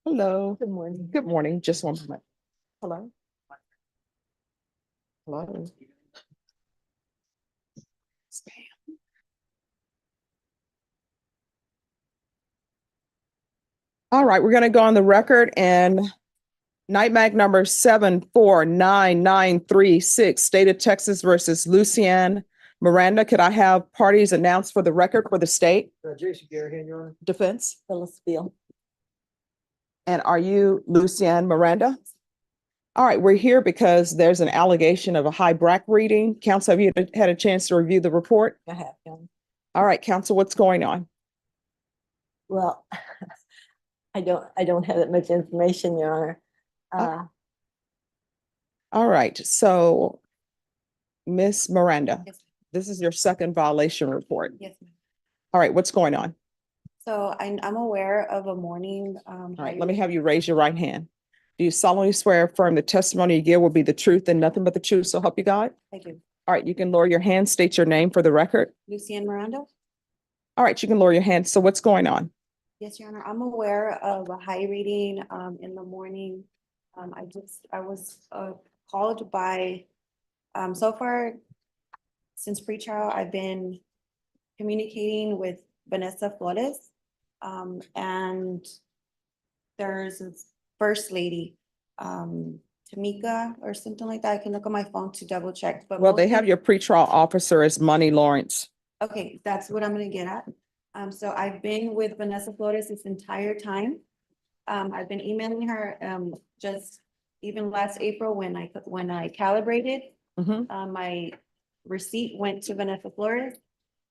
Hello. Good morning. Good morning. Just one moment. Hello. Hello. Spam. All right, we're going to go on the record and night mag number 749936, State of Texas versus Lucian Miranda. Could I have parties announced for the record for the state? Jason Gary here, Your Honor. Defense. Phyllis Beal. And are you Lucian Miranda? All right, we're here because there's an allegation of a high BRAC reading. Counsel, have you had a chance to review the report? I have, yeah. All right, counsel, what's going on? Well, I don't have that much information, Your Honor. All right, so Miss Miranda, Yes, this is your second violation report. yes, ma'am. All right, what's going on? So I'm aware of a morning. All right, let me have you raise your right hand. Do you solemnly swear or affirm the testimony you give will be the truth and nothing but the truth, so help you God? I do. All right, you can lower your hand, state your name for the record. Lucian Miranda? All right, you can lower your hand. So what's going on? Yes, Your Honor. I'm aware of a high reading in the morning. I was called by, so far, since pretrial, I've been communicating with Vanessa Flores. And there's a first lady, Tamika or something like that. I can look on my phone to double check, but. Well, they have mostly- your pretrial officer as Money Lawrence. Okay, that's what I'm gonna get at. So I've been with Vanessa Flores this entire time. I've been emailing her, just even last April when I calibrated. Mhm. My receipt went to Vanessa Flores.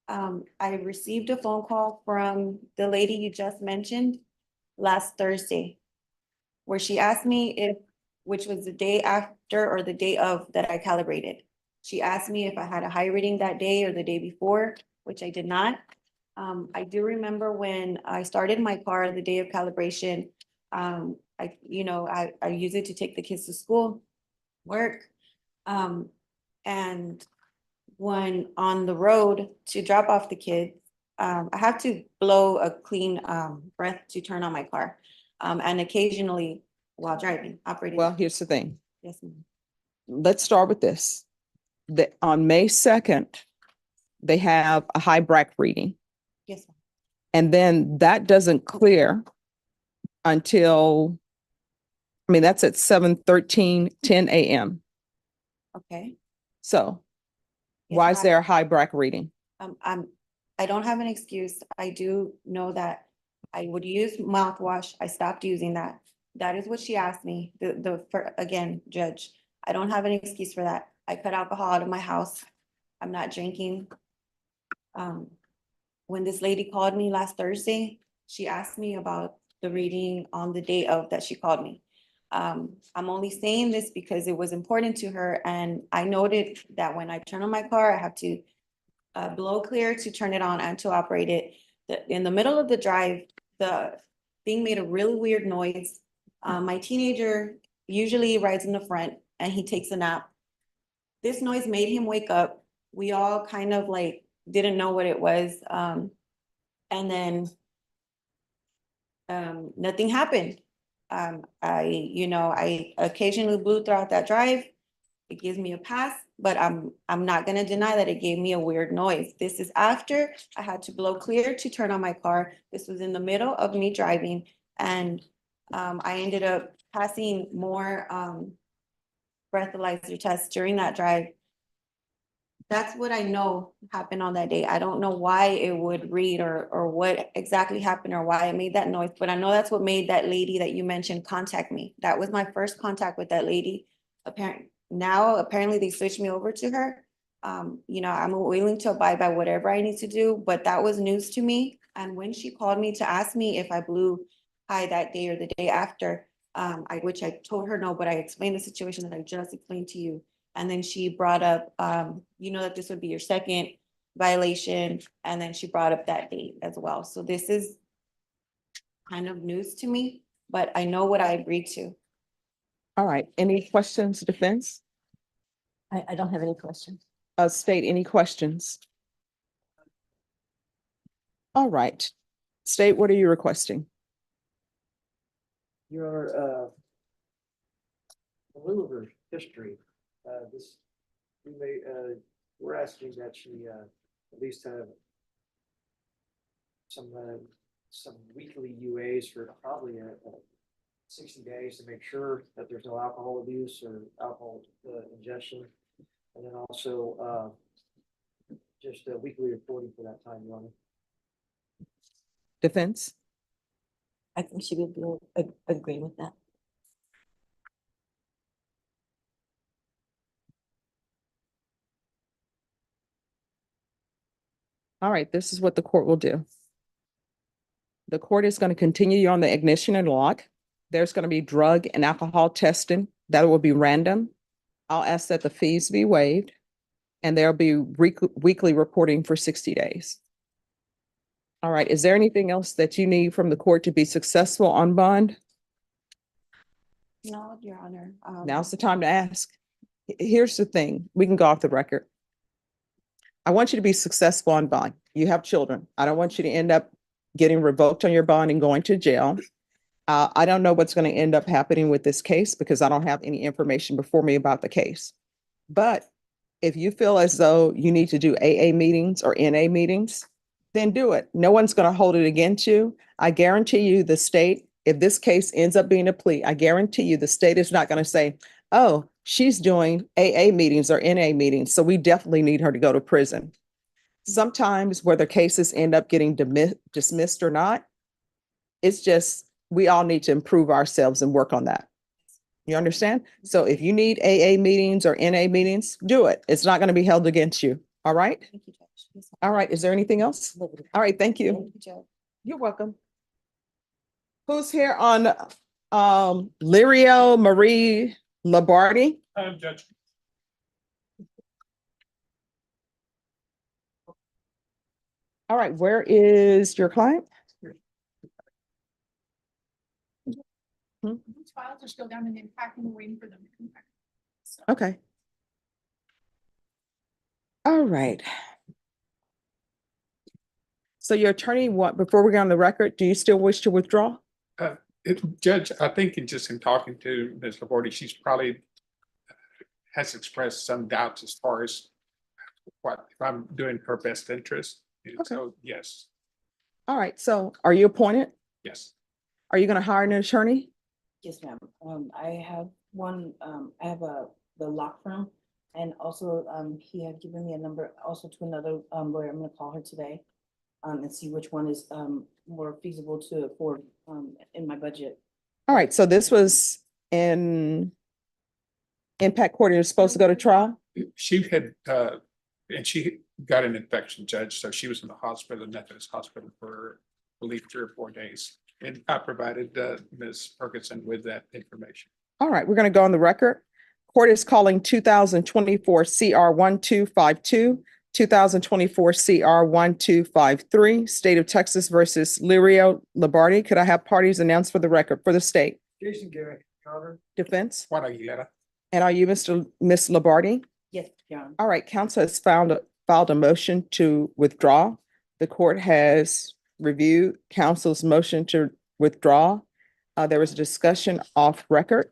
I received a phone call from the lady you just mentioned last Thursday, where she asked me which was the day after or the day of that I calibrated. She asked me if I had a high reading that day or the day before, which I did not. I do remember when I started my car the day of calibration, I use it to take the kids to school, work. And when on the road to drop off the kids, I have to blow a clean breath to turn on my car. And occasionally while driving, operating. Well, here's the thing. Yes, ma'am. Let's start with this. On May 2nd, they have a high BRAC reading. Yes, ma'am. And then that doesn't clear until, that's at 7:10 a.m. Okay. So Yes, why is I- there a high BRAC reading? I don't have an excuse. I do know that I would use mouthwash. I stopped using that. That is what she asked me. Again, Judge, I don't have an excuse for that. I cut alcohol out of my house. I'm not drinking. When this lady called me last Thursday, she asked me about the reading on the day of that she called me. I'm only saying this because it was important to her, and I noted that when I turn on my car, I have to blow clear to turn it on and to operate it. In the middle of the drive, the thing made a really weird noise. My teenager usually rides in the front and he takes a nap. This noise made him wake up. We all kind of like didn't know what it was. And then nothing happened. I occasionally blew throughout that drive. It gives me a pass, but I'm not gonna deny that it gave me a weird noise. This is after I had to blow clear to turn on my car. This was in the middle of me driving, and I ended up passing more breathalyzer tests during that drive. That's what I know happened on that day. I don't know why it would read or what exactly happened or why it made that noise, but I know that's what made that lady that you mentioned contact me. That was my first contact with that lady. Apparently they switched me over to her. I'm willing to abide by whatever I need to do, but that was news to me. And when she called me to ask me if I blew high that day or the day after, which I told her no, but I explained the situation that I just explained to you. And then she brought up, you know, that this would be your second violation. And then she brought up that date as well. So this is kind of news to me, but I know what I agreed to. All right, any questions, defense? I don't have any questions. State, any questions? All right, state, what are you requesting? Your, a little of her history, we're asking that she, at least have some weekly UAs for probably 60 days to make sure that there's no alcohol abuse or alcohol ingestion. And then also, just a weekly reporting for that time, Your Honor. Defense? I think she would be agree with that. All right, this is what the court will do. The court is going to continue you on the ignition and lock. There's going to be drug and alcohol testing. That will be random. I'll ask that the fees be waived. And there'll be weekly reporting for 60 days. All right, is there anything else that you need from the court to be successful on bond? No, Your Honor. Now's the time to ask. Here's the thing, we can go off the record. I want you to be successful on bond. You have children. I don't want you to end up getting revoked on your bond and going to jail. I don't know what's going to end up happening with this case because I don't have any information before me about the case. But if you feel as though you need to do AA meetings or NA meetings, then do it. No one's going to hold it against you. I guarantee you the state, if this case ends up being a plea, I guarantee you the state is not going to say, oh, she's doing AA meetings or NA meetings, so we definitely need her to go to prison. Sometimes whether cases end up getting dismissed or not, it's just, we all need to improve ourselves and work on that. You understand? So if you need AA meetings or NA meetings, do it. It's not going to be held against you. All right? Thank you, Judge. Yes, ma'am. All right. Is there anything else? All right. Thank you. Thank you, Judge. You're welcome. Who's here on Lirio Marie Labardi? Judge. All right. Where is your client? These files are still down in the packing, waiting for them to come back. So, Okay. All right. So your attorney, before we get on the record, do you still wish to withdraw? Judge, I think in talking to Ms. Labordi, she's probably has expressed some doubts as far as what if I'm doing her best interest. And Okay. so, yes, All right. So are you appointed? yes. Are you going to hire an attorney? Yes, ma'am. I have one, I have the law firm, and also, he had given me a number also to another, lawyer. I'm gonna call her today, and see which one is, more feasible to afford, in my budget. All right. So this was in impact court. You're supposed to go to trial? She had, and she got an infection, Judge, so she was in the hospital, the Methodist Hospital for, I believe, 3 or 4 days. And I provided Ms. Ferguson with that information. All right, we're going to go on the record. Court is calling 2024 CR 1252, 2024 CR 1253, State of Texas versus Lirio Labardi. Could I have parties announced for the record for the state? Jason Garrett, Carter. Defense? Juan Aguilera. And are you Miss Labardi? Yes, Your Honor. All right, counsel has filed a motion to withdraw. The court has reviewed counsel's motion to withdraw. There was a discussion off record.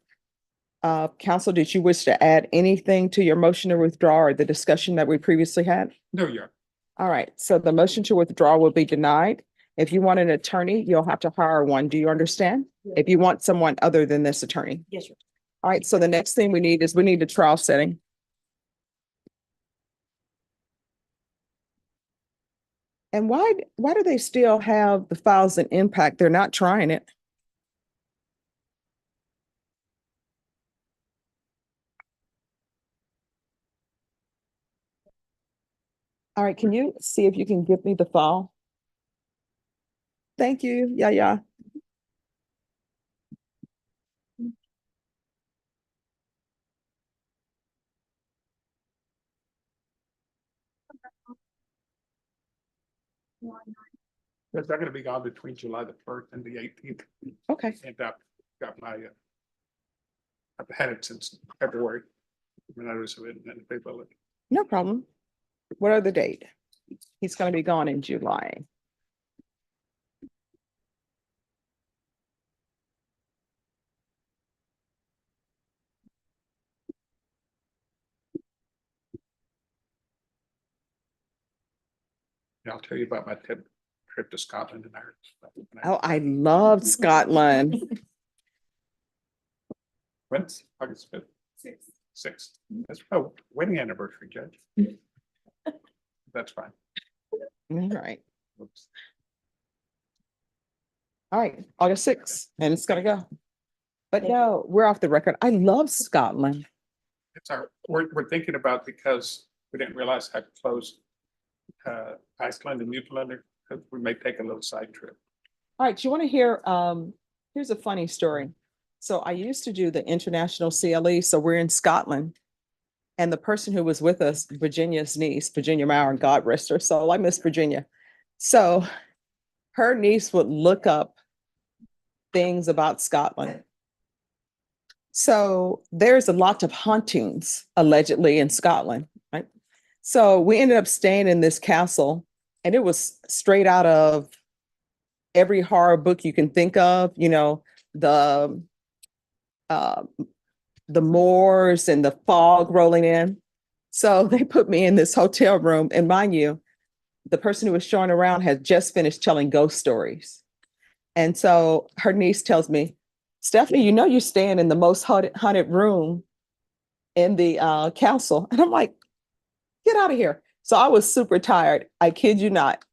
Counsel, did you wish to add anything to your motion to withdraw or the discussion that we previously had? No, Your Honor. All right, so the motion to withdraw will be denied. If you want an attorney, you'll have to hire one. Do you understand? If you want someone other than this attorney. Yes, sir. All right, so the next thing we need a trial setting. And why do they still have the files in impact? They're not trying it. All right, can you see if you can give me the file? Thank you. Yeah, yeah. Because I'm gonna be gone between July the first and the 18th. Okay. And I've got my, I've had it since February. When I was in availability. No problem. What are the date? He's gonna be gone in July. I'll tell you about my trip to Scotland and Ireland. Oh, I love Scotland. When's August 5th? 6th. That's my wedding anniversary, Judge. That's fine. All right. Oops. All right, August 6th, and it's gonna go. But no, we're off the record. I love Scotland. It's we're thinking about because we didn't realize how close Iceland and Newfoundland are, 'cause we may take a little side trip. All right, do you want to hear, here's a funny story. So I used to do the international CLE, so we're in Scotland. And the person who was with us, Virginia's niece, Virginia Maurer, God rest her soul, I miss Virginia. So her niece would look up things about Scotland. So there's a lot of hauntings allegedly in Scotland, right? So we ended up staying in this castle, and it was straight out of every horror book you can think of, you know, the moors and the fog rolling in. So they put me in this hotel room, and mind you, the person who was showing around had just finished telling ghost stories. And so her niece tells me, Stephanie, you know, you're staying in the most haunted room in the castle. And I'm like, get out of here. So I was super tired. I kid you not.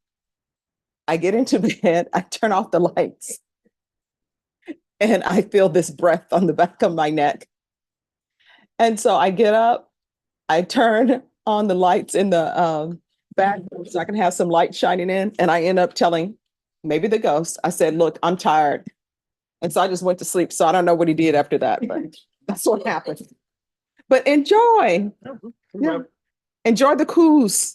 I get into bed, I turn off the lights, and I feel this breath on the back of my neck. And so I get up, I turn on the lights in the back so I can have some light shining in. And I end up telling maybe the ghost, I said, look, I'm tired. And so I just went to sleep. So I don't know what he did after that, but that's what happened. But enjoy. Yeah. Enjoy the cruise.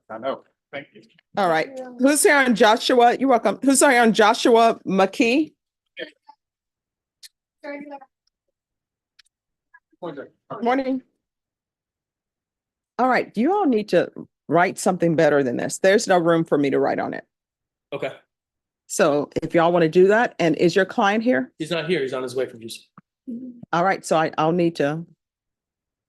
I know. Thank you. All right. Who's here on Joshua? You're welcome. Who's here on Joshua McKee? Morning. All right. You all need to write something better than this. There's no room for me to write on it. Okay. So if y'all want to do that, and is your client here? He's not here. He's on his way from Houston. All right. So I'll need to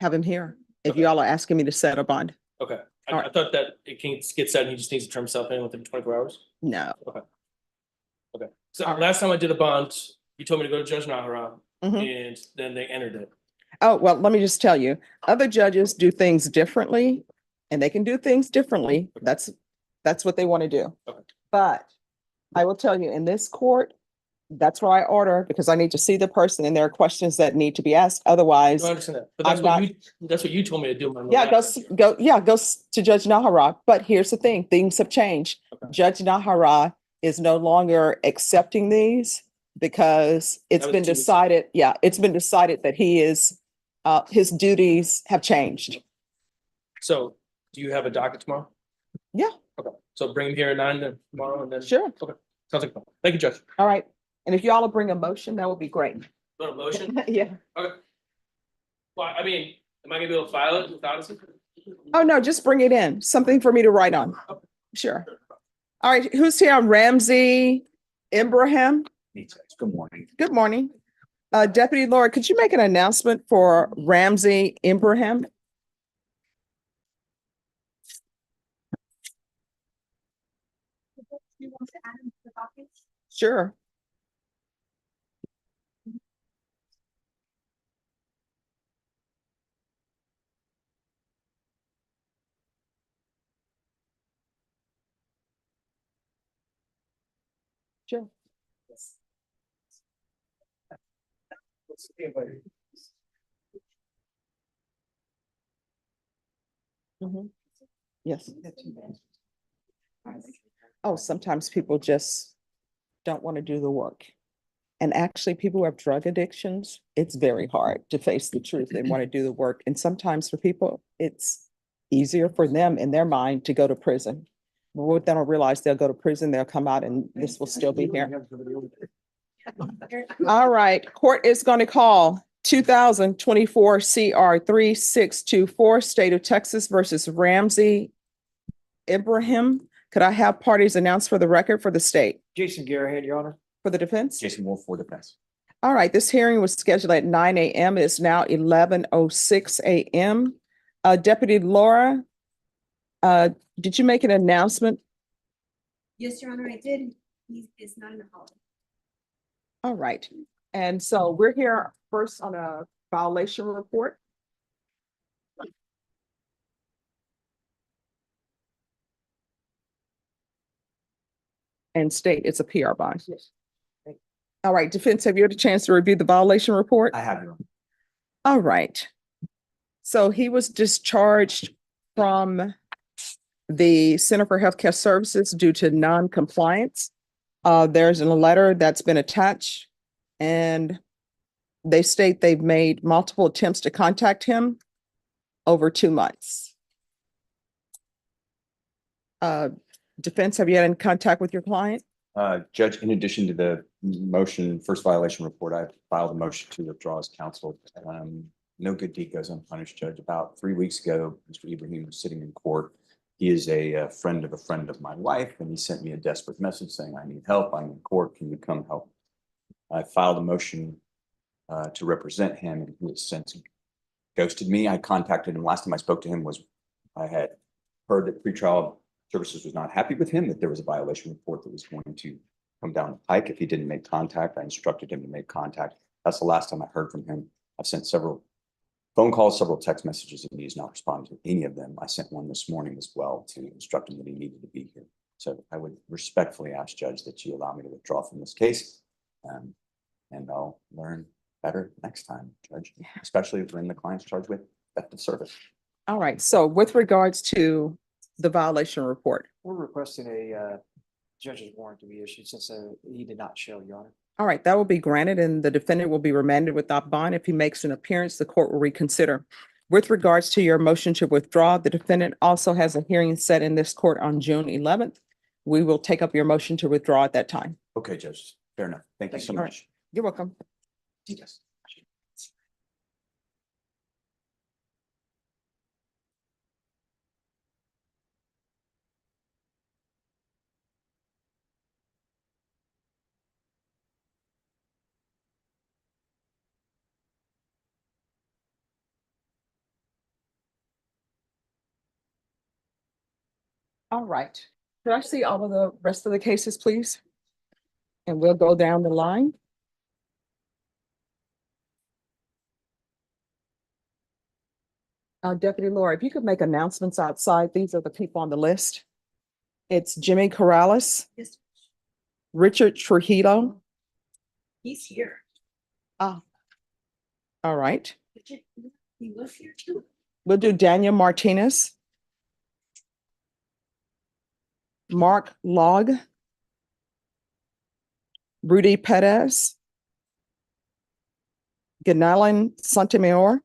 have him here if y'all are asking me to set a bond. Okay. All I thought that it can get set and he just needs to turn himself in within 24 hours. No. Okay. Okay. So last time I did a bond, you told me to go to Judge Nahara and then they entered it. Oh, well, let me just tell you, other judges do things differently, and they can do things differently. That's what they want to do. Okay. But I will tell you, in this court, that's what I order, because I need to see the person and there are questions that need to be asked. Otherwise, No, I understand that. But that's what you told me to do. yeah, go to Judge Nahara. But here's the thing, things have changed. Okay. Judge Nahara is no longer accepting these because it's been decided, it's been decided that he is, his duties have changed. So do you have a docket tomorrow? Yeah. Okay. So bring him here at 9 then tomorrow and then. Sure. Okay. Sounds like fun. Thank you, Judge. All right. And if y'all will bring a motion, that would be great. Little motion? Yeah. Okay. Well, I mean, am I gonna be able to file it without it? Oh, no, just bring it in. Something for me to write on. Sure. All right. Who's here? Ramsey Ibraham. Good morning. Good morning. Deputy Lord, could you make an announcement for Ramsey Ibraham? You want to add him to the docket? Sure. Sure. Yes. Oh, sometimes people just don't want to do the work. And actually, people who have drug addictions, it's very hard to face the truth. They want to do the work. And sometimes for people, it's easier for them in their mind to go to prison. But what they don't realize, they'll go to prison, they'll come out, and this will still be here. All right, court is going to call 2024 CR 3624, State of Texas versus Ramsey Ibraham. Could I have parties announced for the record for the state? Jason Garahan, Your Honor. For the defense? Jason Wolf for defense. All right, this hearing was scheduled at 9 a.m. It's now 11:06 a.m. Deputy Laura, did you make an announcement? Yes, Your Honor, I did. It's not in the hall. All right, and so we're here first on a violation report. And state it's a PR bond. Yes. All right, defense, have you had a chance to review the violation report? I have, Your Honor. All right. So he was discharged from the Center for Healthcare Services due to non-compliance. There's a letter that's been attached, and they state they've made multiple attempts to contact him over 2 months. Defense, have you had any contact with your client? Judge, in addition to the motion, first violation report, I filed a motion to withdraw as counsel. No good deed goes unpunished, Judge. About 3 weeks ago, Mr. Ibraham was sitting in court. He is a friend of my wife, and he sent me a desperate message saying, I need help. I'm in court. Can you come help? I filed a motion to represent him, and he has since ghosted me. I contacted him. Last time I spoke to him was I had heard that pretrial services was not happy with him, that there was a violation report that was going to come down the pike if he didn't make contact. I instructed him to make contact. That's the last time I heard from him. I've sent several phone calls, several text messages, and he's not responded to any of them. I sent one this morning as well to instruct him that he needed to be here. So I would respectfully ask, Judge, that you allow me to withdraw from this case. And I'll learn better next time, Judge, especially when the client's charged with theft of service. All right, so with regards to the violation report. We're requesting a judge's warrant to be issued since he did not show, Your Honor. All right, that will be granted, and the defendant will be remanded without bond. If he makes an appearance, the court will reconsider. With regards to your motion to withdraw, the defendant also has a hearing set in this court on June 11th. We will take up your motion to withdraw at that time. Okay, Judge, fair enough. Thank you so All right. much. You're welcome. Yes. All right. Could I see all of the rest of the cases, please? And we'll go down the line. Deputy Laura, if you could make announcements outside, these are the people on the list. It's Jimmy Corrales, Yes, Richard Trujillo. he's here. All right. He was here too. We'll do Daniel Martinez. Mark Log. Rudy Petz. Galan Santor.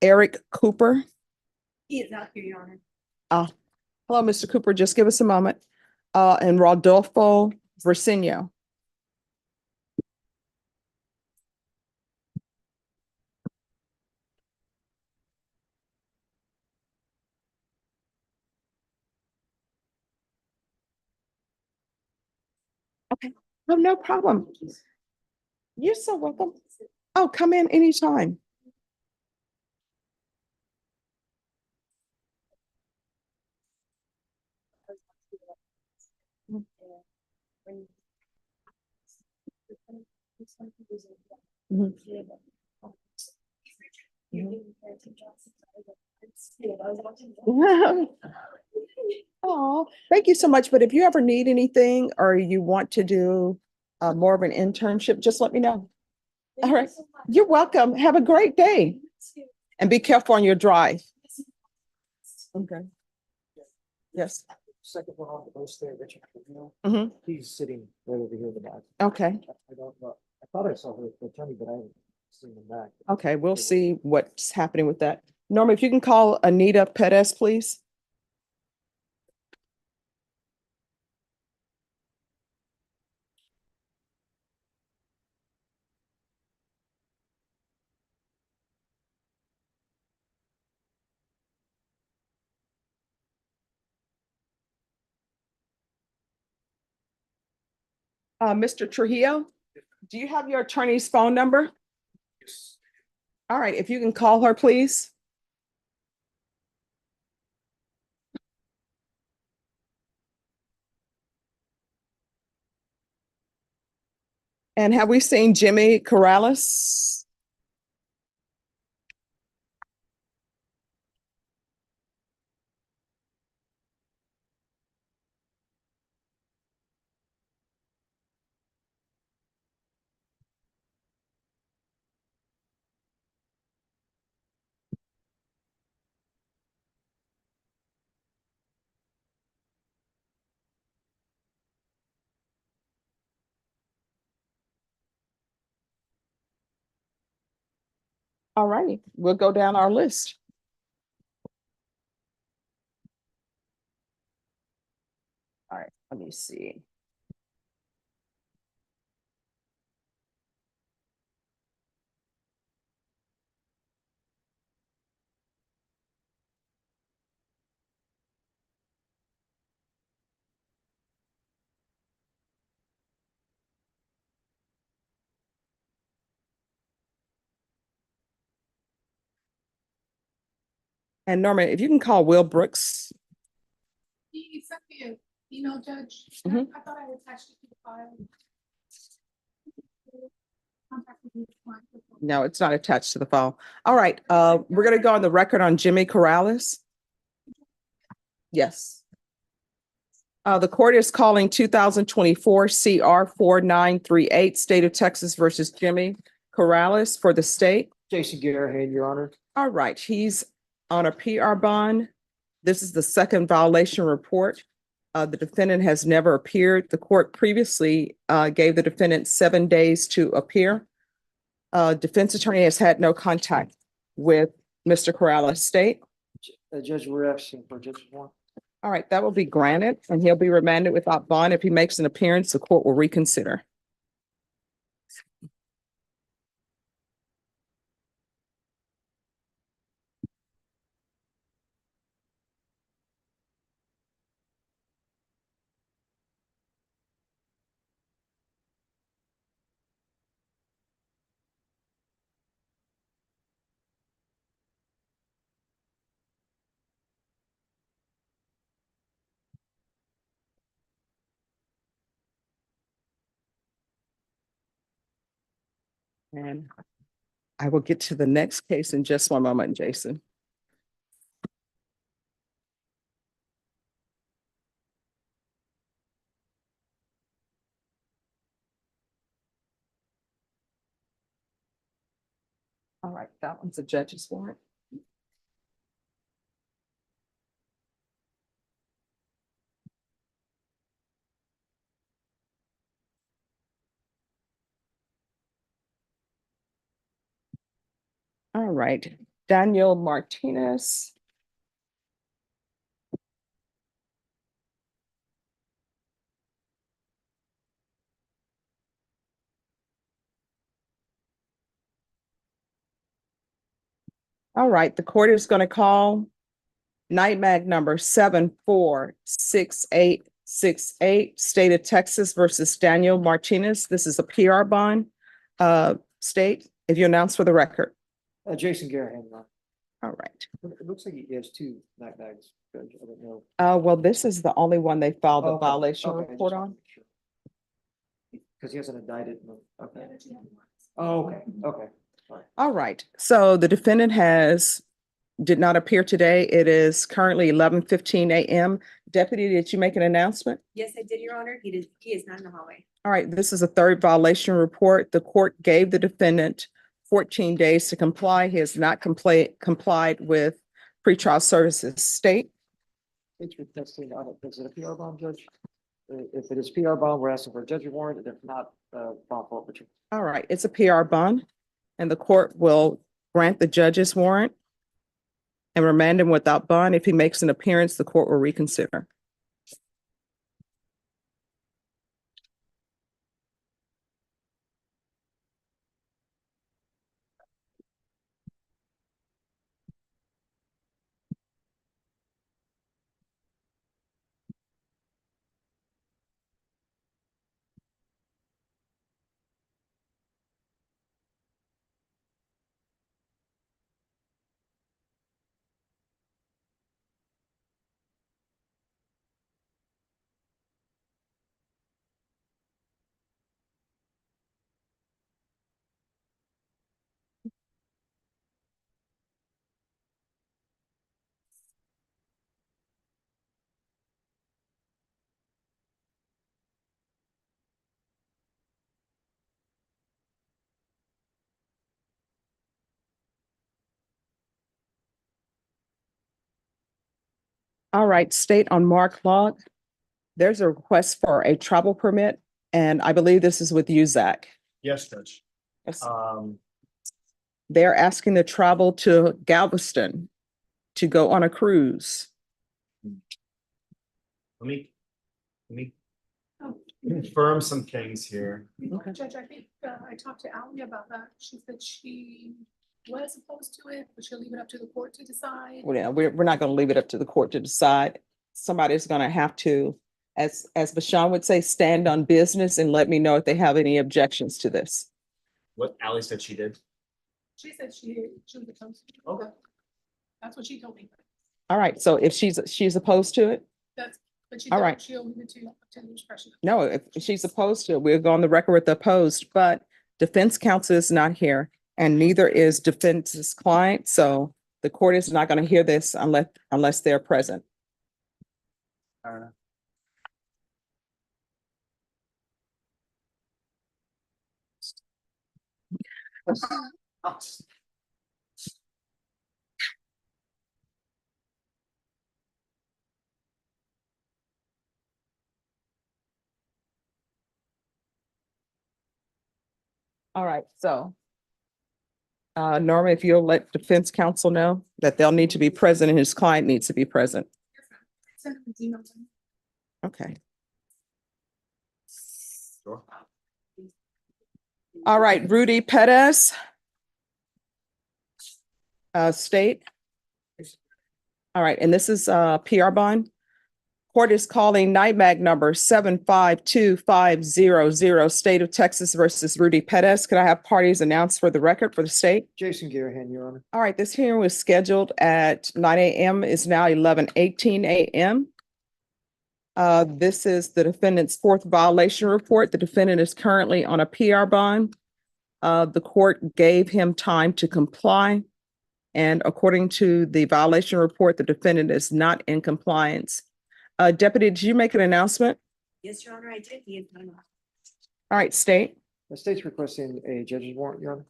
Eric Cooper. He is not here, Your Honor. Hello, Mr. Cooper, just give us a moment. And Rodolfo Binho. Okay, oh, no problem. You're so welcome. Oh, come in anytime. Oh, thank you so much. But if you ever need anything or you want to do more of an internship, just let me know. All right. You're welcome. Have a great day. And be careful on your drive. Okay. Yes. second one on the list there, Richard. Mhm. He's sitting right over here in the back. Okay, I don't know. I thought I saw the attorney, but I haven't seen him back. okay, we'll see what's happening with that. Norma, if you can call Anita Perez, please. Mr. Trujillo, do you have your attorney's phone number? All right, if you can call her, please. And have we seen Jimmy Corrales? All righty, we'll go down our list. All right, let me see. And Norma, if you can call Will Brooks. He sent me an email, Judge. Mhm. I thought I attached it to the file. Contact with me. No, it's not attached to the file. All right, we're gonna go on the record on Jimmy Corrales. Yes. The court is calling 2024 CR 4938, State of Texas versus Jimmy Corrales for the state. Jason Garahan, Your Honor. All right, he's on a PR bond. This is the second violation report. The defendant has never appeared. The court previously gave the defendant 7 days to appear. Defense attorney has had no contact with Mr. Corrales' state. Judge, we're asking for just one. All right, that will be granted, and he'll be remanded without bond. If he makes an appearance, the court will reconsider. And I will get to the next case in just one moment, Jason. All right, that one's a judge's warrant. All right, Daniel Martinez. All right, the court is going to call night mag number 746868, State of Texas versus Daniel Martinez. This is a PR bond. State, if you announce for the record. Jason Garahan, Your Honor. All right. It looks like he has two night bags, Judge. I don't know. Well, this is the only one they filed the Okay, violation okay, I just report wanted on. to make sure. Because he hasn't indicted. Okay. Oh, okay, okay. All right, so the defendant did not appear today. It is currently 11:15 a.m. Deputy, did you make an announcement? Yes, I did, Your Honor. He is not in the hallway. All right, this is a third violation report. The court gave the defendant 14 days to comply. He has not complied with pretrial services. State. It's requesting, is it a PR bond, Judge? If it is PR bond, we're asking for a judge warrant, and if not, bond forfeiture. All right, it's a PR bond, and the court will grant the judge's warrant and remand him without bond. If he makes an appearance, the court will reconsider. All right, state on Mark log. There's a request for a travel permit, and I believe this is with you, Zach. Yes, Judge. Yes. They're asking to travel to Galveston to go on a cruise. Let me confirm some things here. Okay. Judge, I think I talked to Ally about that. She said she was opposed to it, but she'll leave it up to the court to decide. Well, yeah, we're not going to leave it up to the court to decide. Somebody's going to have to, as Bashan would say, stand on business and let me know if they have any objections to this. What Ally said she did. She said she was opposed to it. Okay. That's what she told me. All right, so if she's opposed to it, But she all said right. she'll leave it to the discretion. No, if she's opposed to it, we'll go on the record with the opposed, but defense counsel is not here and neither is defense's client. So the court is not going to hear this unless they're present. All right, so Norma, if you'll let defense counsel know that they'll need to be present and his client needs to be present. Send him an email. Okay. Sure. All right, Rudy Petz. State. All right, and this is PR bond. Court is calling NIMAG number 7525000, State of Texas versus Rudy Petz. Could I have parties announced for the record for the state? Jason Garahan, Your Honor. All right, this hearing was scheduled at 9 a.m. It's now 11:18 a.m. This is the defendant's fourth violation report. The defendant is currently on a PR bond. The court gave him time to comply. And according to the violation report, the defendant is not in compliance. Deputy, did you make an announcement? Yes, Your Honor, I did. All right, state. The state's requesting a judge's warrant, Your Honor.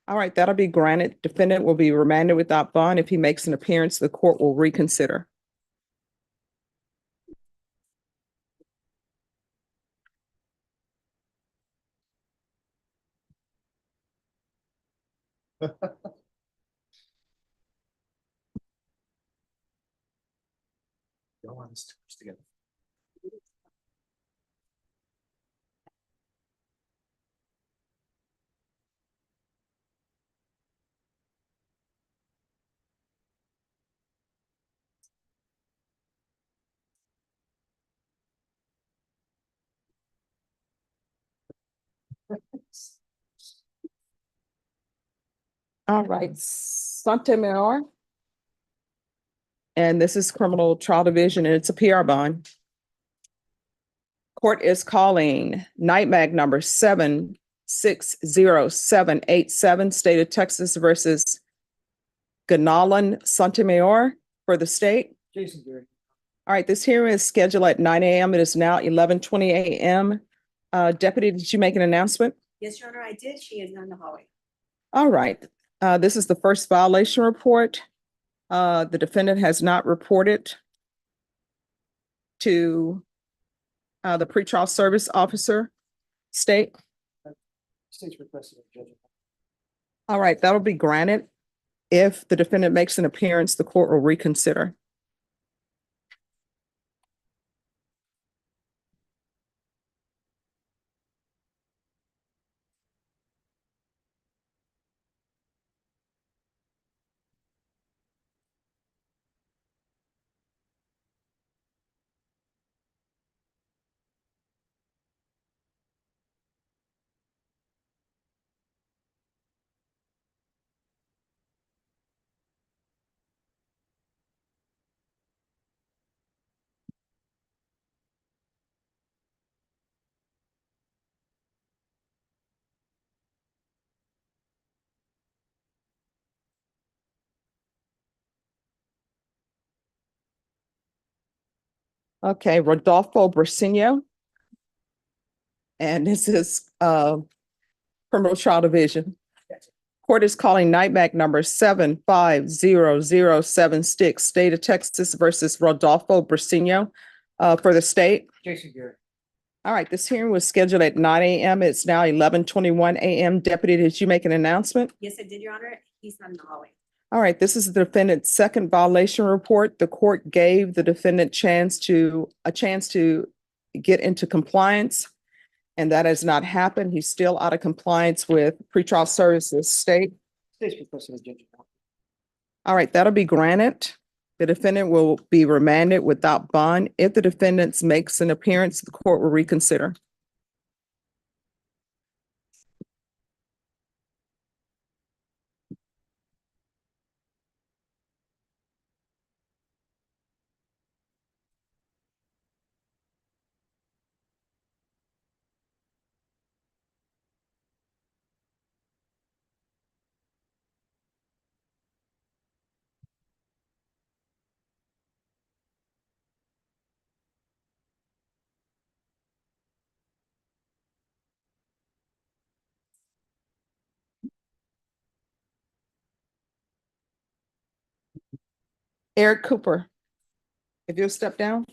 All right, that'll be granted. Defendant will be remanded without bond. If he makes an appearance, the court will reconsider. Don't want us to push together. All right, Santor. And this is criminal trial division and it's a PR bond. Court is calling NIMAG number 7600787, State of Texas versus Galan Santor for the state. Jason Garahan. All right, this hearing is scheduled at 9 a.m. It is now 11:20 a.m. Deputy, did you make an announcement? Yes, Your Honor, I did. She is in the hallway. All right, this is the first violation report. The defendant has not reported to the pretrial service officer state? State's requested of Judge. All right, that'll be granted. If the defendant makes an appearance, the court will reconsider. Okay, Rodolfo Binho. And this is criminal trial division. Court is calling NIMAC number 750076, State of Texas versus Rodolfo Binho for the state. Jason Garrett. All right, this hearing was scheduled at 9 a.m. It's now 11:21 a.m. Deputy, did you make an announcement? Yes, I did, Your Honor. He's not in the hallway. All right, this is the defendant's second violation report. The court gave the defendant a chance to get into compliance, and that has not happened. He's still out of compliance with pretrial services state. State's requested of Judge. All right, that'll be granted. The defendant will be remanded without bond. If the defendant makes an appearance, the court will reconsider. Eric Cooper, if you'll step down.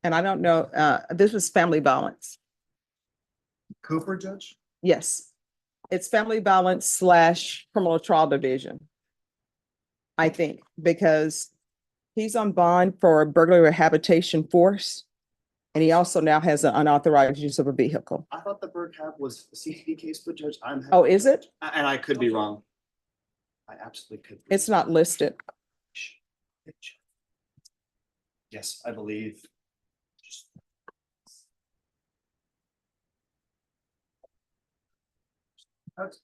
And I don't know, this was family violence. Cooper, Judge? Yes, it's family violence / criminal trial division. I think, because he's on bond for burglary habitation force. And he also now has an unauthorized use of a vehicle. I thought the bird cab was a CTV case, but Judge, Oh, is it? And I could be wrong. I absolutely could. It's not listed. Yes, I believe.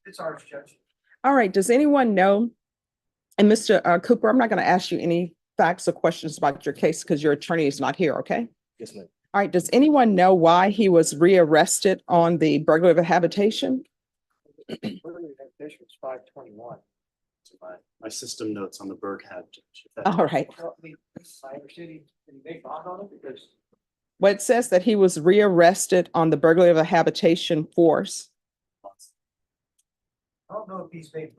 It's ours, Judge. All right, does anyone know? And Mr. Cooper, I'm not going to ask you any facts or questions about your case because your attorney is not here, okay? Yes, ma'am. All right, does anyone know why he was rearrested on the burglary of a habitation? Habitation was 521. My system notes on the bird cab, Judge. All right. I understand he made bond on it because. Well, it says that he was rearrested on the burglary of a habitation force. I don't know if he's made,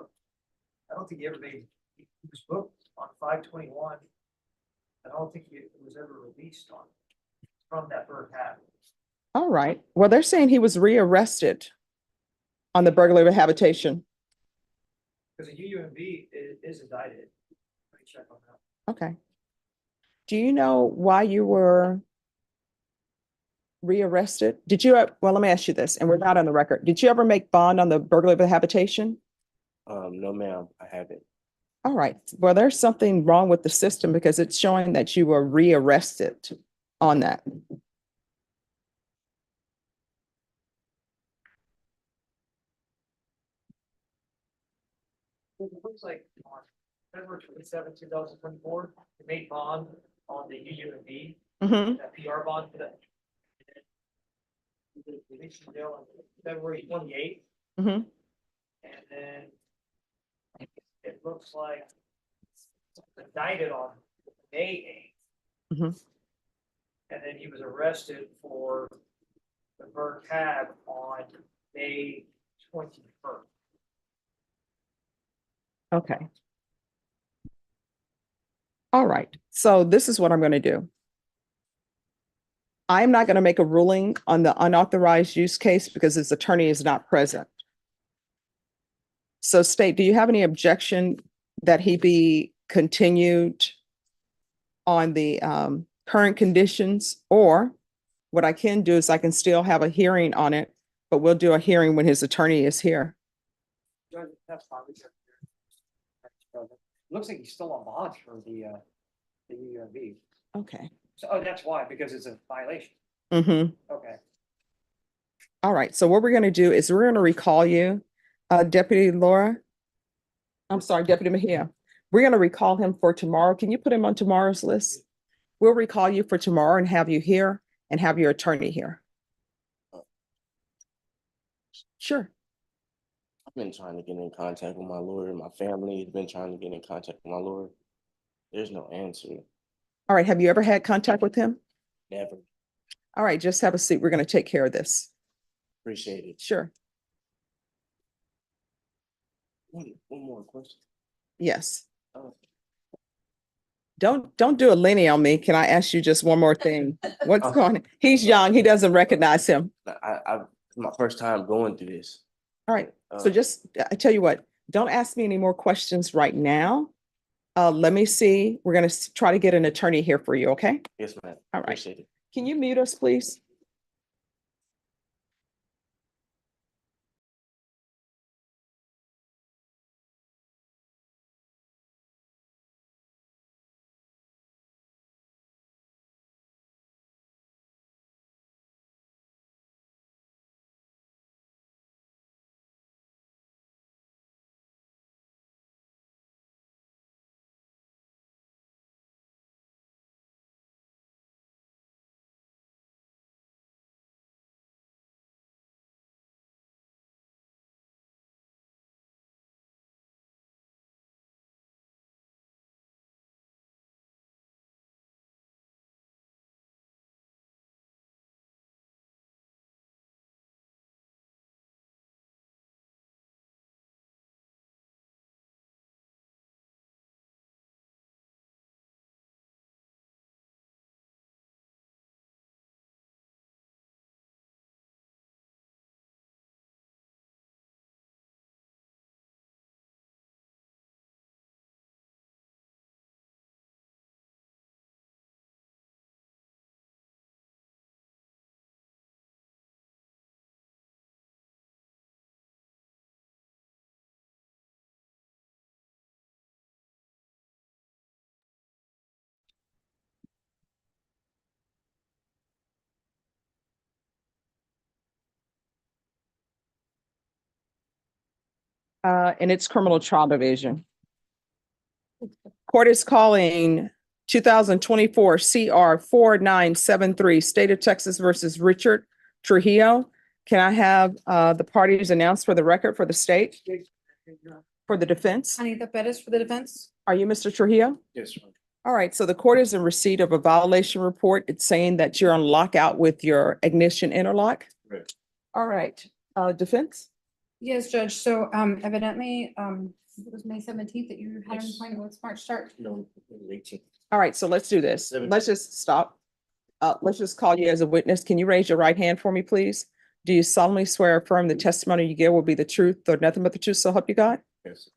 I don't think he ever made, he was booked on 521. I don't think he was ever released on from that bird habit. All right. Well, they're saying he was rearrested on the burglary of a habitation. Because the UUMB is indicted. Let me check on that. Okay. Do you know why you were rearrested? Did you, well, let me ask you this, and we're not on the record. Did you ever make bond on the burglary of a habitation? No, ma'am, I haven't. All right. Well, there's something wrong with the system because it's showing that you were rearrested on that. It looks like on February 27, 2024, they made bond on the UUMB, that PR bond for that. They reached the jail on February 28th. And then it looks like indicted on May 8th. And then he was arrested for the bird cab on May 21st. Okay. All right, so this is what I'm going to do. I'm not going to make a ruling on the unauthorized use case because his attorney is not present. So State, do you have any objection that he be continued on the current conditions? Or what I can do is I can still have a hearing on it, but we'll do a hearing when his attorney is here. Judge, that's fine. Looks like he's still on bond for the UUMB. Okay. So, oh, that's why, because it's a violation. Mm-hmm. Okay. All right, so what we're going to do is we're going to recall you, Deputy Laura. I'm sorry, Deputy Mejia. We're going to recall him for tomorrow. Can you put him on tomorrow's list? We'll recall you for tomorrow and have you here and have your attorney here. Sure. I've been trying to get in contact with my lawyer. My family has been trying to get in contact with my lawyer. There's no answer. All right, have you ever had contact with him? Never. All right, just have a seat. We're going to take care of this. Appreciate it. Sure. One more question. Yes. Oh. Don't do a Lenny on me. Can I ask you just one more thing? What's going on? He's young. He doesn't recognize him. It's my first time going through this. All right. So just, I tell you what, don't ask me any more questions right now. Let me see. We're going to try to get an attorney here for you. Okay. Yes, ma'am. All right. Appreciate it. Can you mute us, please? And it's criminal trial division. Court is calling 2024 CR 4973, State of Texas versus Richard Trujillo. Can I have the parties announced for the record for the state? For the defense? Anita Perez for the defense. Are you Mr. Trujillo? Yes, ma'am. All right, so the court is in receipt of a violation report. It's saying that you're on lockout with your ignition interlock. Right. All right, defense? Yes, Judge. So evidently, it was May 17th that you had an appointment with Smart Start. No, 18. All right, so let's do this. 17. Let's just stop. Let's just call you as a witness. Can you raise your right hand for me, please? Do you solemnly swear or affirm the testimony you give will be the truth or nothing but the truth, so help you God? Yes.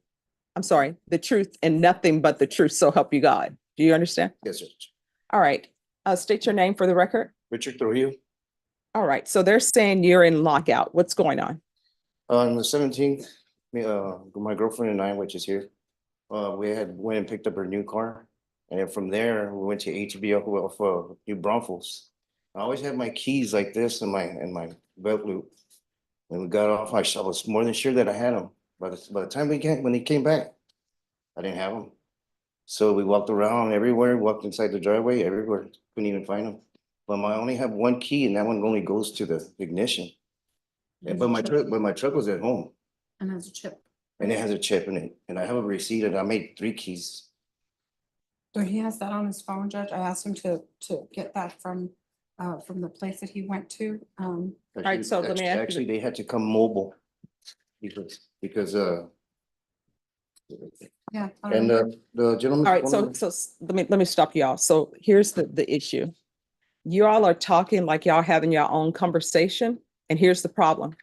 I'm sorry, the truth and nothing but the truth, so help you God. Do you understand? Yes, sir. All right, state your name for the record. Richard Trujillo. All right, so they're saying you're in lockout. What's going on? On the 17th, my girlfriend and I, which is here, we had went and picked up her new car. And then from there, we went to HBO for New Braunfels. I always have my keys like this in my belt loop. When we got off, I was more than sure that I had them. By the time when he came back, I didn't have them. So we walked around everywhere, walked inside the driveway, everywhere, couldn't even find them. But I only have one key, and that one only goes to the ignition. But my truck was at home. And has a chip. And it has a chip in it, and I have a receipt, and I made 3 keys. So he has that on his phone, Judge. I asked him to get that from the place that he went to. Right, so let me ask you- Actually, they had to come mobile because Yeah. And the gentleman. All right, let me stop y'all. So here's the issue. You all are talking like y'all having your own conversation, and here's the problem.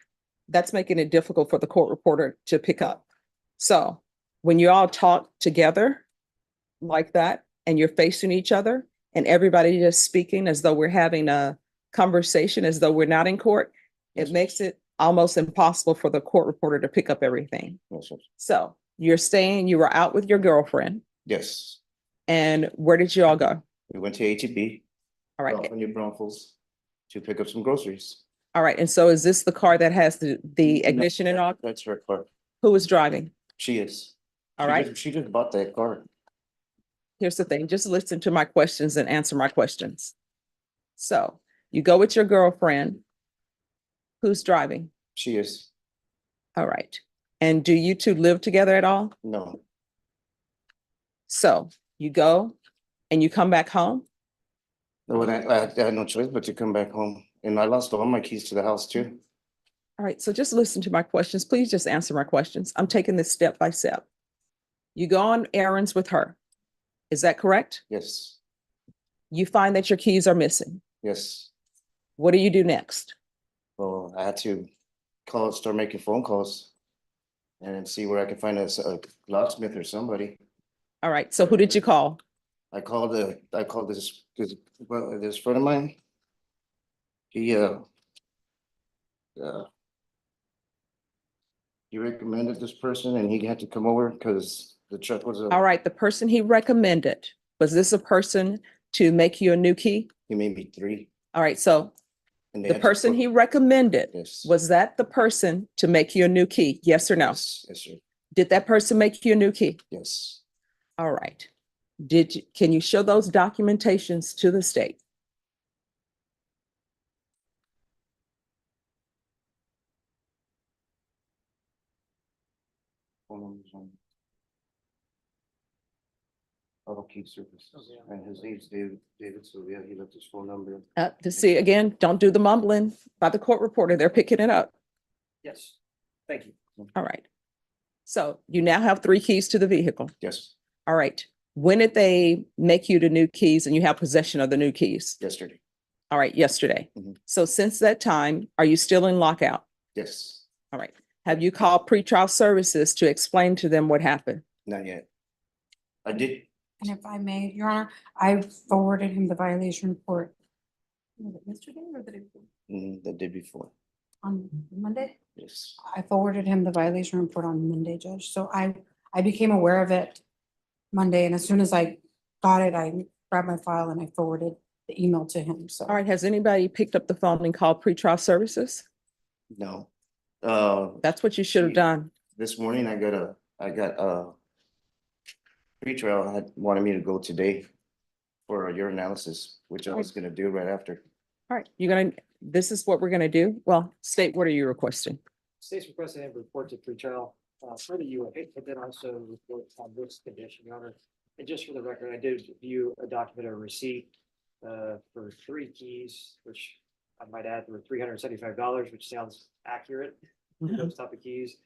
That's making it difficult for the court reporter to pick up. So when you all talk together like that, and you're facing each other, and everybody just speaking as though we're having a conversation, as though we're not in court, it makes it almost impossible for the court reporter to pick up everything. Yes, sir. So you're saying you were out with your girlfriend, Yes, and where did you all go? we went to HEB. All right. New Braunfels to pick up some groceries. All right. And so is this the car that has the ignition and all? That's her car. Who was driving? She is. All She right. She just bought that car. Here's the thing. Just listen to my questions and answer my questions. So you go with your girlfriend. Who's driving? She is. All right. And do you two live together at all? No. So you go and you come back home? No, I had no choice but to come back home. And I lost all my keys to the house too. All right. So just listen to my questions. Please just answer my questions. I'm taking this step by step. You go on errands with her. Is that correct? Yes, You find that your keys are missing. yes. What do you do next? Well, I had to start making phone calls and see where I could find a locksmith or somebody. All right. So who did you call? I called this friend of mine. He recommended this person and he had to come over because the truck was. All right. The person he recommended, was this a person to make you a new key? He made me 3. All right. So And they the had to person put- he recommended, Yes. was that the person to make you a new key? Yes or no? Yes, yes, sir. Did that person make you a new key? Yes. All right. Can you show those documentations to the state? Auto key service. And his name's David, so yeah, he left his phone number. To see, again, don't do the mumbling by the court reporter. They're picking it up. Yes, thank you. All right. So you now have 3 keys to the vehicle. Yes, All right. When did they make you the new keys and you have possession of the new keys? yesterday. All right, yesterday. Mhm. So since that time, are you still in lockout? Yes, All right. Have you called pretrial services to explain to them what happened? not yet. I did. And if I may, Your Honor, I forwarded him the violation report. Was it yesterday or the day before? The day before. On Monday? Yes. I forwarded him the violation report on Monday, Judge. So I became aware of it Monday, and as soon as I got it, I grabbed my file and I forwarded the email to him. So. All right. Has anybody picked up the phone and called pretrial services? No. That's what you should have done. This morning I got pretrial had wanted me to go today for a urinalysis, which I was gonna do right after. All right. This is what we're going to do. Well, state, what are you requesting? State's requesting a report to pretrial for the UA, but then also report on this condition, Your Honor. And just for the record, I did view a document or receipt for 3 keys, which I might add were $375, which sounds accurate for those type of keys.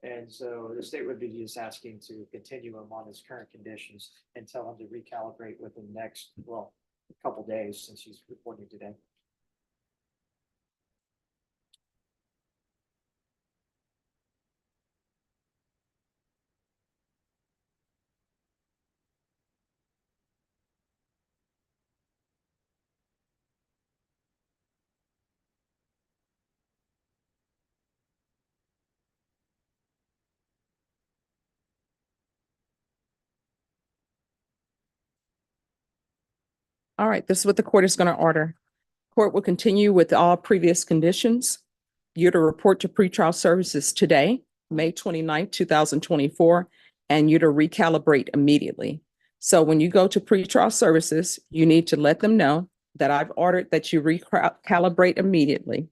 And so the state would be just asking to continue him on his current conditions and tell him to recalibrate within the next, well, a couple days since he's reporting today. All right. This is what the court is going to order. Court will continue with all previous conditions. You're to report to pretrial services today, May 29th, 2024, and you're to recalibrate immediately. So when you go to pretrial services, you need to let them know that I've ordered that you recalibrate immediately.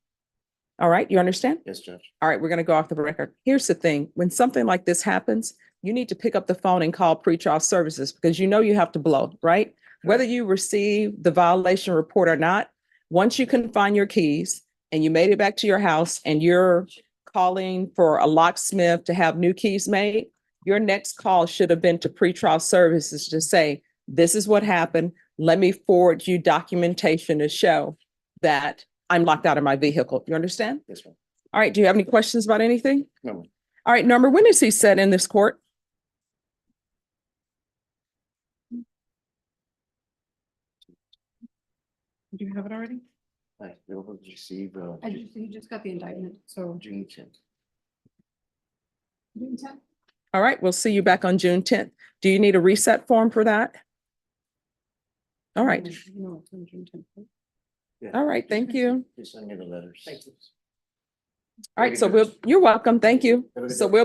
All right, you understand? Yes, Judge. All right, we're going to go off the record. Here's the thing. When something like this happens, you need to pick up the phone and call pretrial services because you know you have to blow, right? Whether you receive the violation report or not, once you can find your keys and you made it back to your house and you're calling for a locksmith to have new keys made, your next call should have been to pretrial services to say, this is what happened. Let me forward you documentation to show that I'm locked out of my vehicle. You understand? Yes, ma'am. All right, do you have any questions about anything? No, ma'am. All right, Norma, when is he set in this court? Do you have it already? I will receive, He just got the indictment, so. June 10th. All right, we'll see you back on June 10th. Do you need a reset form for that? All right, No, it's on June 10th. Yeah. all right, thank you. Just send me the letters. All right, so you're welcome. Thank you. So we'll be